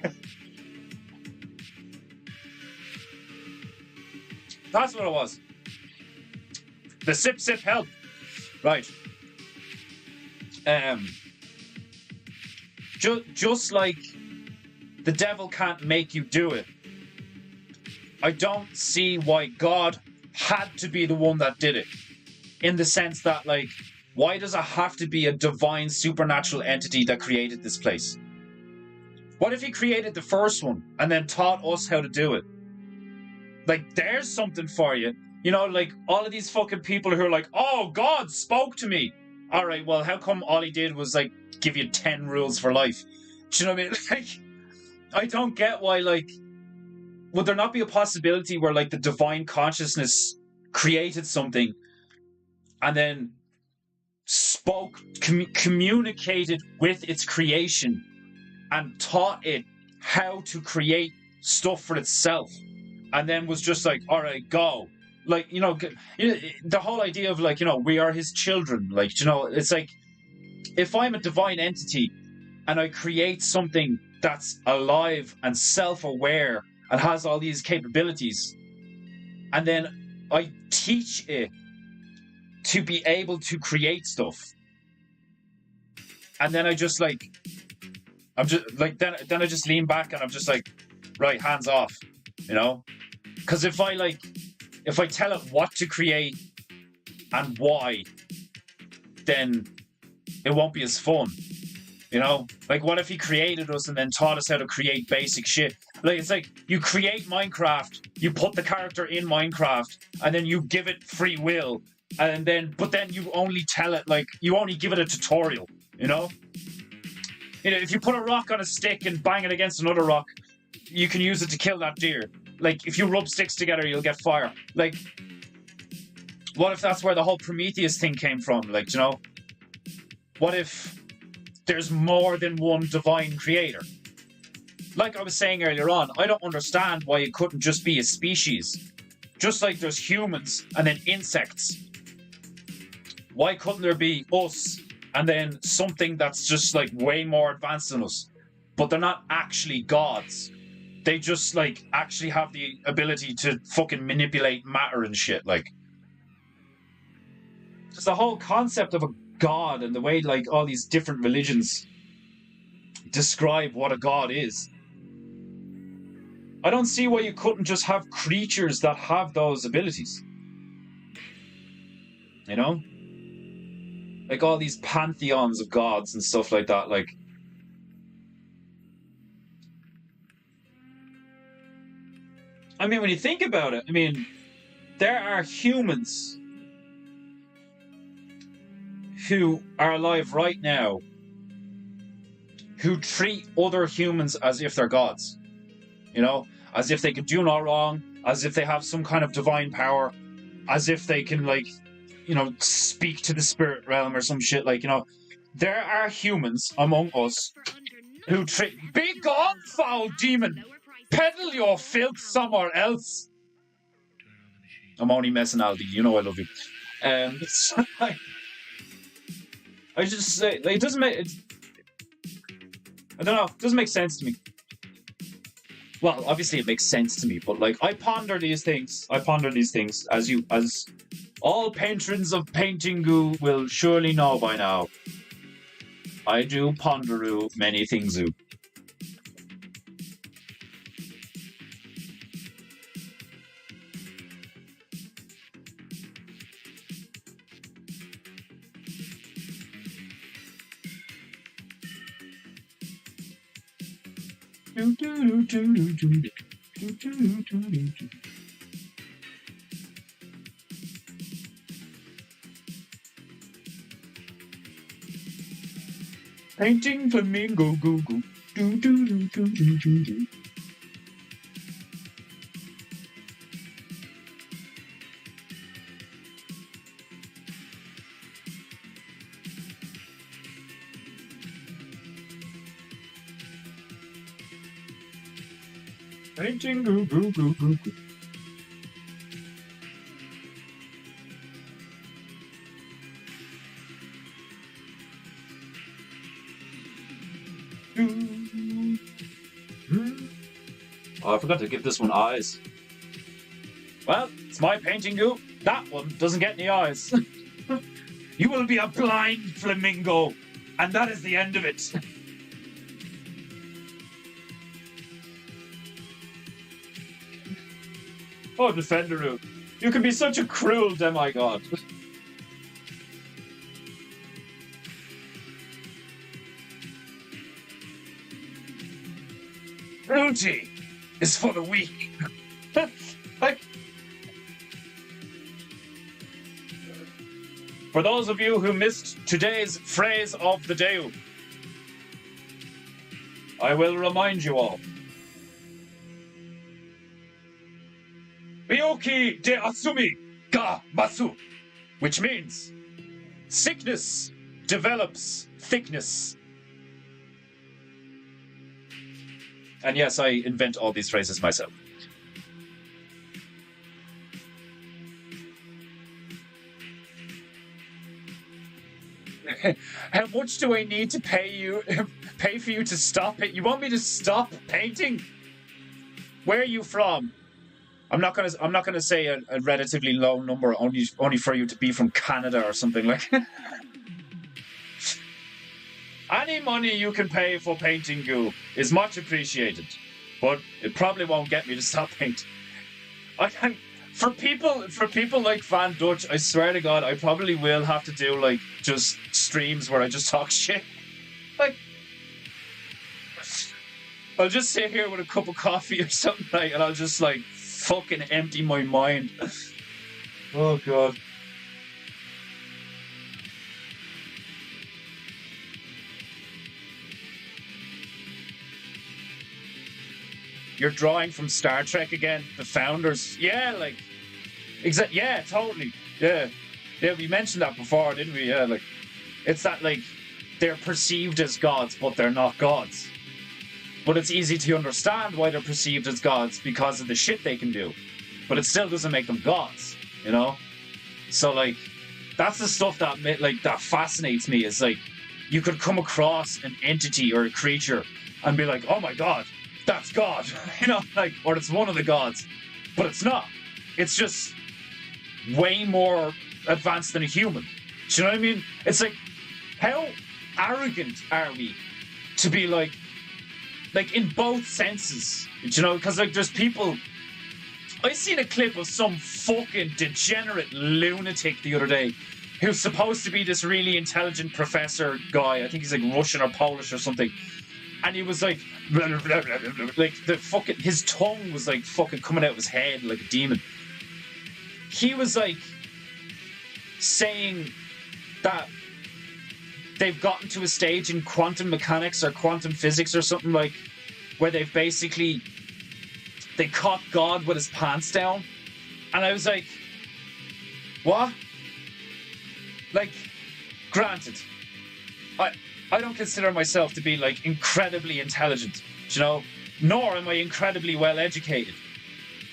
That's what it was. The sip help. Right. Just like the devil can't make you do it, I don't see why God had to be the one that did it. In the sense that, like, why does it have to be a divine supernatural entity that created this place? What if he created the first one and then taught us how to do it? Like, there's something for you. You know, like, all of these fucking people who are like, oh, God spoke to me. All right, well, how come all he did was, like, give you 10 rules for life? Do you know what I mean? Like, I don't get why, like, would there not be a possibility where, like, the divine consciousness created something and then communicated with its creation and taught it how to create stuff for itself, and then was just like, all right, go. Like, you know, the whole idea of, like, you know, we are his children. Like, you know, it's like, if I'm a divine entity and I create something that's alive and self-aware and has all these capabilities, and then I teach it to be able to create stuff, and then I just, like, I'm just like, then I just lean back and I'm just like, right, hands off, you know? Because if I tell it what to create and why, then it won't be as fun, you know? Like, what if he created us and then taught us how to create basic shit? Like, it's like, you create Minecraft, you put the character in Minecraft, and then you give it free will, and then, but then you only tell it, like, you only give it a tutorial, you know? You know, if you put a rock on a stick and bang it against another rock, you can use it to kill that deer. Like, if you rub sticks together, you'll get fire. Like, what if that's where the whole Prometheus thing came from? Like, you know? What if there's more than one divine creator? Like I was saying earlier on, I don't understand why it couldn't just be a species. Just like there's humans and then insects. Why couldn't there be us and then something that's just, like, way more advanced than us? But they're not actually gods. They just, like, actually have the ability to fucking manipulate matter and shit, like. Just the whole concept of a god and the way, like, all these different religions describe what a god is. I don't see why you couldn't just have creatures that have those abilities. You know? Like all these pantheons of gods and stuff like that. Like, I mean, when you think about it, I mean, there are humans who are alive right now who treat other humans as if they're gods. You know? As if they can do no wrong, as if they have some kind of divine power, as if they can, like, you know, speak to the spirit realm or some shit. Like, you know, there are humans among us who treat... Be gone, foul demon! Peddle your filth somewhere else! I'm only messing, Aldi. You know I love you. So, like, I just say, like, it doesn't make... I don't know. It doesn't make sense to me. Well, obviously it makes sense to me, but, like, I ponder these things, as all patrons of PEINTEINGU will surely know by now. I do ponder many things. Painting flamingo goo goo. Do do do do do do do. Painting goo goo goo goo goo. Oh, I forgot to give this one eyes. Well, it's my PEINTEINGU. That one doesn't get any eyes. You will be a blind flamingo, and that is the end of it. Oh, Defenderu, you can be such a cruel demigod. Cruelty is for the weak. Like, for those of you who missed today's phrase of the day, I will remind you all. Byoki de Asumi ga Masu, which means sickness develops thickness. And yes, I invent all these phrases myself. How much do I need to pay for you to stop it? You want me to stop painting? Where are you from? I'm not gonna say a relatively low number, only for you to be from Canada or something like. Any money you can pay for PEINTEINGU is much appreciated, but it probably won't get me to stop painting. For people like Van Dutch, I swear to God, I probably will have to do, like, just streams where I just talk shit. Like, I'll just sit here with a cup of coffee or something, like, and I'll just, like, fucking empty my mind. Oh God. You're drawing from Star Trek again, the founders. Yeah, like, yeah, totally. Yeah, we mentioned that before, didn't we? Yeah, like, it's that, like, they're perceived as gods, but they're not gods. But it's easy to understand why they're perceived as gods because of the shit they can do. But it still doesn't make them gods, you know? So, like, that's the stuff that, like, that fascinates me, is, like, you could come across an entity or a creature and be like, oh my God, that's God, you know, like, or it's one of the gods, but it's not. It's just way more advanced than a human. Do you know what I mean? It's like, how arrogant are we to be like, like in both senses, you know, because like there's people. I seen a clip of some fucking degenerate lunatic the other day who's supposed to be this really intelligent professor guy. I think he's like Russian or Polish or something. And he was like, blah, blah, blah, blah, blah, like the fucking, his tongue was like fucking coming out of his head like a demon. He was like saying that they've gotten to a stage in quantum mechanics or quantum physics or something like where they've basically, they caught God with his pants down. And I was like, what? Like, granted, I don't consider myself to be like incredibly intelligent, you know, nor am I incredibly well educated.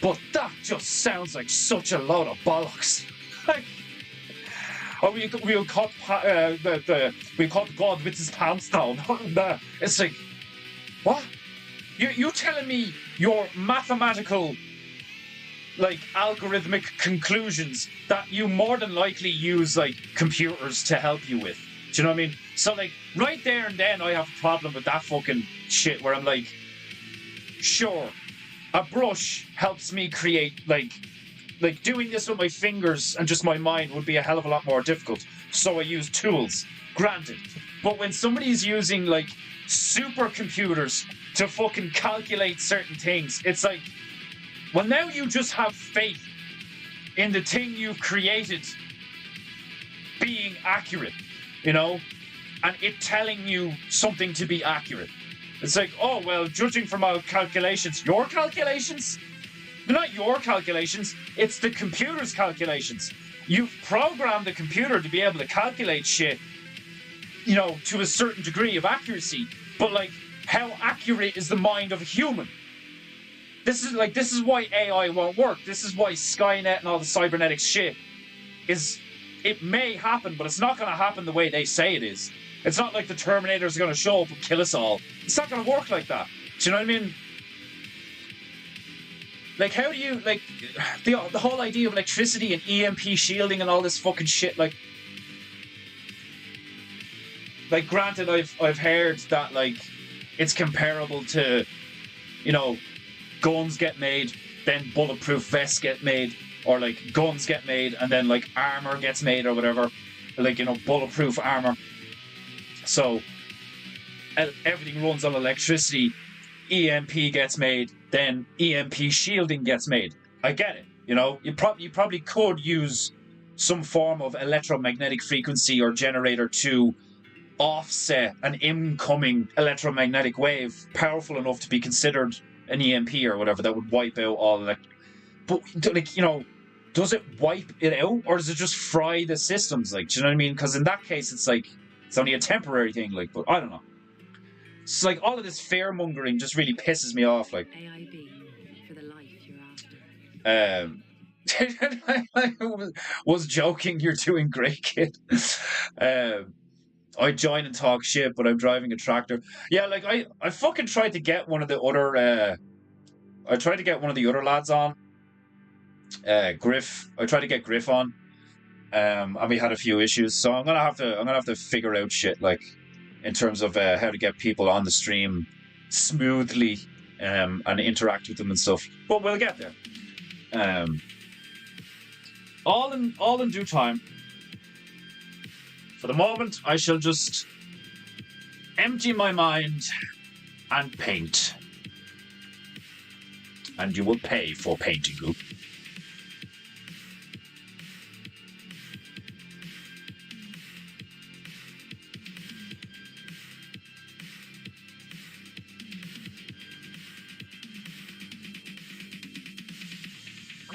But that just sounds like such a load of bollocks. Like, or we caught God with his pants down. It's like, what? You telling me your mathematical, like, algorithmic conclusions that you more than likely use, like, computers to help you with? Do you know what I mean? So, like, right there and then I have a problem with that fucking shit where I'm like, sure, a brush helps me create, like doing this with my fingers and just my mind would be a hell of a lot more difficult. So I use tools, granted. But when somebody's using, like, supercomputers to fucking calculate certain things, it's like, well, now you just have faith in the thing you've created being accurate, you know, and it telling you something to be accurate. It's like, oh, well, judging from our calculations, your calculations? They're not your calculations, it's the computer's calculations. You've programmed the computer to be able to calculate shit, you know, to a certain degree of accuracy, but, like, how accurate is the mind of a human? This is why AI won't work. This is why Skynet and all the cybernetics shit is, it may happen, but it's not going to happen the way they say it is. It's not like the Terminator's going to show up and kill us all. It's not going to work like that. Do you know what I mean? Like, how do you, like, the whole idea of electricity and EMP shielding and all this fucking shit, like, granted, I've heard that, like, it's comparable to, you know, guns get made, then bulletproof vests get made, or, like, guns get made, and then, like, armor gets made or whatever, like, you know, bulletproof armor. So, everything runs on electricity, EMP gets made, then EMP shielding gets made. I get it, you know, you probably could use some form of electromagnetic frequency or generator to offset an incoming electromagnetic wave powerful enough to be considered an EMP or whatever that would wipe out all but, like, you know, does it wipe it out or does it just fry the systems? Like, do you know what I mean? Because in that case, it's like, it's only a temporary thing, like, but I don't know. It's like all of this fear-mongering just really pisses me off, like. AIB for the life you're after. I was joking, you're doing great, kid. I join and talk shit, but I'm driving a tractor. Yeah, like, I fucking tried to get one of the other, I tried to get one of the other lads on. Griff. I tried to get Griff on. And we had a few issues, so I'm gonna have to figure out shit, like, in terms of how to get people on the stream smoothly and interact with them and stuff. But we'll get there. All in due time. For the moment, I shall just empty my mind and paint. And you will pay for painting.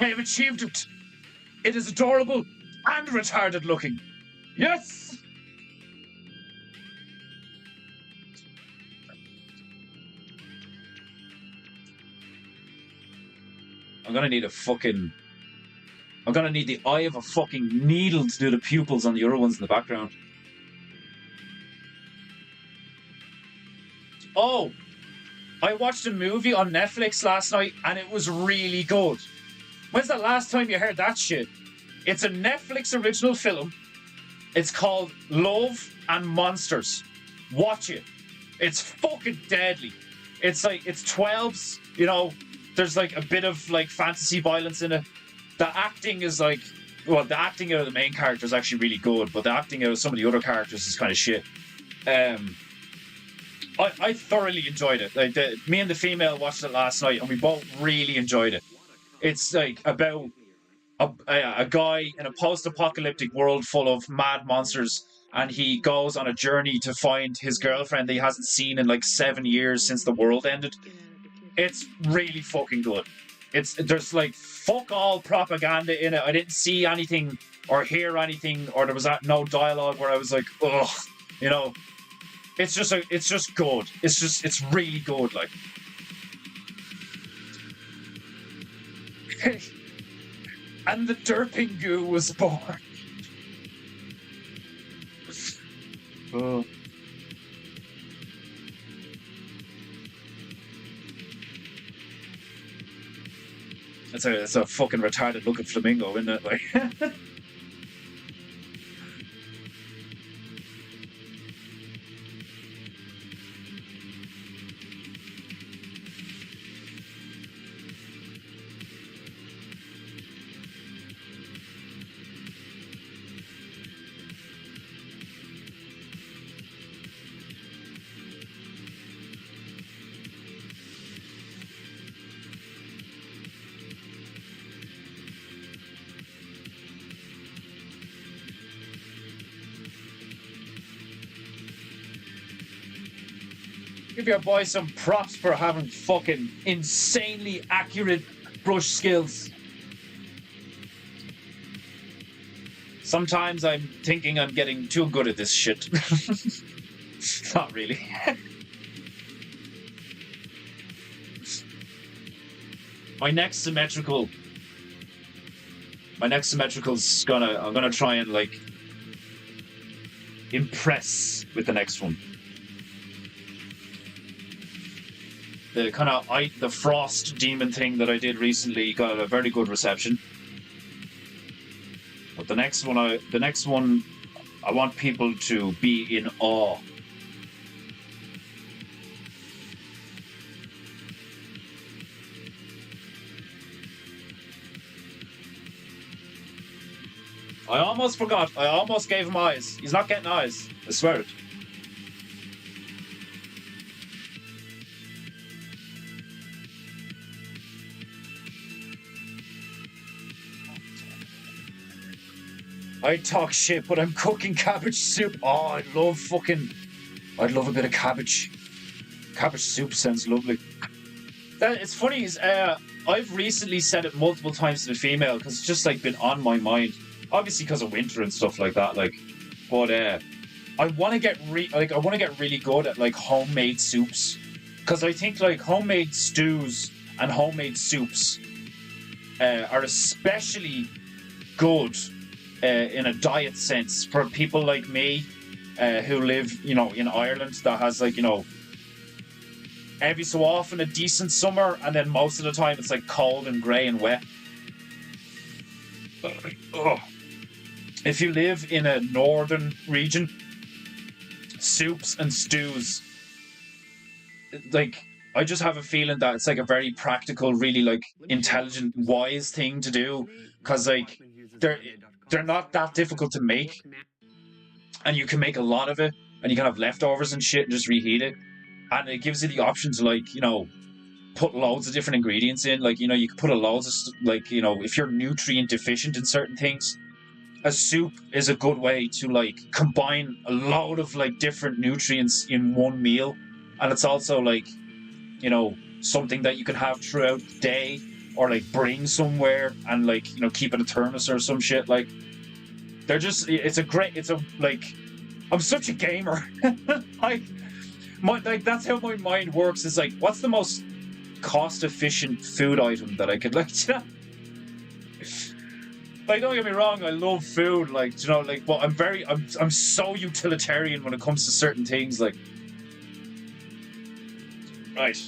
I have achieved it. It is adorable and retarded looking. Yes! I'm gonna need the eye of a fucking needle to do the pupils on the other ones in the background. Oh! I watched a movie on Netflix last night and it was really good. When's the last time you heard that shit? It's a Netflix original film. It's called Love and Monsters. Watch it. It's fucking deadly. it's like it's 12s. You know, there's like a bit of like fantasy violence in it. The acting is like, well, the acting out of the main character is actually really good, but the acting out of some of the other characters is kind of shit. I thoroughly enjoyed it. Like me and the female watched it last night, and we both really enjoyed it. It's like about a guy in a post-apocalyptic world full of mad monsters, and he goes on a journey to find his girlfriend that he hasn't seen in like 7 years since the world ended. It's really fucking good. There's like fuck all propaganda in it. I didn't see anything or hear anything, or there was no dialogue where I was like, ugh, you know. It's just good. It's really good. Like, and the PEINTEINGU was born. Oh. It's a fucking retarded looking flamingo, isn't it? Like. Give your boy some props for having fucking insanely accurate brush skills. Sometimes I'm thinking I'm getting too good at this shit. Not really. My next symmetrical's I'm gonna try and like impress with the next one. The kind of the frost demon thing that I did recently got a very good reception. But the next one I want people to be in awe. I almost forgot. I almost gave him eyes. He's not getting eyes. I swear it. I talk shit, but I'm cooking cabbage soup. Oh, I'd love a bit of cabbage. Cabbage soup sounds lovely. It's funny, I've recently said it multiple times to the female because it's just like been on my mind. Obviously because of winter and stuff like that. Like, but I want to get really good at like homemade soups, because I think like homemade stews and homemade soups are especially good in a diet sense for people like me who live, you know, in Ireland, that has like, you know, every so often a decent summer, and then most of the time it's like cold and grey and wet. If you live in a northern region, soups and stews, like, I just have a feeling that it's like a very practical, really like intelligent, wise thing to do, because like they're not that difficult to make, and you can make a lot of it, and you can have leftovers and shit and just reheat it, and it gives you the option to, like, you know, put loads of different ingredients in. Like, you know, you can put a loads of like, you know, if you're nutrient deficient in certain things, a soup is a good way to like combine a load of like different nutrients in one meal. And it's also like, you know, something that you can have throughout the day, or like bring somewhere and like, you know, keep in a thermos or some shit. Like, they're just, I'm such a gamer. That's how my mind works. Is like, what's the most cost efficient food item that I could, like, you know? Like, don't get me wrong, I love food, like, you know, like, but I'm so utilitarian when it comes to certain things, like. Right.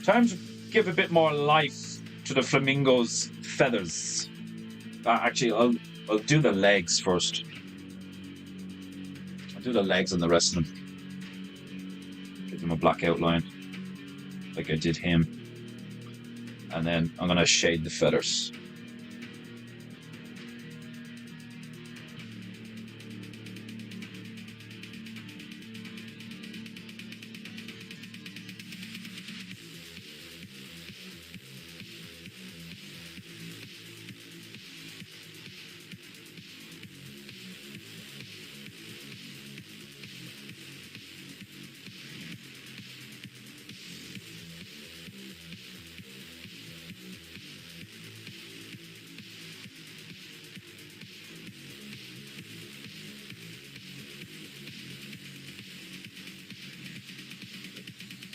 Time to give a bit more life to the flamingo's feathers. Actually, I'll do the legs first. I'll do the legs and the rest of them. Give him a black outline, like I did him. And then I'm going to shade the feathers.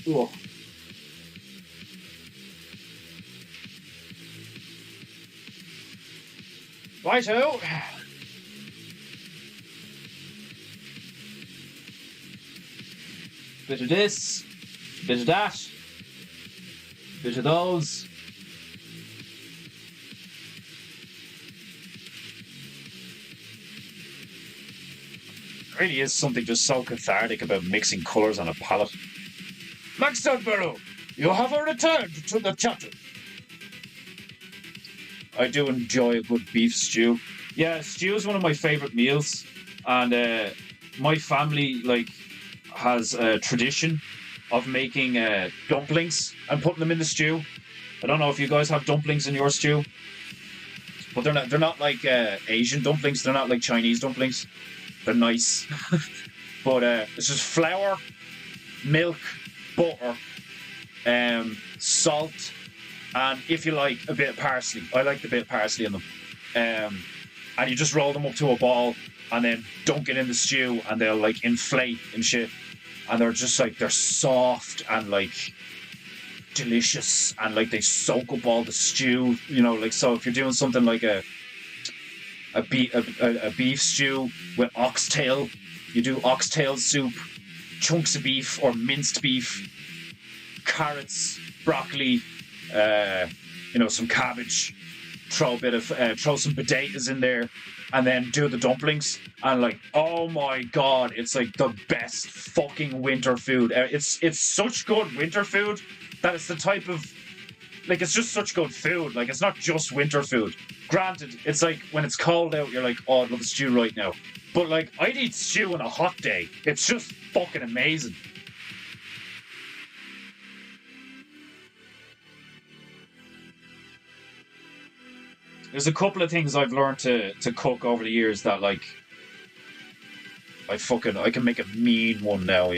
Cool. Righto. Bit of this, bit of that, bit of those. There really is something just so cathartic about mixing colours on a palette. Max Sudborough, you have returned to the chat. I do enjoy a good beef stew. Yeah, stew is one of my favourite meals, and my family has a tradition of making dumplings and putting them in the stew. I don't know if you guys have dumplings in your stew, but they're not like Asian dumplings. They're not like Chinese dumplings. They're nice, but it's just flour, milk, butter, salt, and if you like, a bit of parsley. I like the bit of parsley in them. And you just roll them up to a ball and then dunk it in the stew, and they'll inflate and shit. And they're just they're soft and delicious, and they soak up all the stew. So if you're doing something like a beef stew with oxtail, you do oxtail soup, chunks of beef or minced beef, carrots, broccoli, some cabbage, throw some potatoes in there, and then do the dumplings, and oh my god, it's the best fucking winter food. It's such good winter food that it's the type of it's just such good food. It's not just winter food. Granted, it's when it's cold out, you're oh, I'd love a stew right now. But I'd eat stew on a hot day. It's just fucking amazing. There's a couple of things I've learned to cook over the years that I can make a mean one now,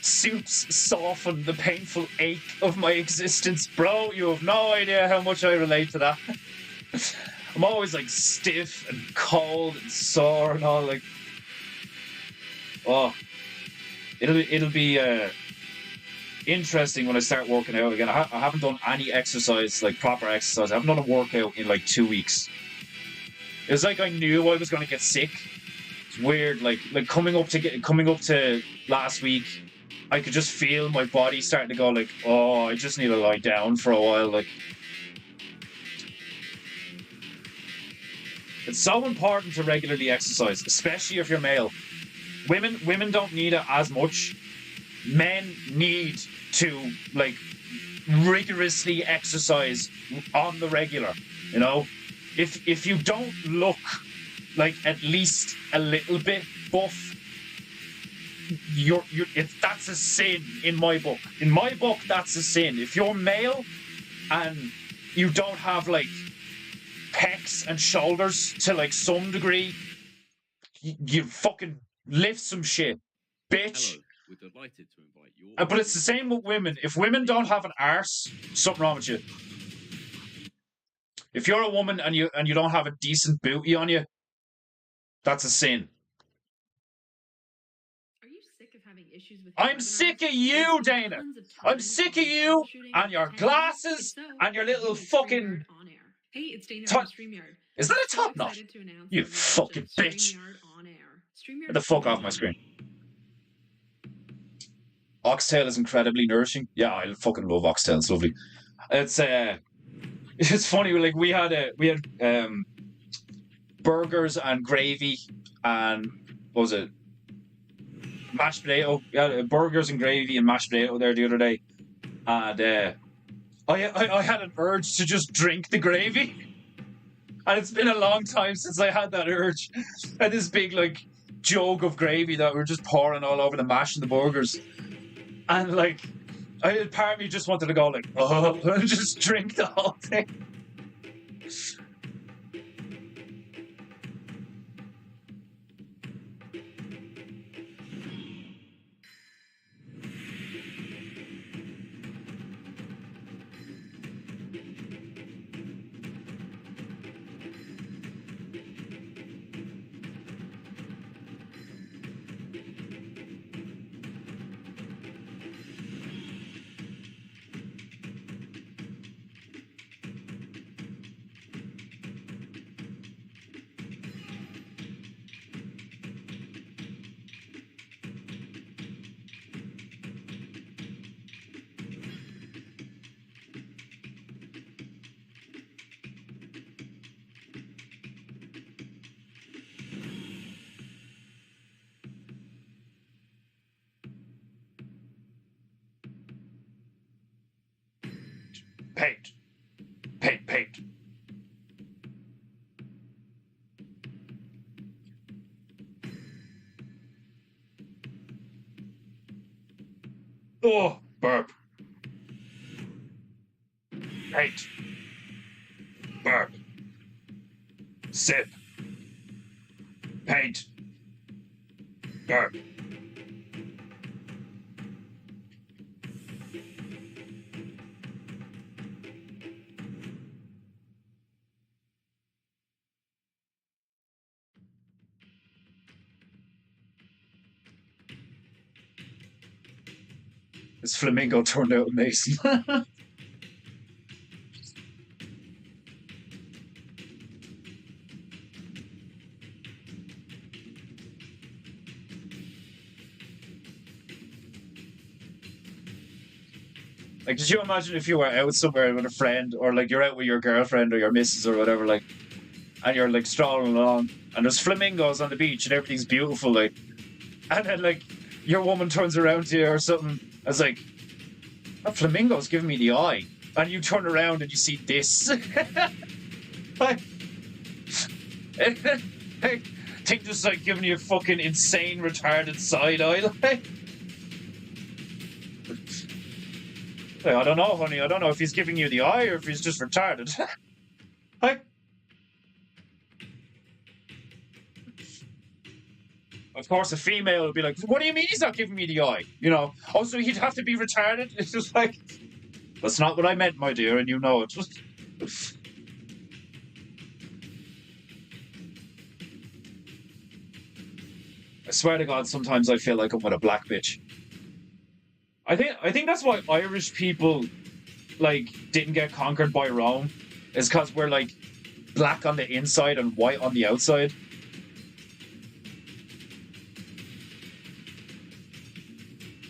Soups soften the painful ache of my existence. Bro, you have no idea how much I relate to that. I'm always stiff and cold and sore and all oh, it'll be interesting when I start working out again. I haven't done any exercise, proper exercise. I haven't done a workout in 2 weeks. It was I knew I was going to get sick. It's weird. Coming up to last week, I could just feel my body starting to go oh, I just need to lie down for a while. It's so important to regularly exercise, especially if you're male. Women don't need it as much. Men need to rigorously exercise on the regular. If you don't look at least a little bit buff, that's a sin in my book. In my book, that's a sin. If you're male and you don't have pecs and shoulders to some degree, you fucking lift some shit, bitch. Hello. We're delighted to invite you. But it's the same with women. If women don't have an arse, something wrong with you. If you're a woman and you don't have a decent booty on you, that's a sin. Are you sick of having issues with I'm sick of you, Dana. I'm sick of you and your glasses and your little fucking... Hey, it's Dana Top... from StreamYard. Is that a top knot? You fucking bitch. Get the fuck off my screen. Oxtail is incredibly nourishing. Yeah, I fucking love oxtail. It's lovely. It's funny. We had burgers and gravy and what was it? Mashed potato. Yeah, burgers and gravy and mashed potato there the other day. And I had an urge to just drink the gravy. And it's been a long time since I had that urge. And this big, like, jug of gravy that we're just pouring all over the mash and the burgers. And, like, part of me just wanted to go, like, oh, and just drink the whole thing. Paint. Paint, paint. Oh, burp. Paint. Burp. Sip. Paint. Burp. This flamingo turned out amazing. Like, did you imagine if you were out somewhere with a friend, or like you're out with your girlfriend or your missus or whatever, like, and you're like strolling along, and there's flamingos on the beach and everything's beautiful, like, and then like your woman turns around to you or something, it's like, that flamingo's giving me the eye, and you turn around and you see this. Like, think just like giving you a fucking insane retarded side eye, like. I don't know, honey. I don't know if he's giving you the eye or if he's just retarded. Like, of course, a female would be like, "What do you mean he's not giving me the eye?" You know. Oh, so he'd have to be retarded. It's just like, that's not what I meant, my dear, and you know it. I swear to God, sometimes I feel like I'm with a black bitch. I think that's why Irish people like didn't get conquered by Rome, is because we're like black on the inside and white on the outside.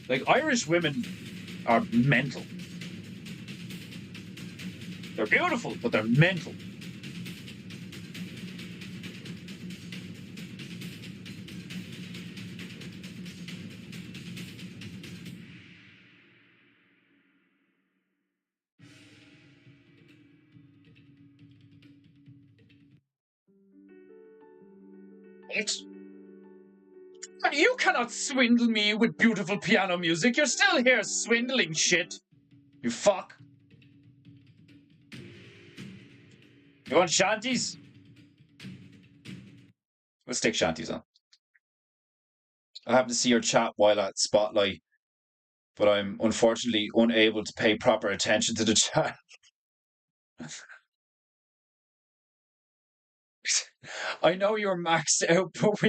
Like, Irish women are mental. They're beautiful, but they're mental. What? You cannot swindle me with beautiful piano music. You're still here swindling shit. You fuck. You want shanties? Let's take shanties on. I happen to see your chat while at Spotlight, but I'm unfortunately unable to pay proper attention to the chat. I know you're maxed out, but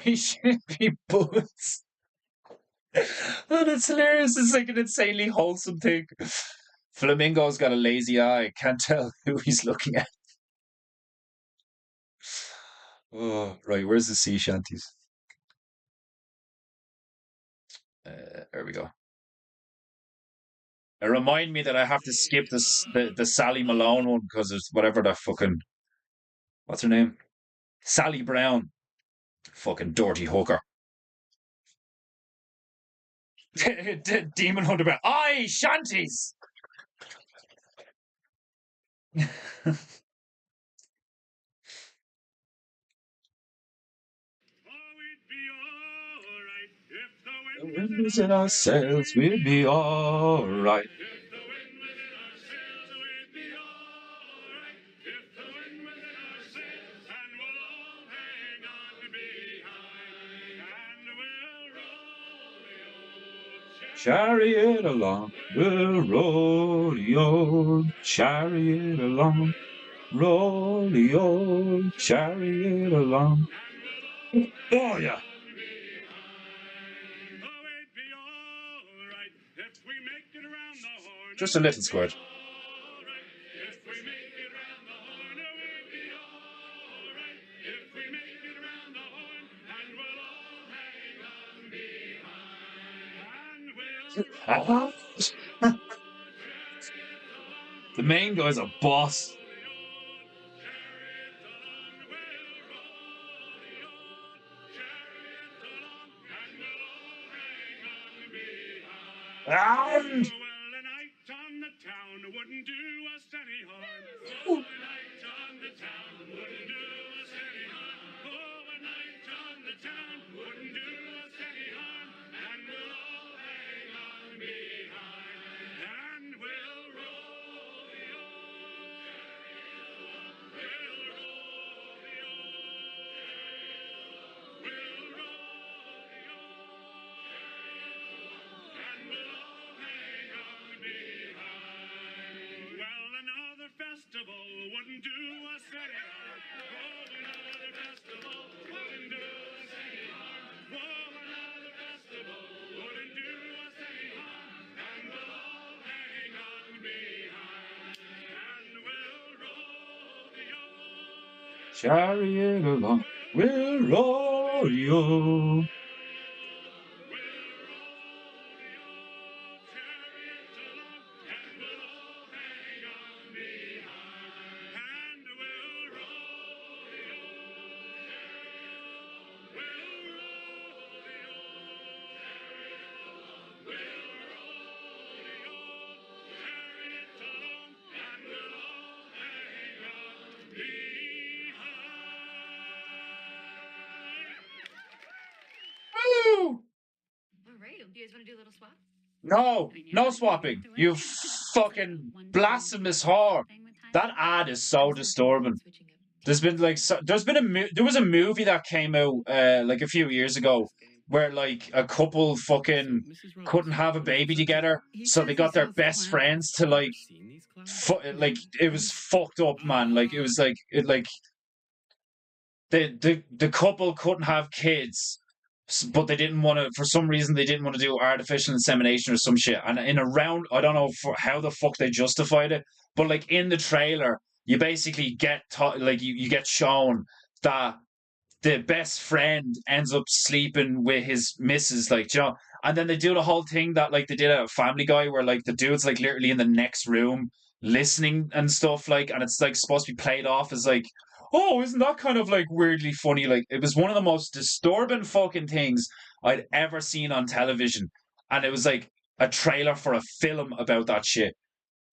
we shouldn't be buds. Oh, that's hilarious. It's like an insanely wholesome thing. Flamingo's got a lazy eye. Can't tell who he's looking at. Oh, right. Where's the sea shanties? There we go. Remind me that I have to skip the Sally Malone one because it's whatever the fucking, what's her name? Sally Brown. Fucking dirty hooker. Demon Hunter Brown. Aye, shanties! The wind was in our sails, we'd be alright. Chariot along, we'll roll the old chariot along, roll the old chariot along. Oh yeah. Just a little squirt. The main guy's a boss. And chariot along, we'll roll you. Woo! All right. Do you guys want to do a little swap? No, no swapping. You fucking blasphemous whore. That ad is so disturbing. There's been like there was a movie that came out like a few years ago where like a couple fucking couldn't have a baby together, so they got their best friends to like like it was fucked up, man. Like it was like it like the couple couldn't have kids, but they didn't want to. For some reason, they didn't want to do artificial insemination or some shit. And in a round, I don't know for how the fuck they justified it, but like in the trailer, you basically get like you get shown that the best friend ends up sleeping with his missus, like, you know, and then they do the whole thing that like they did at Family Guy, where like the dude's like literally in the next room listening and stuff, like, and it's like supposed to be played off as like, oh, isn't that kind of like weirdly funny? Like, it was one of the most disturbing fucking things I'd ever seen on television, and it was like a trailer for a film about that shit,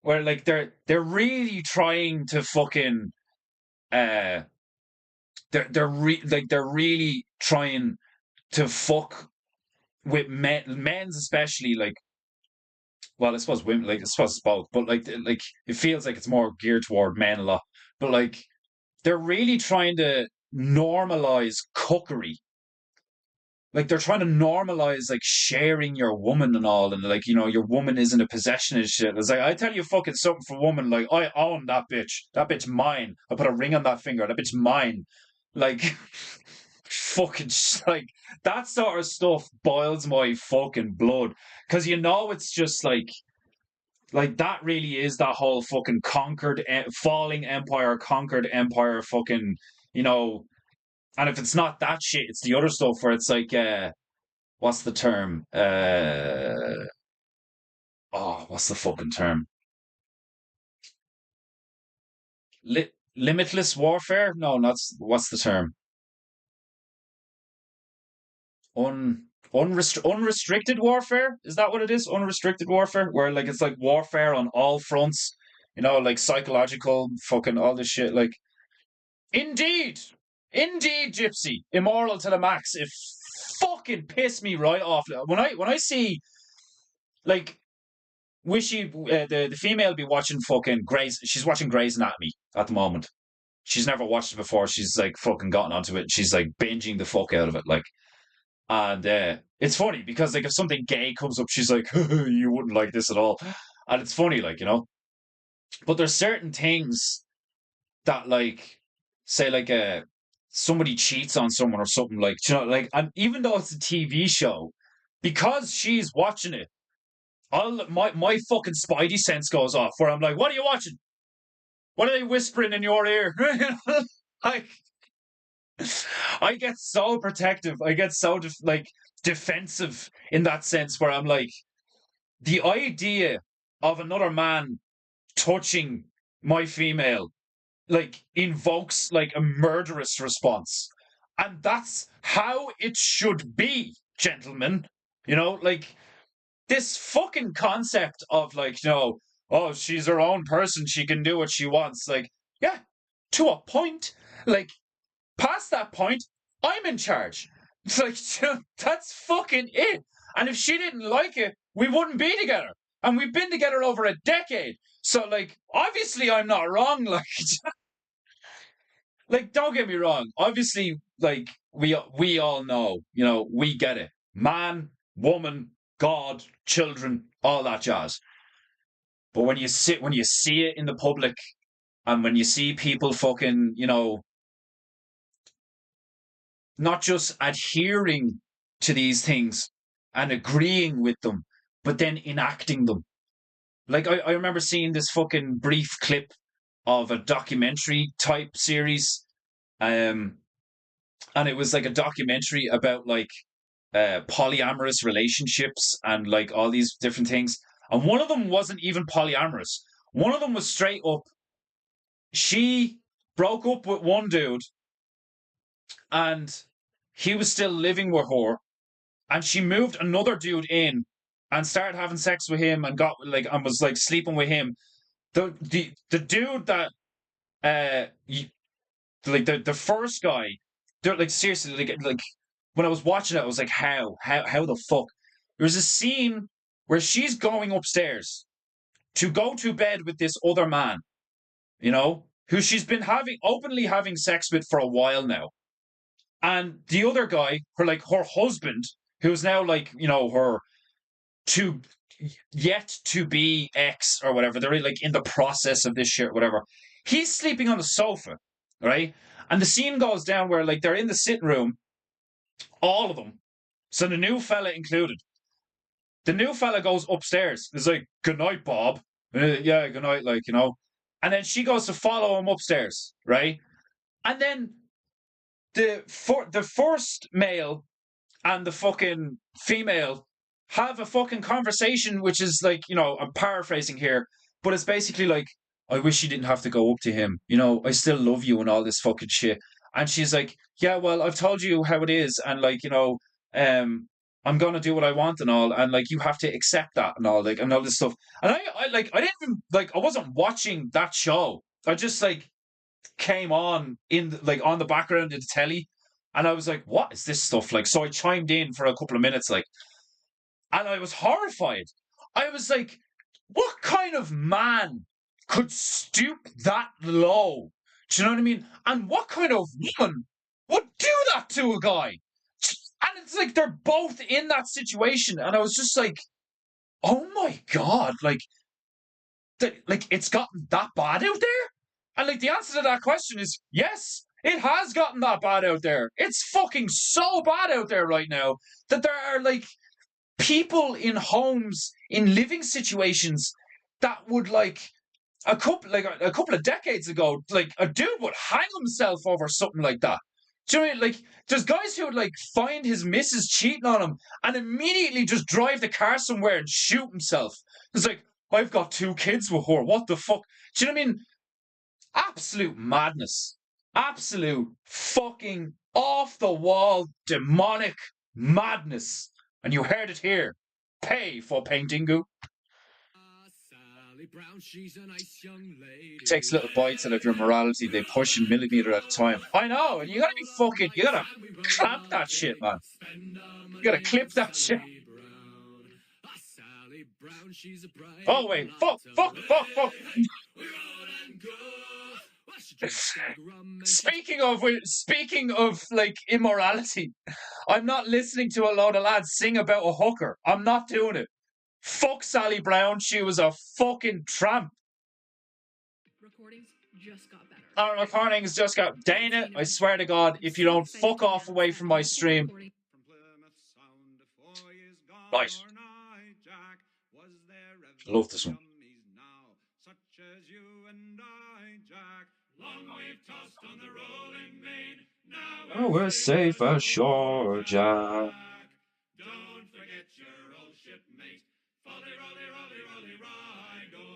where like they're really trying to fucking uh they're really trying to fuck with men's especially, like, well, I suppose women, like, I suppose it's both, but like it feels like it's more geared toward men a lot, but like they're really trying to normalize cookery. Like they're trying to normalize like sharing your woman and all, and like, you know, your woman isn't a possession and shit. It's like, I tell you fucking something for woman, like, I own that bitch. That bitch mine. I put a ring on that finger. That bitch mine. Like fucking like that sort of stuff boils my fucking blood, because you know it's just like that really is that whole fucking conquered falling empire, conquered empire, fucking, you know. And if it's not that shit, it's the other stuff where it's like what's the term? Oh, what's the fucking term? Limitless warfare? No, that's what's the term? unrestricted warfare. Is that what it is? Unrestricted warfare, where like it's like warfare on all fronts. Like psychological, fucking all this shit. Like, indeed, indeed, Gypsy, immoral to the max. It fucking pissed me right off when I see like Wishy, the female be watching fucking Grey's. She's watching Grey's Anatomy at the moment. She's never watched it before. She's like fucking gotten onto it. She's like binging the fuck out of it. Like, and it's funny because like if something gay comes up, she's like, "You wouldn't like this at all," and it's funny, like But there's certain things that like, say like somebody cheats on someone or something like, like, and even though it's a TV show, because she's watching it, my fucking spidey sense goes off where I'm like, what are you watching? What are they whispering in your ear? Like, I get so protective. I get so defensive in that sense where I'm like, the idea of another man touching my female like invokes like a murderous response. And that's how it should be, gentlemen. Like this fucking concept of like, oh, she's her own person, she can do what she wants. Like, yeah, to a point. Like, past that point, I'm in charge. It's like, that's fucking it. And if she didn't like it, we wouldn't be together. And we've been together over a decade. So, like, obviously I'm not wrong. Like, like, don't get me wrong. Obviously, like, we all know, we get it. Man, woman, God, children, all that jazz. But when you see it in the public, and when you see people fucking, not just adhering to these things and agreeing with them, but then enacting them. Like I remember seeing this fucking brief clip of a documentary type series. And it was like a documentary about like polyamorous relationships and like all these different things. And one of them wasn't even polyamorous. One of them was straight up. She broke up with one dude and he was still living with her, and she moved another dude in and started having sex with him and got like and was like sleeping with him. The dude that like the first guy, they're like seriously like when I was watching it, I was like, how the fuck? There's a scene where she's going upstairs to go to bed with this other man, who she's been openly having sex with for a while now. And the other guy, her husband, who's now like, her to yet to be ex or whatever. They're like in the process of this shit, or whatever. He's sleeping on the sofa, right? And the scene goes down where like they're in the sitting room, all of them. So the new fella included. The new fella goes upstairs. He's like, "Good night, Bob." Yeah, good night, like, And then she goes to follow him upstairs, right? And then the first male and the fucking female have a fucking conversation, which is like, I'm paraphrasing here, but it's basically like, I wish you didn't have to go up to him. I still love you and all this fucking shit. And she's like, yeah, well, I've told you how it is. And like, I'm going to do what I want and all. And like, you have to accept that and all, like, and all this stuff. And I didn't even, like, I wasn't watching that show. I just like came on on the background of the telly. And I was like, what is this stuff? Like, so I chimed in for a couple of minutes, like, and I was horrified. I was like, what kind of man could stoop that low? Do you know what I mean? And what kind of woman would do that to a guy? And it's like they're both in that situation. And I was just like, oh my God, like it's gotten that bad out there? And like the answer to that question is yes. It has gotten that bad out there. It's fucking so bad out there right now that there are like people in homes, in living situations that would like a couple of decades ago, like a dude would hang himself over something like that. Do you know what I mean? Like there's guys who would like find his missus cheating on him and immediately just drive the car somewhere and shoot himself. It's like, I've got 2 kids with her. What the fuck? Do you know what I mean? Absolute madness. Absolute fucking off the wall demonic Madness. And you heard it here. Pay for PEINTEINGU. Sally Brown, she's a nice young lady. It takes little bites out of your morality. They push in millimeter at a time. I know, and you gotta be fucking. You gotta clamp that shit, man. You gotta clip that shit. Sally Brown, she's a bright. Oh wait, fuck. Speaking of like immorality, I'm not listening to a load of lads sing about a hooker. I'm not doing it. Fuck Sally Brown. She was a fucking tramp. Recordings just got better. Our recordings just got. Dana, I swear to God, if you don't fuck off away from my stream. Right. I love this one. Oh, we're safe ashore, Jack. Don't forget your old shipmate. Folly, rolly, rolly, rolly, rido.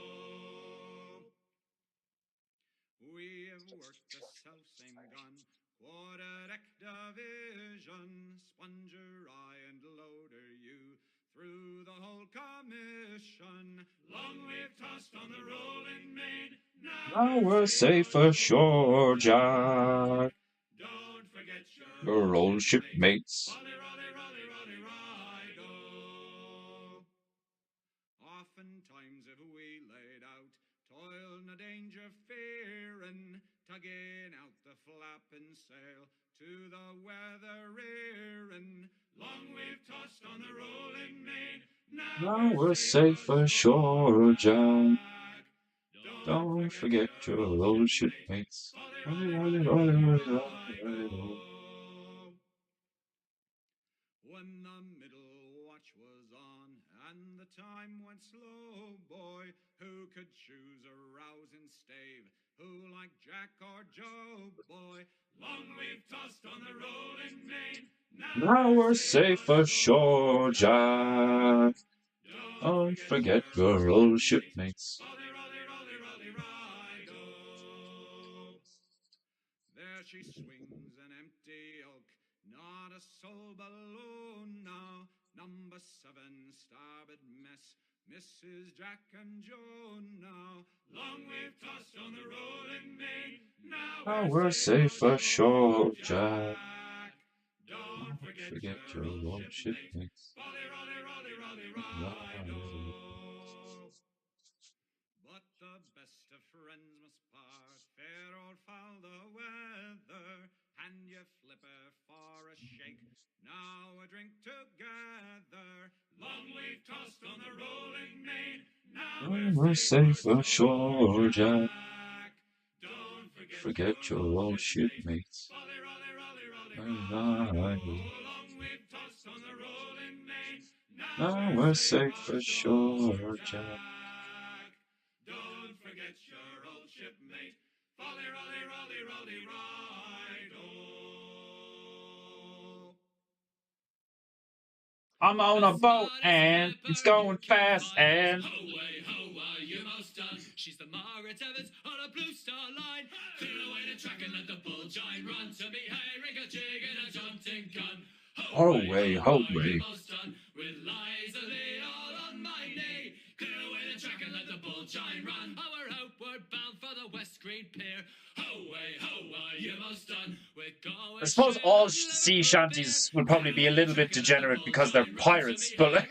We have worked the self-same gun, quarter-deck division, sponger I and loader you through the whole commission. Long we've tossed on the rolling main. Now we're safe ashore, Jack. Don't forget Your old shipmates. Rolly, rolly, rolly, rolly, rido. Oftentimes if we laid out, toil no danger fearing, tugging out the flapping sail to the weather rearing. Long we've tossed on the rolling main. Now we're safe ashore, Jack. Don't forget your old shipmates. When the middle watch was on and the time went slow, boy, who could choose a rousing stave? Who like Jack or Joe, boy? Long we've tossed on the rolling main. Now we're safe ashore, Jack. Don't forget your old shipmates. There she swings an empty oak, not a soul below now. Number 7, starboard mess, Mrs. Jack and Joe now. Long we've tossed on the rolling main. Now we're safe ashore, Jack. Don't Forget your old shipmates. Rolly, rolly, rolly, rolly, rido. But the best of friends must part, fair or foul the weather, and you flipper for a shake, now a drink together. Long we've tossed on the rolling main, now We're safe ashore, Jack. Don't Forget your old shipmates. rolly, rolly, rolly, rolly, Long we've tossed on the rolling main, now we're safe ashore, Jack. Don't forget your old shipmate. Folly, rolly, rolly, rolly, rido. I'm on a boat and it's going fast and Ho, way, ho, you most done. She's the Margaret Evans on a Blue Star line. Clear away the track and let the bull giant run to me. Hey, rig a jig and a jaunting gun. ho way, ho way. Most done with lies a lay all on my knee. Clear away the track and let the bull giant run. Our outward bound for the West Green Pier. Ho, way, ho, you most done with going. I suppose all sea shanties would probably be a little bit degenerate because they're pirates, but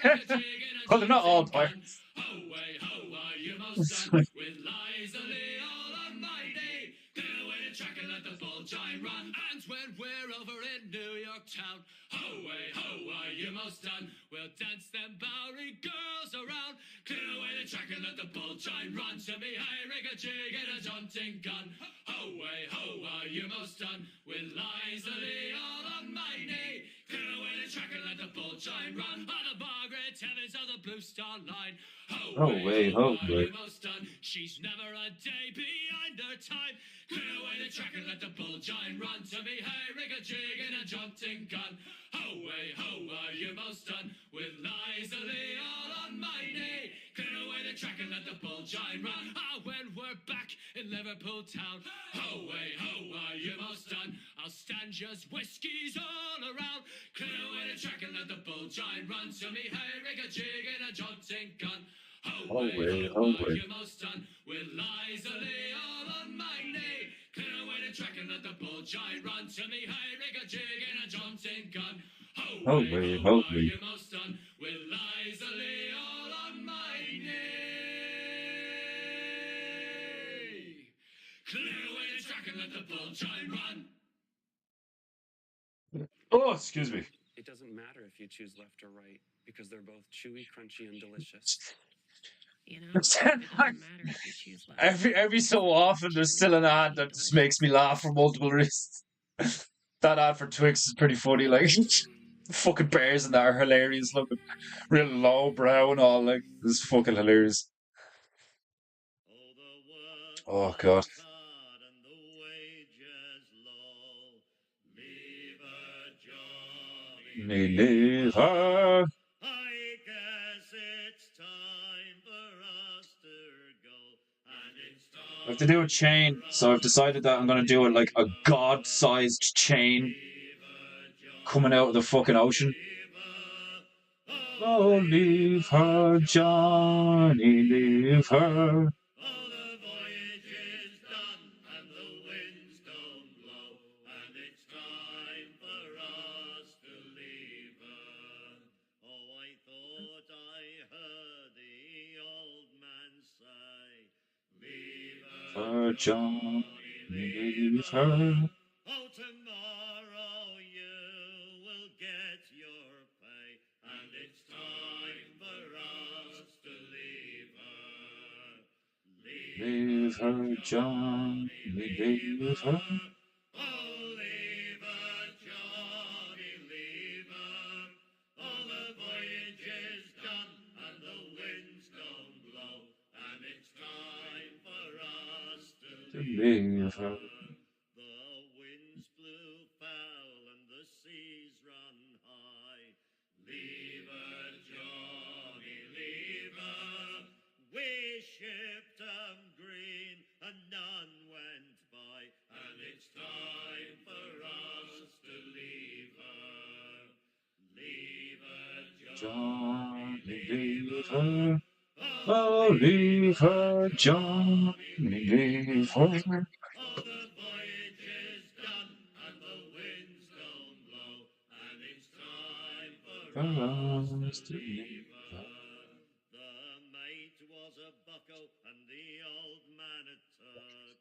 well, they're not all pirates. Ho, way, ho, you most done with lies a lay all on my knee. Clear away the track and let the bull giant run. And when we're over in New York town, ho, way, ho, you most done. We'll dance them Bowery girls around. Clear away the track and let the bull giant run to me. Hey, rig a jig and a jaunting gun. Ho, way, ho, you most done with lies a lay all on my knee. Clear away the track and let the bull giant run. On the Margaret Evans of the Blue Star line. Ho way, ho way. You most done. She's never a day behind her time. Clear away the track and let the bull giant run to me. Hey, rig a jig and a jaunting gun. Ho, way, ho, you most done with lies a lay all on my knee. Clear away the track and let the bull giant run. Ah, when we're back in Liverpool town. Ho, way, ho, you most done. I'll stand just whiskies all around. Clear away the track and let the bull giant run. To me, hey, rig a jig and a jaunting gun. Ho way, you most done with lies a lay all on my knee. Clear away the track and let the bull giant run. To me, hey, rig a jig and a jaunting gun. Ho way, you most done with lies a lay all on my knee. Clear away the track and let the bull giant run. Oh, excuse me. It doesn't matter if you choose left or right because they're both chewy, crunchy, and delicious. You know, it doesn't matter if you choose left. Every so often, there's still an ad that just makes me laugh for multiple reasons. That ad for Twix is pretty funny. Like, the fucking bears in that are hilarious looking, real low brow and all. Like, it's fucking hilarious. Oh god. Me leave her. I guess it's time for us to go, and it's time. I have to do a chain, so I've decided that I'm going to do it like a god-sized chain coming out of the fucking ocean. Oh, leave her, Johnny, leave her. All the voyage is done, and the winds don't blow, and it's time for us to leave her. Oh, I thought I heard the old man say, leave her, Johnny, leave her. Oh, tomorrow you will get your pay, and it's time for us to leave her. Leave her, Johnny, leave her. Oh, leave her, Johnny, leave her. All the voyage is done, and the winds don't blow, and it's time for us to Leave her. The winds blew foul and the seas run high. Leave her, Johnny, leave her. We shipped 'em green and none went by, and it's time for us to leave her. Leave her, Johnny, leave her. Oh, leave her, Johnny, leave her. All the voyage is done, and the winds don't blow, and it's time for us to leave her. The mate was a bucko, and the old man a Turk.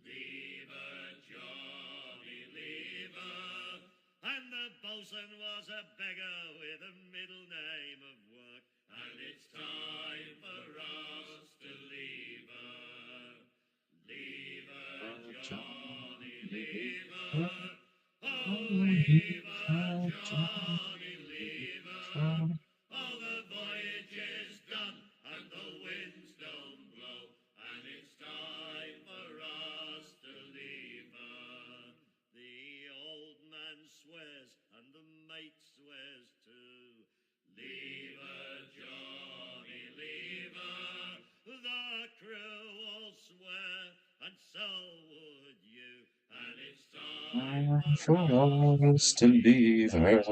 Leave her, Johnny, leave her. And the bosun was a beggar with a middle name of work, and it's time for us to leave her. Leave her, Johnny, leave her. Oh, leave her, Johnny, leave her. All the voyage is done, and the winds don't blow, and it's time for us to leave her. The old man swears, and the mate swears too. Leave her, Johnny, leave her. The crew all swear, and so would you, and it's time For us to leave her. Leave her,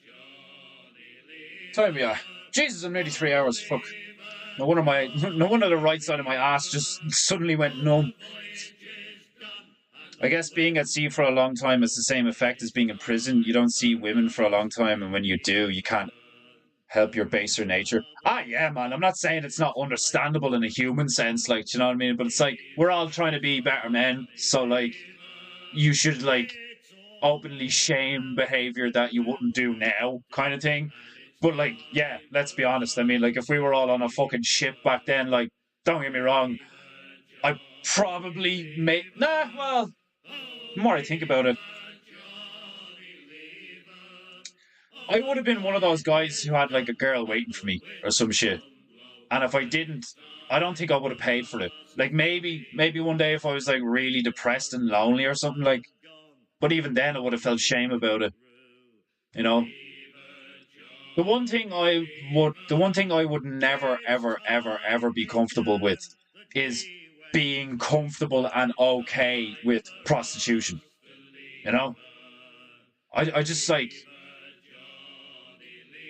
Johnny, leave Time we are. Jesus, I'm nearly 3 hours. Fuck. No wonder the right side of my ass just suddenly went numb. I guess being at sea for a long time has the same effect as being in prison. You don't see women for a long time, and when you do, you can't help your baser nature. Ah, yeah, man. I'm not saying it's not understandable in a human sense, like, do you know what I mean? But it's like we're all trying to be better men, so like you should like openly shame behavior that you wouldn't do now, kind of thing. But like, yeah, let's be honest. I mean, like, if we were all on a fucking ship back then, like, don't get me wrong, I probably may. Nah, well, the more I think about it, I would have been one of those guys who had like a girl waiting for me or some shit. And if I didn't, I don't think I would have paid for it. Like maybe one day if I was like really depressed and lonely or something like. But even then, I would have felt shame about it. You know. The one thing I would never, ever, ever, ever be comfortable with is being comfortable and okay with prostitution. You know? I just like,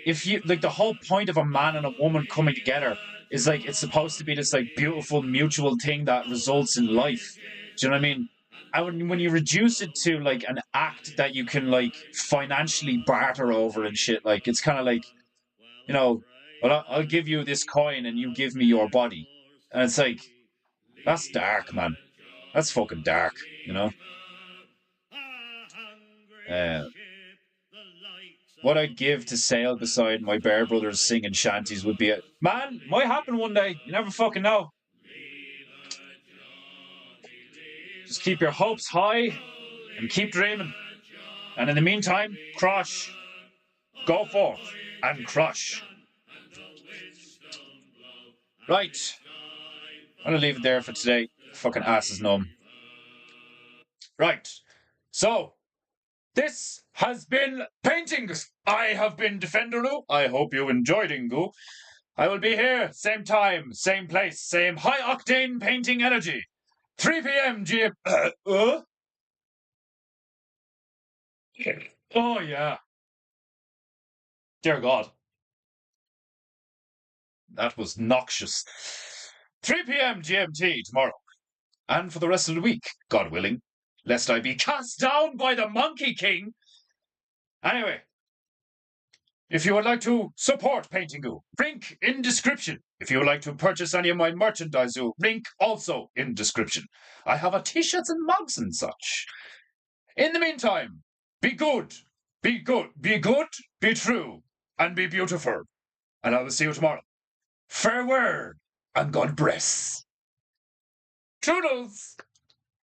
if you like, the whole point of a man and a woman coming together is like, it's supposed to be this like beautiful mutual thing that results in life. Do you know what I mean? And when you reduce it to like an act that you can like financially barter over and shit, like it's kind of like, you know, well, I'll give you this coin and you give me your body. And it's like, that's dark, man. That's fucking dark, you know? What I'd give to sail beside my Bear Brothers singing shanties would be it. Man, might happen one day. You never fucking know. Just keep your hopes high and keep dreaming. And in the meantime, crush. Go forth and crush. Right. I'm going to leave it there for today. Fucking ass is numb. Right. So, this has been Painting. I have been Defenderu. I hope you enjoyed Ingu. I will be here, same time, same place, same high-octane painting energy. 3 p.m. GM... Oh, yeah. Dear God. That was noxious. 3 p.m. GMT tomorrow. And for the rest of the week, God willing, lest I be cast down by the Monkey King. Anyway, if you would like to support Paintingu, link in description. If you would like to purchase any of my merchandise, link also in description. I have a t-shirts and mugs and such. In the meantime, be good, be good, be true, and be beautiful. And I will see you tomorrow. Farewell, and God bless. Toodles!